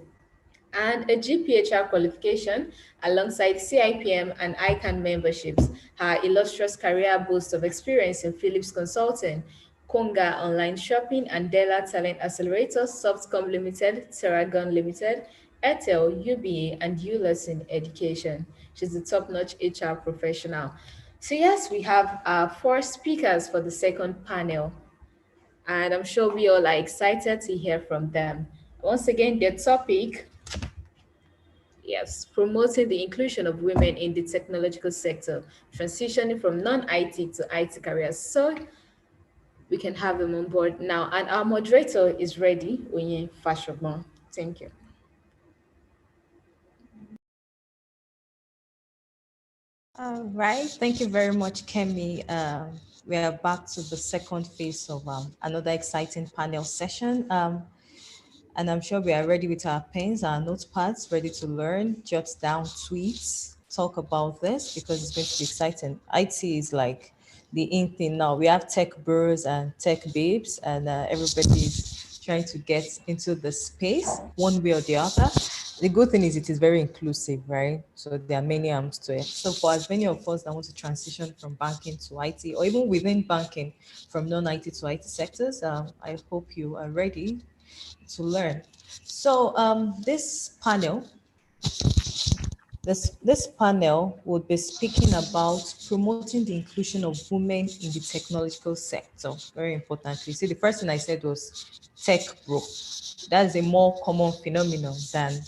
and a GPHR qualification alongside CIPM and ICANN memberships. Her illustrious career boasts of experience in Philips Consulting, Konga Online Shopping, and Della Talent Accelerator, Softcom Limited, Terragon Limited, Airtel, UBA, and ULesson Education. She's a top-notch HR professional. So yes, we have 4 speakers for the second panel, and I'm sure we all are excited to hear from them. Once again, their topic, yes, promoting the inclusion of women in the technological sector, transitioning from non-IT to IT careers. So we can have them on board now. And our moderator is ready, Onye Fashobon. Thank you. All right, thank you very much, Kemi. We are back to the second phase of another exciting panel session. And I'm sure we are ready with our pens, our notepads, ready to learn, jot down tweets, talk about this because it's going to be exciting. IT is like the in thing now. We have tech bros and tech babes, and everybody's trying to get into the space one way or the other. The good thing is it is very inclusive, right? So there are many arms to it. So for as many of us that want to transition from banking to IT, or even within banking from non-IT to IT sectors, I hope you are ready to learn. So this panel would be speaking about promoting the inclusion of women in the technological sector. Very importantly, see, the first thing I said was tech bro. That's a more common phenomenon than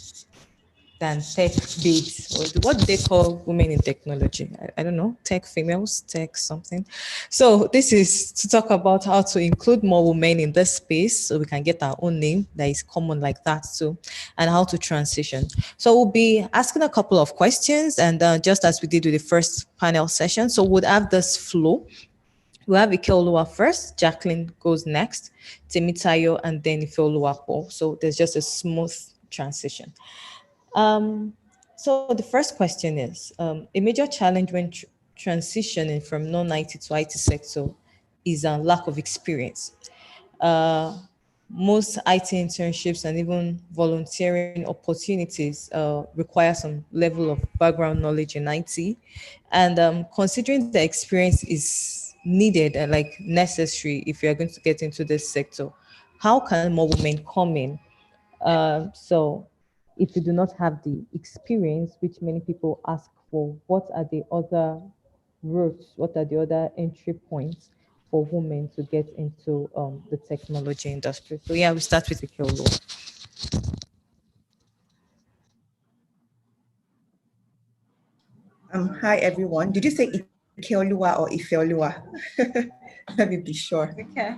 than tech babes, or what do they call women in technology? I don't know, tech females, tech something. So this is to talk about how to include more women in this space so we can get our own name that is common like that too, and how to transition. So we'll be asking a couple of questions, and just as we did with the first panel session, so we'll have this flow. We'll have Ikeoluwa first, Jacqueline goes next, Temitayo, and then Ifeoluwapo. So there's just a smooth transition. So the first question is, a major challenge when transitioning from non-IT to IT sector is a lack of experience. Most IT internships and even volunteering opportunities require some level of background knowledge in IT. And considering the experience is needed and like necessary if you're going to get into this sector, how can more women come in? So if you do not have the experience, which many people ask for, what are the other routes? What are the other entry points for women to get into the technology industry? So yeah, we start with Ikeolu. Hi everyone. Did you say Ikeoluwa or Ifeoluwa? Let me be sure. Okay.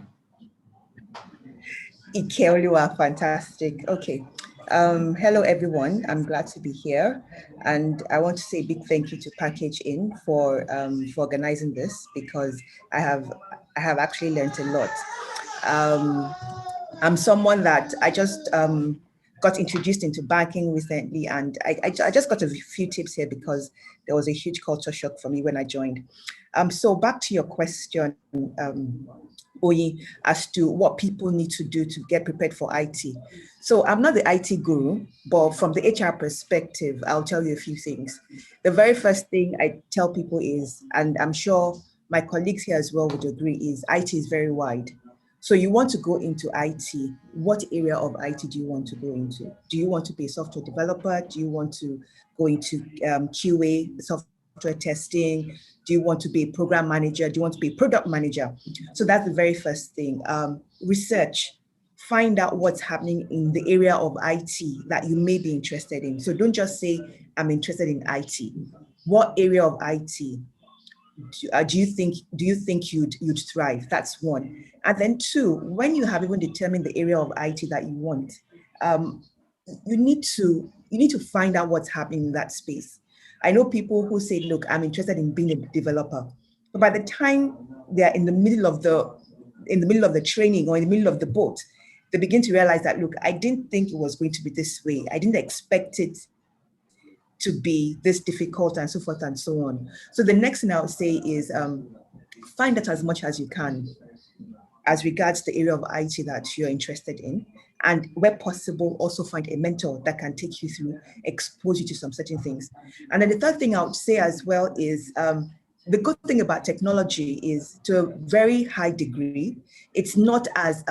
Ikeoluwa, fantastic. Okay. Hello everyone. I'm glad to be here, and I want to say a big thank you to Package In for organizing this, because I have actually learned a lot. I'm someone that I just got introduced into banking recently, and I just got a few tips here because there was a huge culture shock for me when I joined. So back to your question, Oyi, as to what people need to do to get prepared for IT. So I'm not the IT guru, but from the HR perspective, I'll tell you a few things. The very first thing I tell people is, and I'm sure my colleagues here as well would agree, is IT is very wide. So you want to go into IT. What area of IT do you want to go into? Do you want to be a software developer? Do you want to go into QA, software testing? Do you want to be a program manager? Do you want to be a product manager? So that's the very first thing. Research, find out what's happening in the area of IT that you may be interested in. So don't just say, I'm interested in IT. What area of IT do you think you'd thrive? That's one. And then two, when you have even determined the area of IT that you want, you need to find out what's happening in that space. I know people who say, look, I'm interested in being a developer, but by the time they're in the middle of the training or in the middle of the boat, they begin to realize that, look, I didn't think it was going to be this way. I didn't expect it to be this difficult, and so forth and so on. So the next thing I would say is find out as much as you can as regards the area of IT that you're interested in. And where possible, also find a mentor that can take you through, expose you to some certain things. And then the third thing I would say as well is the good thing about technology is, to a very high degree, it's not as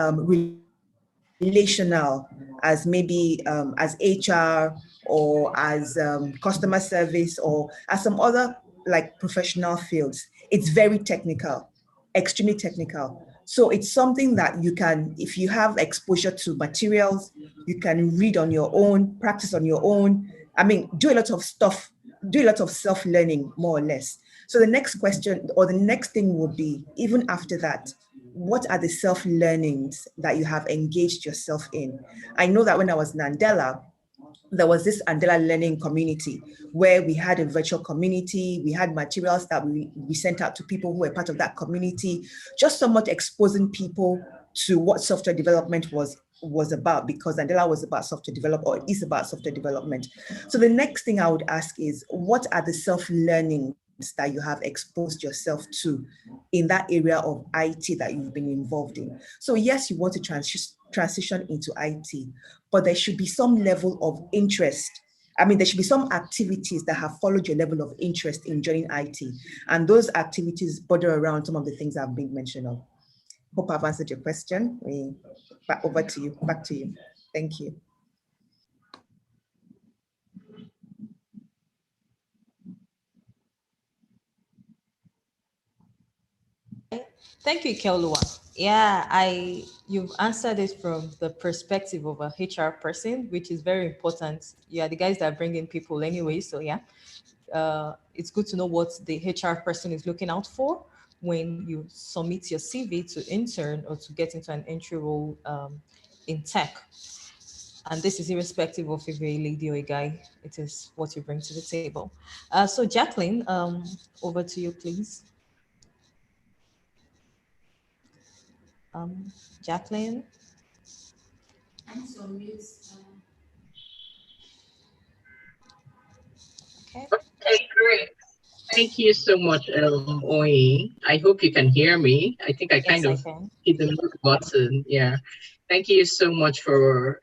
relational as maybe as HR or as customer service or as some other like professional fields. It's very technical, extremely technical. So it's something that you can, if you have exposure to materials, you can read on your own, practice on your own. I mean, do a lot of stuff, do a lot of self-learning, more or less. So the next question or the next thing will be, even after that, what are the self-learnings that you have engaged yourself in? I know that when I was in Andela, there was this Andela learning community where we had a virtual community. We had materials that we sent out to people who were part of that community, just somewhat exposing people to what software development was about, because Andela was about software development, or is about software development. So the next thing I would ask is, what are the self-learning that you have exposed yourself to in that area of IT that you've been involved in? So yes, you want to transition into IT, but there should be some level of interest. I mean, there should be some activities that have followed your level of interest in joining IT. And those activities border around some of the things I've been mentioned of. Hope I've answered your question. Back to you. Thank you. Thank you, Keolua. Yeah, you've answered it from the perspective of a HR person, which is very important. Yeah, the guys that bring in people anyway. So yeah, it's good to know what the HR person is looking out for when you submit your CV to intern or to get into an entry role in tech. And this is irrespective of if you're a lady or a guy, it is what you bring to the table. So Jacqueline, over to you, please. Jacqueline. I'm so mute. Okay. Okay, great. Thank you so much, Oye. I hope you can hear me. I think I kind Yes, I of can. hit the mute button. Yeah. Thank you so much for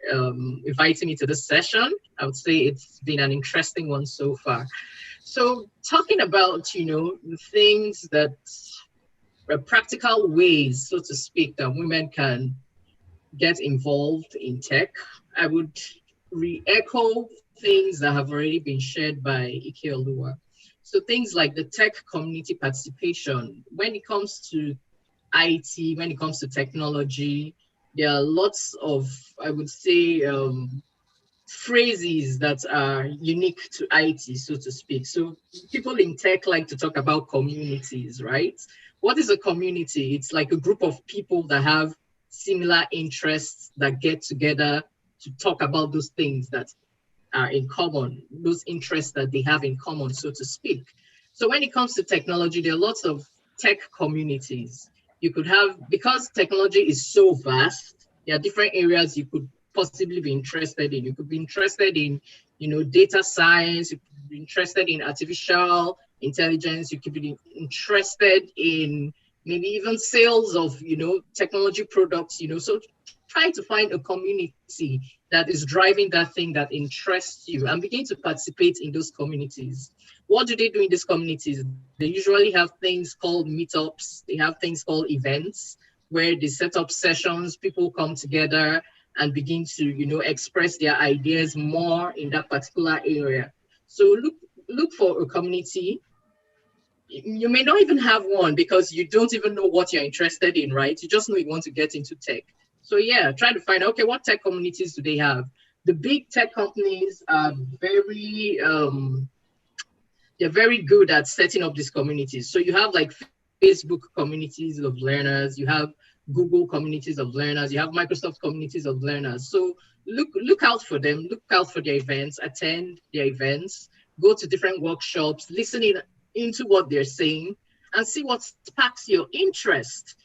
inviting me to this session. I would say it's been an interesting one so far. So talking about, the things that practical ways, so to speak, that women can get involved in tech, I would re-echo things that have already been shared by Ikeoluwa. So things like the tech community participation, when it comes to IT, when it comes to technology, there are lots of, I would say, phrases that are unique to IT, so to speak. So people in tech like to talk about communities, right? What is a community? It's like a group of people that have similar interests that get together to talk about those things that are in common, those interests that they have in common, so to speak. So when it comes to technology, there are lots of tech communities. You could have, because technology is so vast, there are different areas you could possibly be interested in. You could be interested in, data science, you could be interested in artificial intelligence, you could be interested in maybe even sales of, technology products, so try to find a community that is driving that thing that interests you and begin to participate in those communities. What do they do in these communities? They usually have things called meetups. They have things called events where they set up sessions, people come together and begin to, express their ideas more in that particular area. So look for a community. You may not even have one because you don't even know what you're interested in, right? You just know you want to get into tech. So yeah, try to find, okay, what tech communities do they have? The big tech companies are they're very good at setting up these communities. So you have like Facebook communities of learners, you have Google communities of learners, you have Microsoft communities of learners. So look out for them, look out for their events, attend their events, go to different workshops, listen into what they're saying and see what sparks your interest,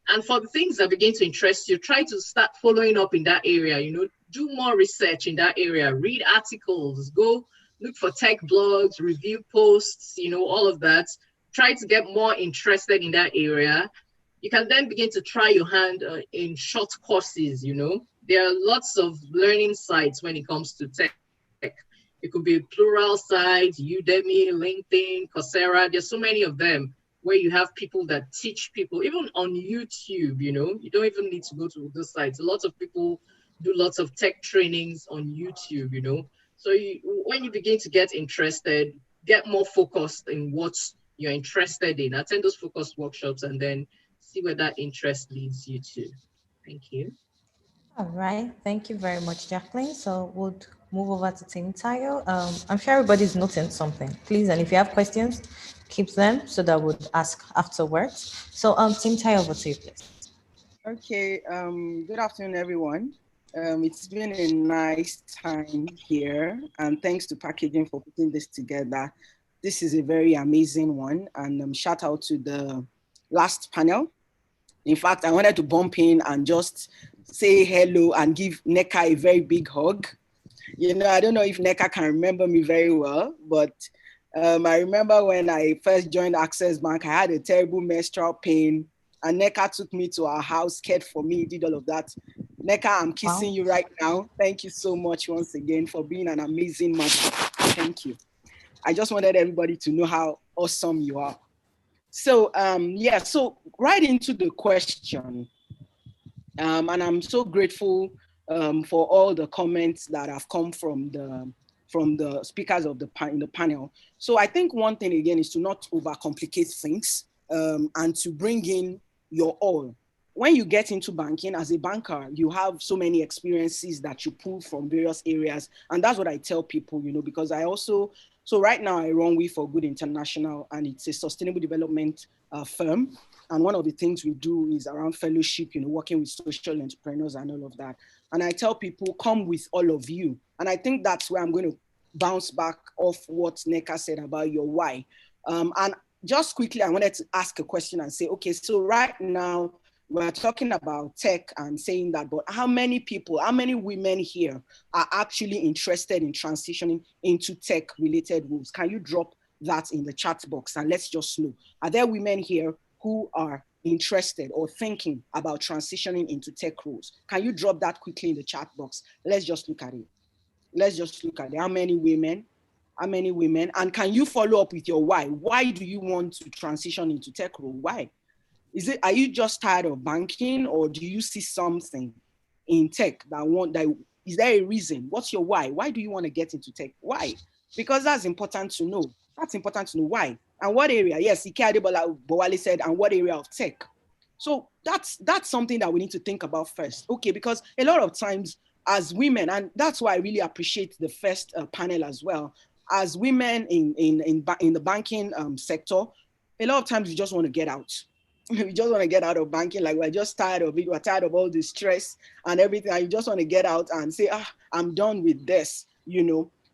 And for the things that begin to interest you, try to start following up in that area, do more research in that area, read articles, go look for tech blogs, review posts, all of that. Try to get more interested in that area. You can then begin to try your hand in short courses, There are lots of learning sites when it comes to tech. It could be plural sites, Udemy, LinkedIn, Coursera. There's so many of them where you have people that teach people, even on YouTube, you don't even need to go to those sites. Lots of people do lots of tech trainings on YouTube, So when you begin to get interested, get more focused in what you're interested in, attend those focused workshops and then see where that interest leads you to. Thank you. All right. Thank you very much, Jacqueline. So we'll move over to Team Tayo. I'm sure everybody's noting something. Please, and if you have questions, keep them so that we'll ask afterwards. So Team Tayo, over to you, please. Okay. Good afternoon, everyone. It's been a nice time here, and thanks to Packaging for putting this together. This is a very amazing one, and shout out to the last panel. In fact, I wanted to bump in and just say hello and give Neka a very big hug. I don't know if Neka can remember me very well, but I remember when I first joined Access Bank, I had a terrible menstrual pain, and Neka took me to our house, cared for me, did all of that. Neka, I'm kissing you right now. Thank you so much once again for being an amazing mother. Thank you. I just wanted everybody to know how awesome you are. So so right into the question. And I'm so grateful for all the comments that have come from the speakers of in the panel. So I think one thing again is to not overcomplicate things. and to bring in your all. When you get into banking as a banker, you have so many experiences that you pull from various areas. And that's what I tell people, because so right now I run We for Good International, and it's a sustainable development firm. And one of the things we do is around fellowship, working with social entrepreneurs and all of that. And I tell people, come with all of you. And I think that's where I'm going to bounce back off what Nneka said about your why. And just quickly, I wanted to ask a question and say, okay, so right now we're talking about tech and saying that, but how many people, how many women here are actually interested in transitioning into tech related roles? Can you drop that in the chat box and let's just know, are there women here who are interested or thinking about transitioning into tech roles? Can you drop that quickly in the chat box? Let's just look at it. Let's just look at it. How many women? How many women? And can you follow up with your why? Why do you want to transition into tech role? Why? Are you just tired of banking, or do you see something in tech is there a reason? What's your why? Why do you want to get into tech? Why? Because that's important to know. That's important to know why. And what area? Yes, Ike Adebola Bowale said, and what area of tech? So that's something that we need to think about first. Okay, because a lot of times as women, and that's why I really appreciate the first panel as well, as women in the banking sector, a lot of times we just want to get out. We just want to get out of banking. Like, we're just tired of it. We're tired of all the stress and everything. And you just want to get out and say, I'm done with this,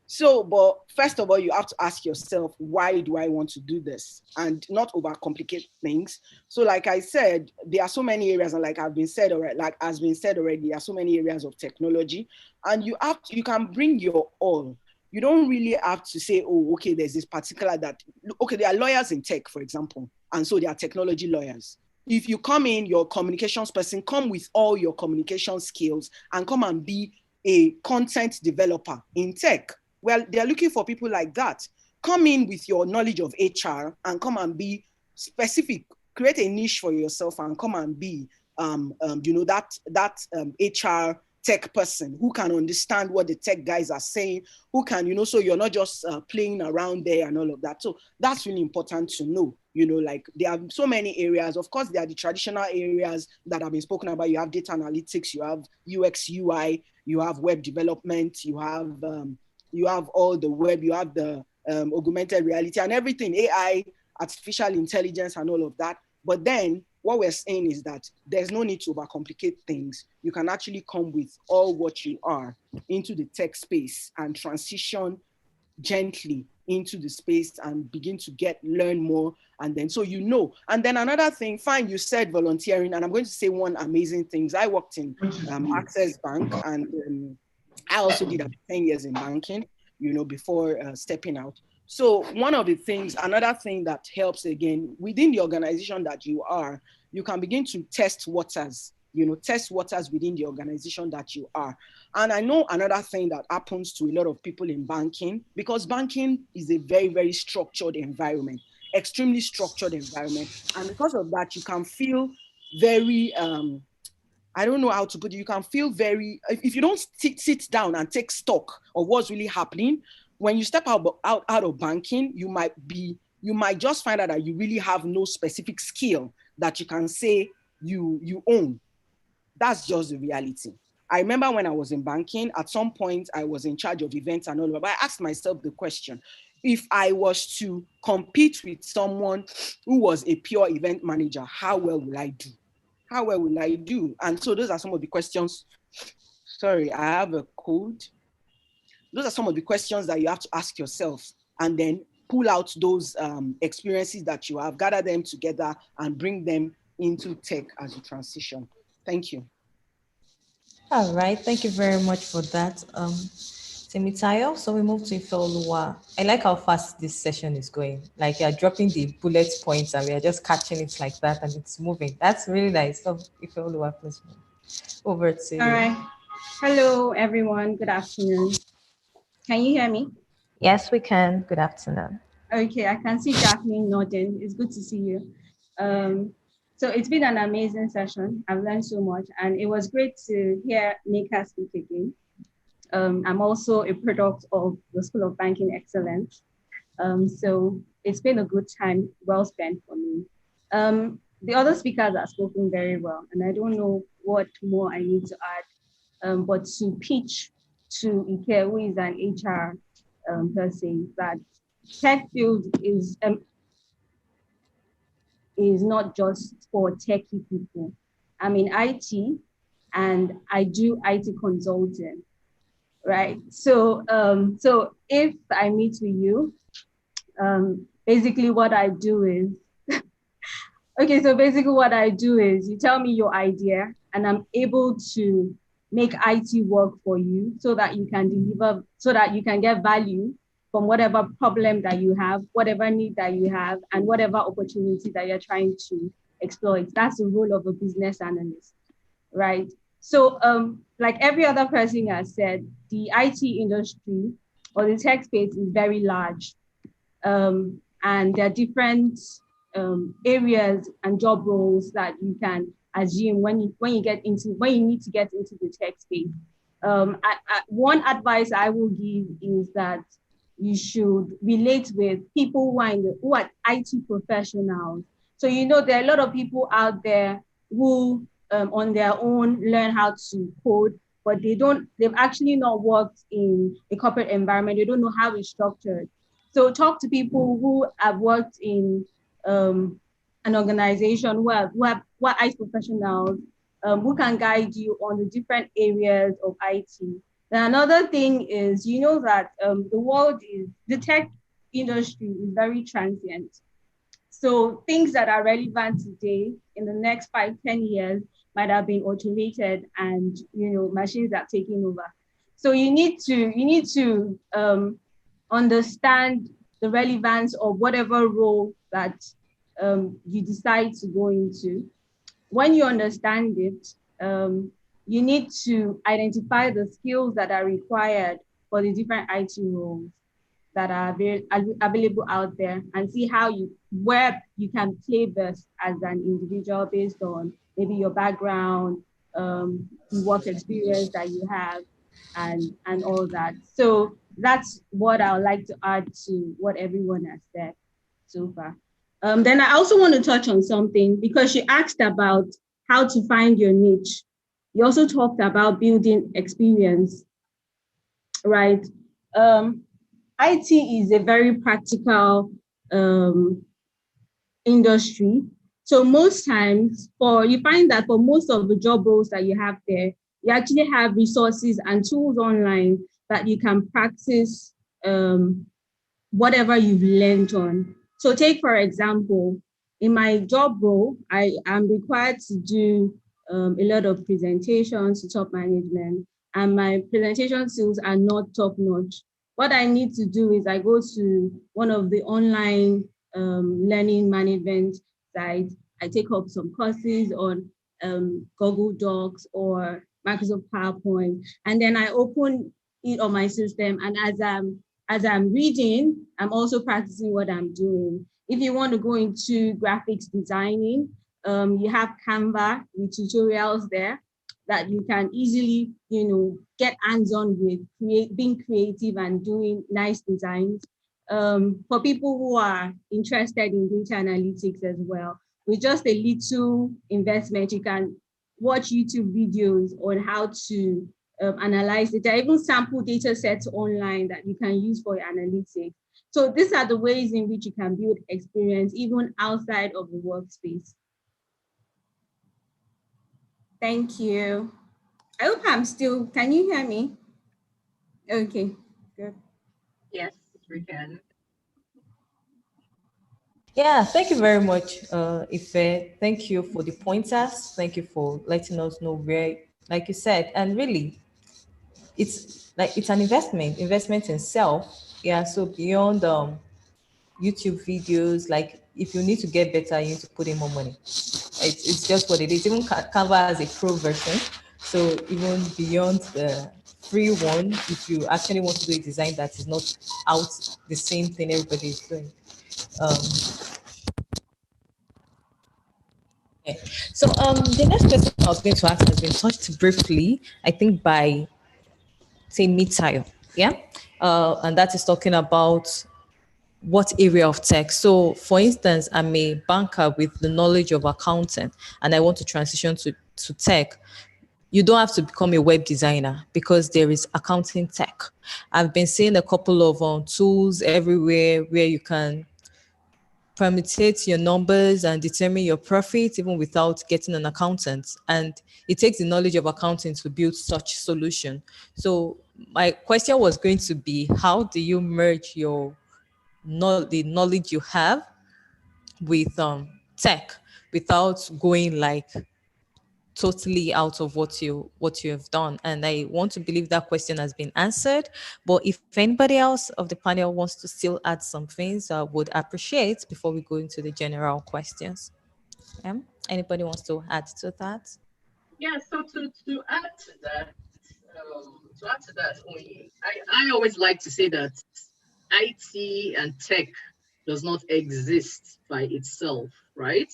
So, but first of all, you have to ask yourself, why do I want to do this? And not overcomplicate things. So like I said, there are so many areas, and like has been said already, there are so many areas of technology, and you can bring your all. You don't really have to say, oh, okay, there's this particular there are lawyers in tech, for example, and so there are technology lawyers. If you come in, your communications person, come with all your communication skills and come and be a content developer in tech. Well, they're looking for people like that. Come in with your knowledge of HR and come and be specific, create a niche for yourself and come and be, HR tech person who can understand what the tech guys are saying, who can, so you're not just playing around there and all of that. So that's really important to know, like there are so many areas. Of course, there are the traditional areas that have been spoken about. You have data analytics, you have UX, UI, you have web development, you have all the web, you have the augmented reality and everything, AI, artificial intelligence and all of that. But then what we're saying is that there's no need to overcomplicate things. You can actually come with all what you are into the tech space and transition gently into the space and begin to learn more. And then, and then another thing, fine, you said volunteering, and I'm going to say one amazing thing. I worked in Access Bank, and I also did 10 years in banking, before stepping out. So one of the things, another thing that helps, again, within the organization that you are, you can begin to test waters, test waters within the organization that you are. And I know another thing that happens to a lot of people in banking, because banking is a very, very structured environment, extremely structured environment. And because of that, you can feel very, I don't know how to put it, you can feel very, if you don't sit down and take stock of what's really happening, when you step out of banking, you might just find out that you really have no specific skill that you can say you own. That's just the reality. I remember when I was in banking, at some point I was in charge of events and all of that, but I asked myself the question, if I was to compete with someone who was a pure event manager, how well will I do? How well will I do? And so those are some of the questions. Sorry, I have a code. Those are some of the questions that you have to ask yourself, and then pull out those experiences that you have, gather them together and bring them into tech as you transition. Thank you. All right, thank you very much for that, Temitayo. So we move to Ifeoluwa. I like how fast this session is going. Like, you're dropping the bullet points and we are just catching it like that and it's moving. That's really nice. So Ifeoluwa, please move over to you. All right. Hello, everyone. Good afternoon. Can you hear me? Yes, we can. Good afternoon. Okay, I can see Jacqueline nodding. It's good to see you. So it's been an amazing session. I've learned so much, and it was great to hear Nneka speak again. I'm also a product of the School of Banking Excellence. So it's been a good time, well spent for me. The other speakers have spoken very well, and I don't know what more I need to add, but to pitch to Ike, who is an HR person, that tech field is not just for techie people. I'm in IT, and I do IT consulting, right? So, so if I meet with you, basically what I do is, okay, so basically what I do is you tell me your idea and I'm able to make IT work for you so that you can deliver, so that you can get value from whatever problem that you have, whatever need that you have, and whatever opportunity that you're trying to exploit. That's the role of a business analyst, right? So like every other person has said, the IT industry or the tech space is very large. And there are different areas and job roles that you can assume when you need to get into the tech space. One advice I will give is that you should relate with people who are IT professionals. So there are a lot of people out there who on their own learn how to code, but they've actually not worked in a corporate environment. They don't know how it's structured. So talk to people who have worked in an organization, who are IT professionals, who can guide you on the different areas of IT. Then another thing is, that the tech industry is very transient. So things that are relevant today in the next 5-10 years might have been automated, and machines are taking over. So you need to understand the relevance of whatever role that you decide to go into. When you understand it, you need to identify the skills that are required for the different IT roles that are available out there, and see where you can play best as an individual based on maybe your background, the work experience that you have, and all that. So that's what I would like to add to what everyone has said so far. Then I also want to touch on something, because you asked about how to find your niche. You also talked about building experience, right? IT is a very practical industry. So most times, you find that for most of the job roles that you have there, you actually have resources and tools online that you can practice whatever you've learned on. So take, for example, in my job role, I am required to do a lot of presentations to top management, and my presentation skills are not top-notch. What I need to do is I go to one of the online learning management sites. I take up some courses on Google Docs or Microsoft PowerPoint, and then I open it on my system. And as I'm reading, I'm also practicing what I'm doing. If you want to go into graphics designing, you have Canva with tutorials there that you can easily, get hands-on with, being creative and doing nice designs. For people who are interested in data analytics as well, with just a little investment, you can watch YouTube videos on how to analyze it. There are even sample data sets online that you can use for your analytics. So these are the ways in which you can build experience even outside of the workspace. Thank you. I hope can you hear me? Okay, good. Yes, we can. Yeah, thank you very much, Ife. Thank you for the pointers. Thank you for letting us know where, like you said, and really, it's an investment in self. Yeah, so beyond YouTube videos, like if you need to get better, you need to put in more money. It's just what it is. Even Canva has a pro version. So even beyond the free one, if you actually want to do a design that is not out the same thing everybody is doing. Okay. So the next question I was going to ask has been touched briefly, I think, by say Mitayo. Yeah. And that is talking about what area of tech. So for instance, I'm a banker with the knowledge of accounting and I want to transition to tech. You don't have to become a web designer because there is accounting tech. I've been seeing a couple of tools everywhere where you can permutate your numbers and determine your profit even without getting an accountant. And it takes the knowledge of accounting to build such solution. So my question was going to be, how do you merge the knowledge you have with tech without going like totally out of what you have done? And I want to believe that question has been answered, but if anybody else of the panel wants to still add some things, I would appreciate before we go into the general questions. Anybody wants to add to that? Yeah, so to add to that, I always like to say that IT and tech does not exist by itself, right?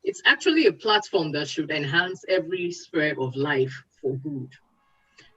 It's actually a platform that should enhance every sphere of life for good.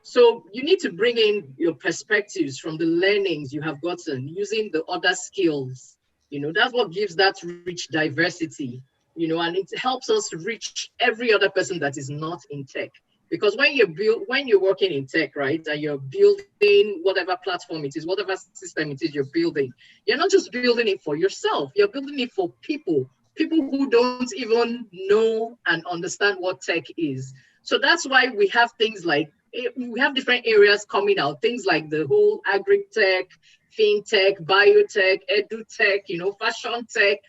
So you need to bring in your perspectives from the learnings you have gotten using the other skills. That's what gives that rich diversity, and it helps us reach every other person that is not in tech. Because when you're working in tech, right, and you're building whatever platform it is, whatever system it is you're building, you're not just building it for yourself, you're building it for people who don't even know and understand what tech is. So that's why we have things like, we have different areas coming out, things like the whole agri-tech, fintech, biotech, edu-tech, fashion tech,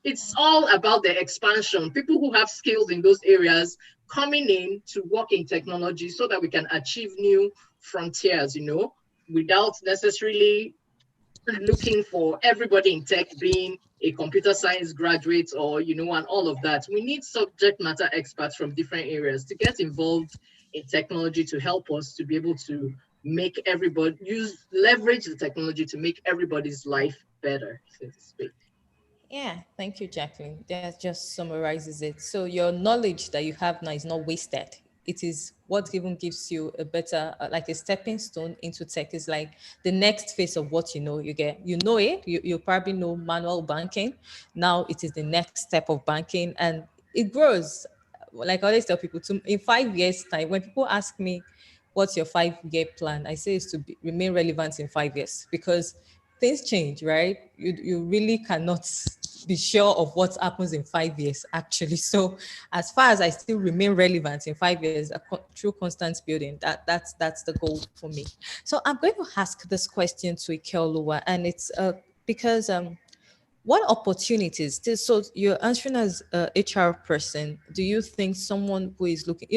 it's all about the expansion. People who have skills in those areas coming in to work in technology so that we can achieve new frontiers, without necessarily looking for everybody in tech being a computer science graduate or, and all of that. We need subject matter experts from different areas to get involved in technology to help us to be able to make leverage the technology to make everybody's life better, so to speak. Yeah, thank you, Jacqueline. That just summarizes it. So your knowledge that you have now is not wasted. It is what even gives you a better, like a stepping stone into tech. Is like the next phase of what you know. You probably know manual banking. Now it is the next step of banking, and it grows. Like I always tell people, in 5 years' time, when people ask me, "What's your 5-year plan?" I say it's to remain relevant in 5 years, because things change, right? You really cannot be sure of what happens in 5 years, actually. So as far as I still remain relevant in 5 years, through constant building, that's the goal for me. So I'm going to ask this question to Ikeoluwa, and it's because what opportunities, so you're answering as a HR person, do you think someone who is looking,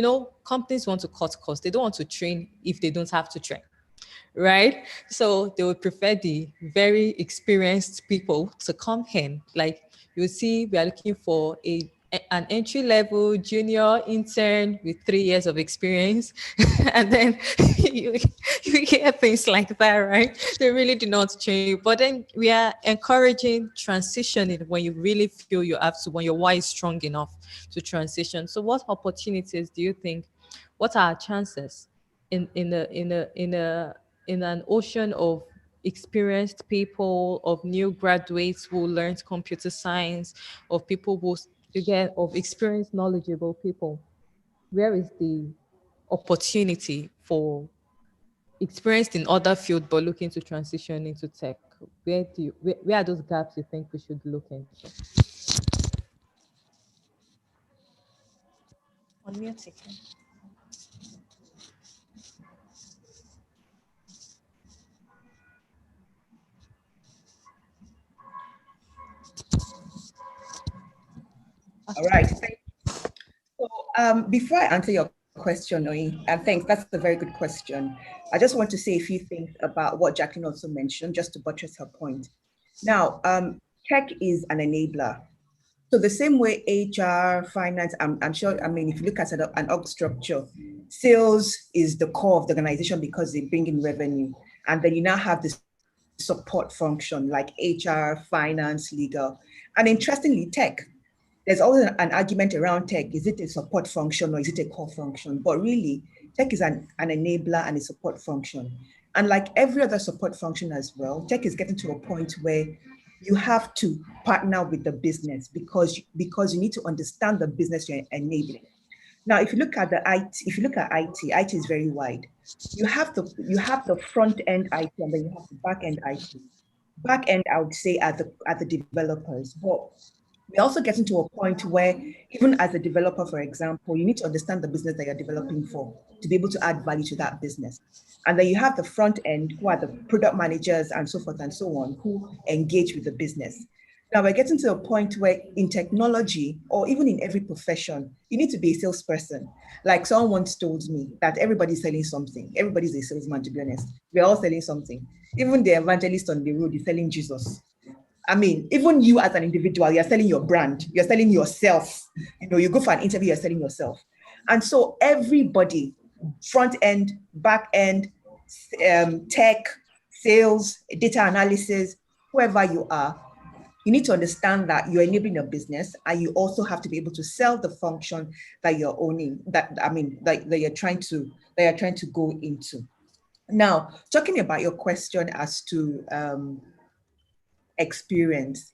companies want to cut costs, they don't want to train if they don't have to train, right? So they would prefer the very experienced people to come in. Like you see, we are looking for an entry-level junior intern with 3 years of experience. And then you hear things like that, right? They really do not change. But then we are encouraging transitioning when you really feel you have to, when your why is strong enough to transition. So what opportunities do you think, what are our chances in an ocean of experienced people, of new graduates who learned computer science, of people who, again, of experienced, knowledgeable people? Where is the opportunity for experienced in other fields but looking to transition into tech? Where are those gaps you think we should look into? Unmute again. All right. So before I answer your question, Noe, and thanks, that's a very good question. I just want to say a few things about what Jacqueline also mentioned, just to buttress her point. Now, tech is an enabler. So the same way HR, finance, I'm sure, if you look at an org structure, sales is the core of the organization because they bring in revenue. And then you now have this support function like HR, finance, legal. And interestingly, tech, there's always an argument around tech. Is it a support function or is it a core function? But really, tech is an enabler and a support function. And like every other support function as well, tech is getting to a point where you have to partner with the business because you need to understand the business you're enabling. Now, if you look at IT is very wide. You have the front end IT and then you have the back end IT. Back end, I would say, are the developers, but we're also getting to a point where even as a developer, for example, you need to understand the business that you're developing for to be able to add value to that business. And then you have the front end, who are the product managers and so forth and so on, who engage with the business. Now we're getting to a point where in technology, or even in every profession, you need to be a salesperson. Like someone once told me that everybody's selling something. Everybody's a salesman, to be honest. We're all selling something. Even the evangelist on the road is selling Jesus. I mean, even you as an individual, you're selling your brand, you're selling yourself. You go for an interview, you're selling yourself. And so everybody, front end, back end, tech, sales, data analysis, whoever you are, you need to understand that you're enabling a business, and you also have to be able to sell the function that you're owning, that you're trying to go into. Now, talking about your question as to experience.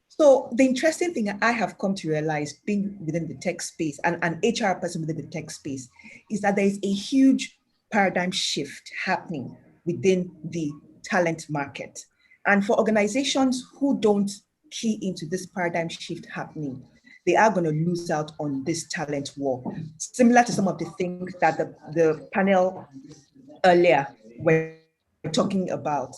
So the interesting thing I have come to realize being within the tech space and an HR person within the tech space is that there is a huge paradigm shift happening within the talent market. And for organizations who don't key into this paradigm shift happening, they are going to lose out on this talent war. Similar to some of the things that the panel earlier were talking about.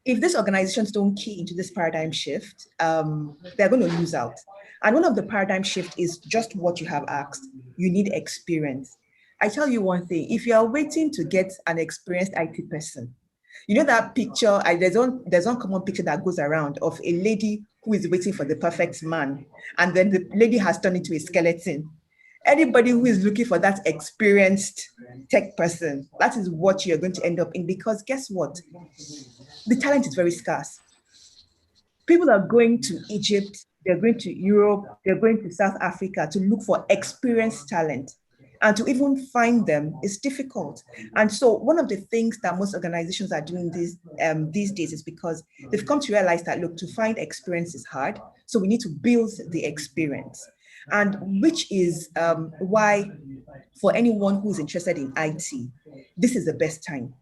If these organizations don't key into this paradigm shift, they're going to lose out. And one of the paradigm shift is just what you have asked. You need experience. I tell you one thing, if you are waiting to get an experienced IT person, you know that picture, there's one common picture that goes around of a lady who is waiting for the perfect man, and then the lady has turned into a skeleton. Anybody who is looking for that experienced tech person, that is what you're going to end up in, because guess what? The talent is very scarce. People are going to Egypt, they're going to Europe, they're going to South Africa to look for experienced talent. And to even find them is difficult. And so one of the things that most organizations are doing these days is because they've come to realize that, look, to find experience is hard. So we need to build the experience. And which is why for anyone who's interested in IT, this is the best time.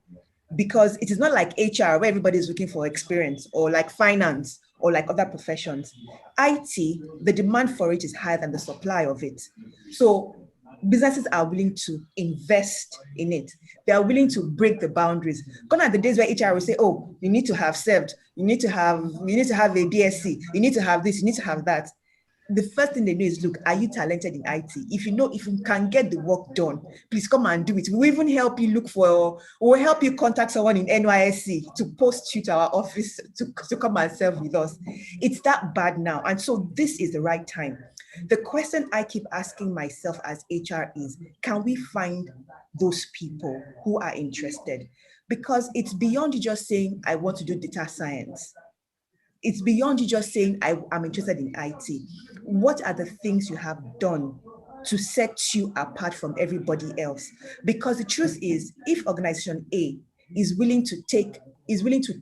Because it is not like HR where everybody is looking for experience, or like finance, or like other professions. IT, the demand for it is higher than the supply of it. So businesses are willing to invest in it. They are willing to break the boundaries. Gone are the days where HR will say, oh, you need to have served, you need to have a BSc, you need to have this, you need to have that. The first thing they do is, look, are you talented in IT? If you can get the work done, please come and do it. We'll even help you we'll help you contact someone in NYSC to post you to our office to come and serve with us. It's that bad now. And so this is the right time. The question I keep asking myself as HR is, can we find those people who are interested? Because it's beyond you just saying, I want to do data science. It's beyond you just saying, I'm interested in IT. What are the things you have done to set you apart from everybody else? Because the truth is, if organization A is willing to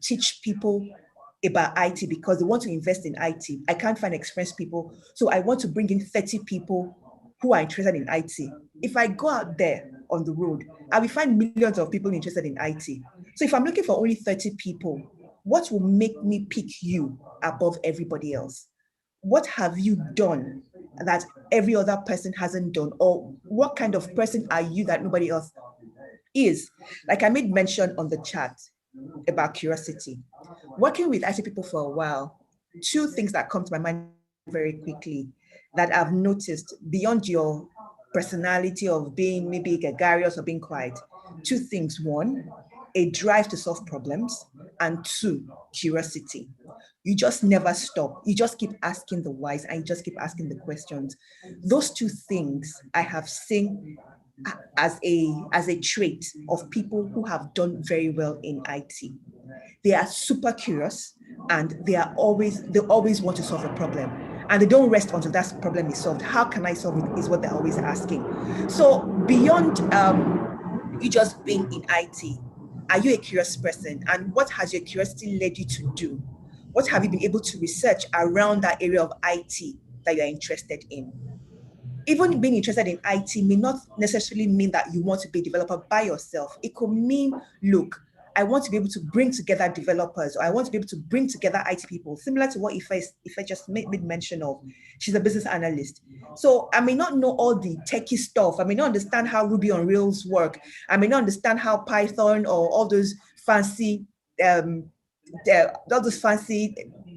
teach people about IT because they want to invest in IT, I can't find experienced people, so I want to bring in 30 people who are interested in IT. If I go out there on the road, I will find millions of people interested in IT. So if I'm looking for only 30 people, what will make me pick you above everybody else? What have you done that every other person hasn't done? Or what kind of person are you that nobody else is? Like I made mention on the chat about curiosity. Working with IT people for a while, two things that come to my mind very quickly that I've noticed beyond your personality of being maybe gregarious or being quiet. Two things. One, a drive to solve problems, and two, curiosity. You just never stop. You just keep asking the whys and you just keep asking the questions. Those two things I have seen as a trait of people who have done very well in IT. They are super curious and they always want to solve a problem. And they don't rest until that problem is solved. How can I solve it is what they're always asking. So beyond you just being in IT, are you a curious person? And what has your curiosity led you to do? What have you been able to research around that area of IT that you're interested in? Even being interested in IT may not necessarily mean that you want to be a developer by yourself. It could mean, look, I want to be able to bring together developers, or I want to be able to bring together IT people, similar to what Ife just made mention of. She's a business analyst. So I may not know all the techie stuff. I may not understand how Ruby on Rails work. I may not understand how Python or all those fancy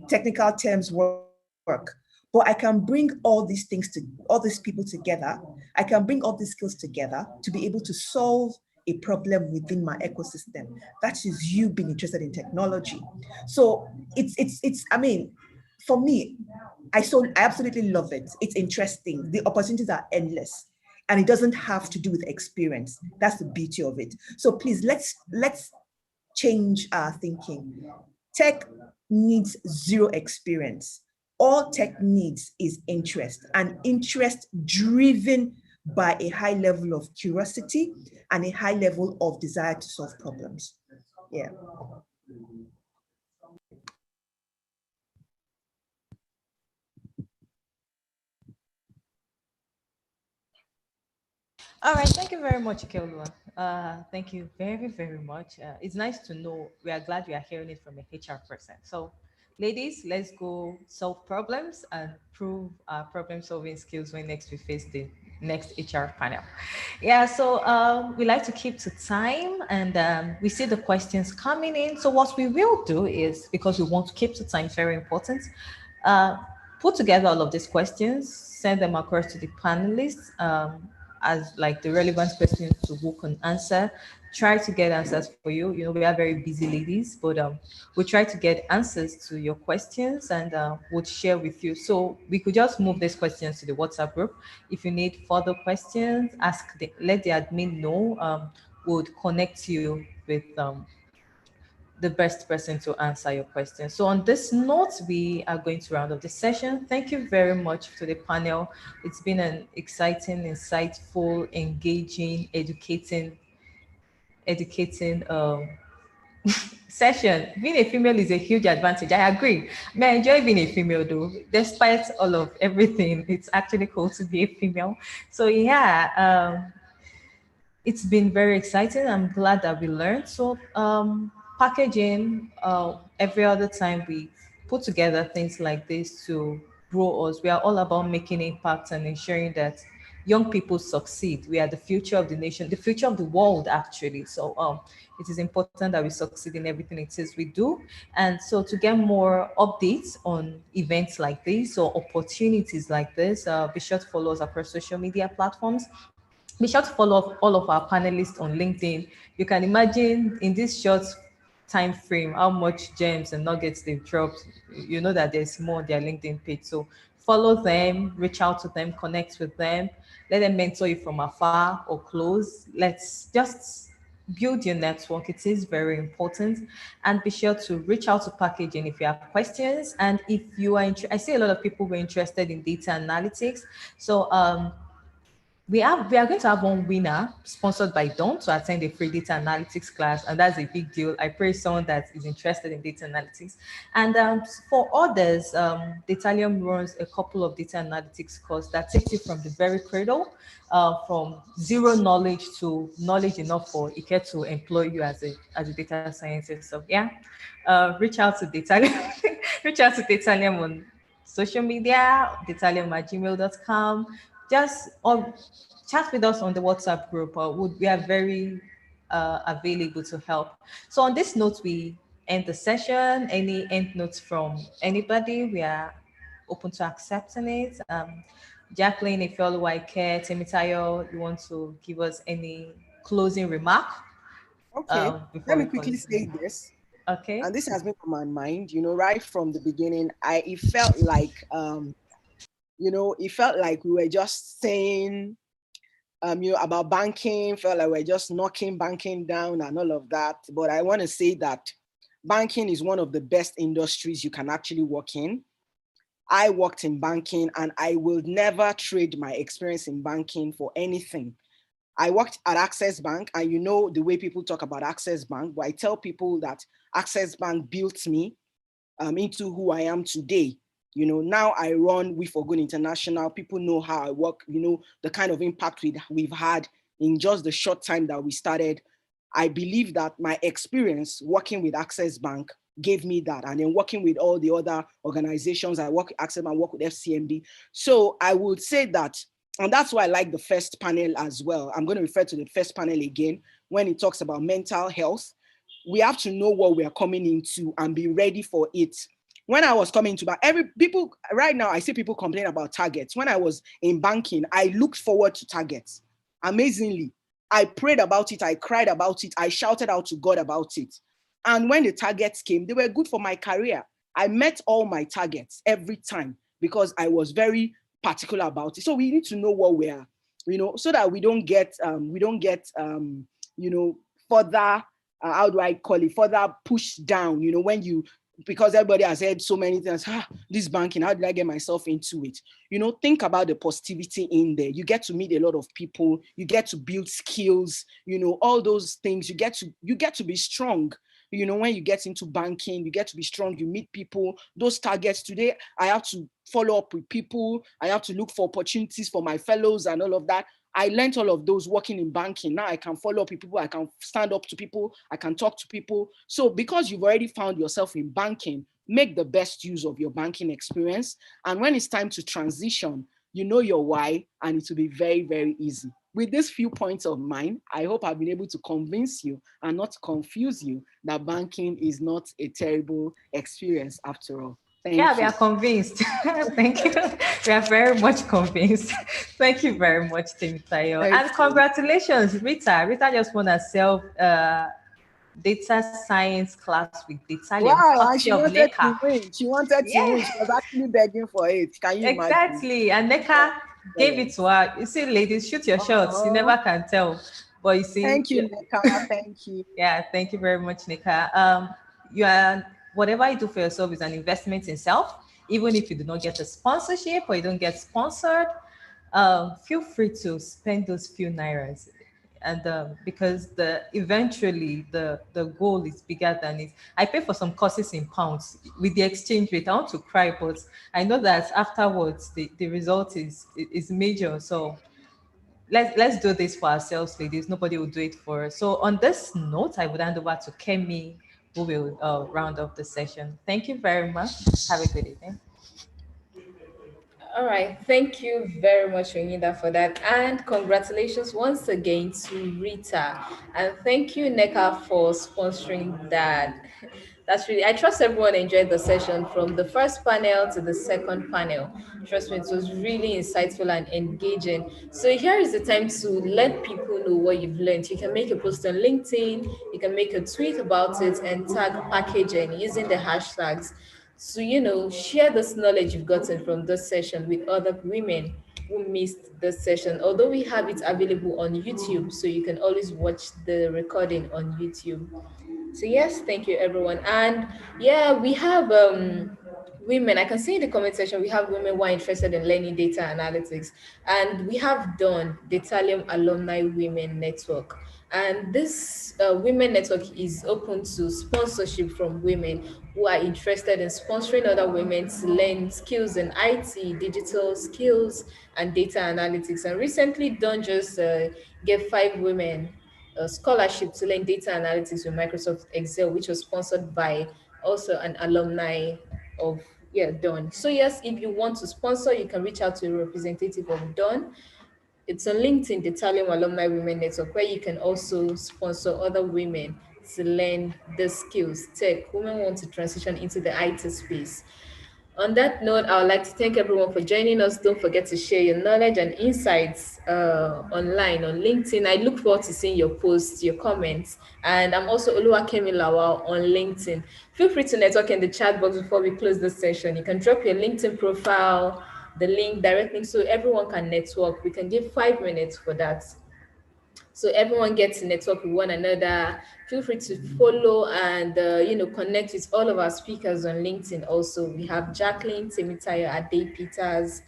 technical terms work. But I can bring all these people together. I can bring all these skills together to be able to solve a problem within my ecosystem. That is you being interested in technology. So I mean, for me, I absolutely love it. It's interesting. The opportunities are endless, and it doesn't have to do with experience. That's the beauty of it. So please, let's change our thinking. Tech needs zero experience. All tech needs is interest, and interest driven by a high level of curiosity and a high level of desire to solve problems. Yeah. All right, thank you very much, Ikelua. Thank you very, very much. It's nice to know. We are glad we are hearing it from a HR person. So, ladies, let's go solve problems and prove our problem-solving skills when next we face the next HR panel. Yeah, so we like to keep to time, and we see the questions coming in. So what we will do is, because we want to keep to time, very important, put together all of these questions, send them across to the panelists, as like the relevant questions to who can answer. Try to get answers for you. You know, we are very busy ladies, but we'll try to get answers to your questions, and we'll share with you. So we could just move these questions to the WhatsApp group. If you need further questions, let the admin know. We'll connect you with the best person to answer your question. So on this note, we are going to round up the session. Thank you very much to the panel. It's been an exciting, insightful, engaging, educating session. Being a female is a huge advantage. I agree. I enjoy being a female though. Despite all of everything, it's actually cool to be a female. So yeah, it's been very exciting. I'm glad that we learned. So packaging, every other time we put together things like this to grow us. We are all about making impact and ensuring that young people succeed. We are the future of the nation, the future of the world, actually. So it is important that we succeed in everything it is we do. And so to get more updates on events like this or opportunities like this, be sure to follow us across social media platforms. Be sure to follow all of our panelists on LinkedIn. You can imagine in this short time frame how much gems and nuggets they've dropped. You know that there's more on their LinkedIn page. So follow them, reach out to them, connect with them, let them mentor you from afar or close. Let's just build your network. It is very important. And be sure to reach out to Packaging if you have questions. And if you are I see a lot of people were interested in data analytics. So we are going to have one winner sponsored by Dawn to attend a free data analytics class, and that's a big deal. I pray someone that is interested in data analytics. And for others, Datalium runs a couple of data analytics courses that takes you from the very cradle, from zero knowledge to knowledge enough for Ike to employ you as a data scientist. So yeah, reach out to Datalium, reach out to Datalium on social media, datalium@gmail.com. Just or chat with us on the WhatsApp group. We are very available to help. So on this note, we end the session. Any end notes from anybody? We are open to accepting it. Jacqueline, Ifeoluwaike, Temitayo, you want to give us any closing remark? Okay, let me quickly say this. Okay. And this has been on my mind, right from the beginning. It felt like it felt like we were just saying, about banking, felt like we're just knocking banking down and all of that. But I want to say that banking is one of the best industries you can actually work in. I worked in banking and I will never trade my experience in banking for anything. I worked at Access Bank, and you know the way people talk about Access Bank, but I tell people that Access Bank built me into who I am today. You know, now I run We for Good International. People know how I work, you know, the kind of impact we've had in just the short time that we started. I believe that my experience working with Access Bank gave me that. And then working with all the other organizations, I work with Access Bank, work with FCMB. So I would say that, and that's why I like the first panel as well. I'm going to refer to the first panel again when it talks about mental health. We have to know what we are coming into and be ready for it. When I was coming to bank, people right now, I see people complain about targets. When I was in banking, I looked forward to targets. Amazingly, I prayed about it. I cried about it. I shouted out to God about it. And when the targets came, they were good for my career. I met all my targets every time because I was very particular about it. So we need to know what we are, you know, so that we don't get, you know, further, how do I call it, further pushed down, you know, when you, because everybody has heard so many things, this banking, how did I get myself into it? You know, think about the positivity in there. You get to meet a lot of people, you get to build skills, you know, all those things, you get to be strong. You know, when you get into banking, you get to be strong, you meet people, those targets. Today, I have to follow up with people. I have to look for opportunities for my fellows and all of that. I learned all of those working in banking. Now I can follow up with people, I can stand up to people, I can talk to people. So because you've already found yourself in banking, make the best use of your banking experience. And when it's time to transition, you know your why, and it will be very, very easy. With these few points of mine, I hope I've been able to convince you and not confuse you that banking is not a terrible experience after all. Thank you. We are convinced. Thank you. We are very much convinced. Thank you very much, Temitayo. And congratulations, Rita. Rita just won herself data science class with Detalium. Wow, and she wanted to win. She wanted to win. She was actually begging for it. Can you imagine? Exactly. And NECA gave it to her. You see, ladies, shoot your shots. You never can tell. But you see. Thank you, NECA. Thank you. Yeah, thank you very much, NECA. You are, whatever you do for yourself is an investment in self. Even if you do not get a sponsorship or you don't get sponsored, feel free to spend those few nairas. And because eventually the goal is bigger than it. I pay for some courses in pounds with the exchange rate. I want to cry, but I know that afterwards the result is major. So let's do this for ourselves, ladies. Nobody will do it for us. So on this note, I would hand over to Kemi, who will round up the session. Thank you very much. Have a good evening. All right, thank you very much, Renita, for that. And congratulations once again to Rita. And thank you, NECA, for sponsoring that. That's really, I trust everyone enjoyed the session from the first panel to the second panel. Trust me, it was really insightful and engaging. So here is the time to let people know what you've learned. You can make a post on LinkedIn, you can make a tweet about it and tag Packaging using the hashtags. So, you know, share this knowledge you've gotten from this session with other women who missed this session. Although we have it available on YouTube, so you can always watch the recording on YouTube. So yes, thank you everyone. And yeah, we have women. I can see in the comment section, we have women who are interested in learning data analytics. And we have done the Detalium Alumni Women Network. And this women network is open to sponsorship from women who are interested in sponsoring other women to learn skills in IT, digital skills, and data analytics. And recently Dawn just gave 5 women a scholarship to learn data analytics with Microsoft Excel, which was sponsored by also an alumni of Dawn. So yes, if you want to sponsor, you can reach out to a representative of Dawn. It's on LinkedIn, the Detalium Alumni Women Network, where you can also sponsor other women to learn the skills, tech. Women want to transition into the IT space. On that note, I would like to thank everyone for joining us. Don't forget to share your knowledge and insights online on LinkedIn. I look forward to seeing your posts, your comments. And I'm also Oluwakemi Lawal on LinkedIn. Feel free to network in the chat box before we close this session. You can drop your LinkedIn profile, the link, direct link, so everyone can network. We can give 5 minutes for that. So everyone gets to network with one another. Feel free to follow and connect with all of our speakers on LinkedIn. Also, we have Jacqueline Temitayo, Ade Peters,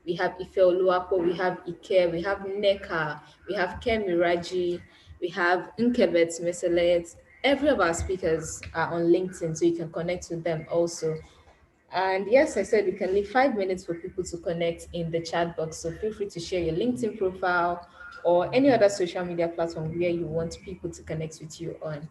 we have Ife Oluwapo, we have Ike, we have Neka, we have Kemi Raji, we have Nkebet Meselet. Every of our speakers are on LinkedIn, so you can connect with them also. And yes, I said we can leave 5 minutes for people to connect in the chat box. So feel free to share your LinkedIn profile or any other social media platform where you want people to connect with you on.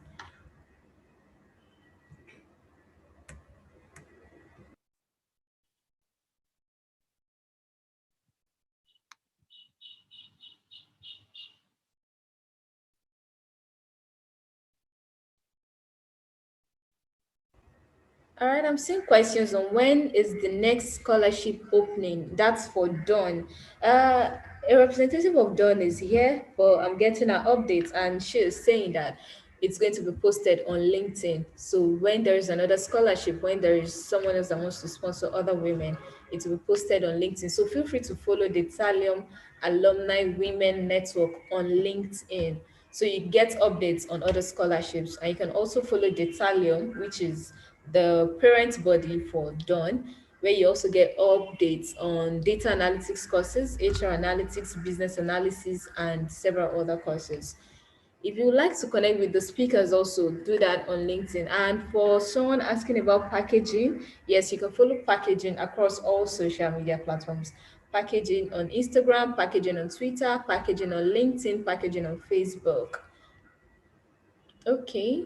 All right, I'm seeing questions on when is the next scholarship opening. That's for Dawn. A representative of Dawn is here, but I'm getting an update, and she is saying that it's going to be posted on LinkedIn. So when there is another scholarship, when there is someone else that wants to sponsor other women, it will be posted on LinkedIn. So feel free to follow the Thallium Alumni Women Network on LinkedIn. So you get updates on other scholarships, and you can also follow the Thallium, which is the parent body for Dawn, where you also get updates on data analytics courses, HR analytics, business analysis, and several other courses. If you would like to connect with the speakers, also do that on LinkedIn. And for someone asking about packaging, yes, you can follow packaging across all social media platforms. Packaging on Instagram, packaging on Twitter, packaging on LinkedIn, packaging on Facebook. Okay.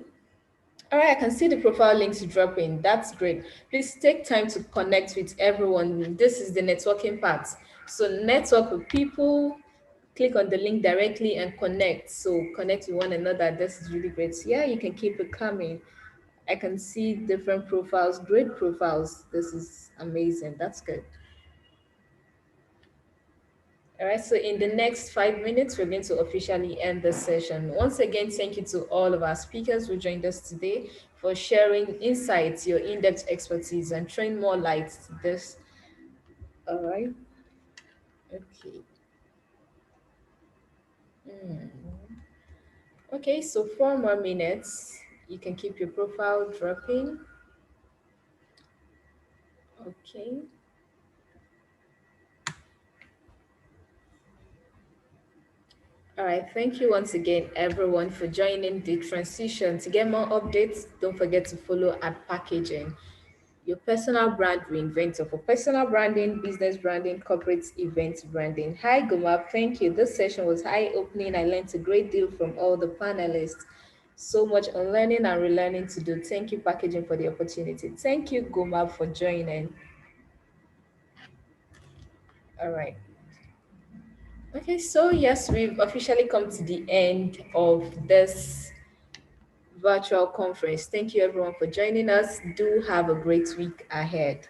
All right, I can see the profile links dropping. That's great. Please take time to connect with everyone. This is the networking part. So network with people, click on the link directly and connect. So connect with one another. This is really great. So yeah, you can keep it coming. I can see different profiles, great profiles. This is amazing. That's good. All right, so in the next 5 minutes, we're going to officially end the session. Once again, thank you to all of our speakers who joined us today for sharing insights, your in-depth expertise, and throwing more light to this. All right. Okay. Okay, so 4 more minutes. You can keep your profile dropping. Okay. All right, thank you once again, everyone, for joining the transition. To get more updates, don't forget to follow at Packaging, your personal brand reinventor for personal branding, business branding, corporate event branding. Hi, Gumab. Thank you. This session was eye-opening. I learned a great deal from all the panelists. So much unlearning and relearning to do. Thank you, Packaging, for the opportunity. Thank you, Gumab, for joining. All right. Okay, so yes, we've officially come to the end of this virtual conference. Thank you everyone for joining us. Do have a great week ahead.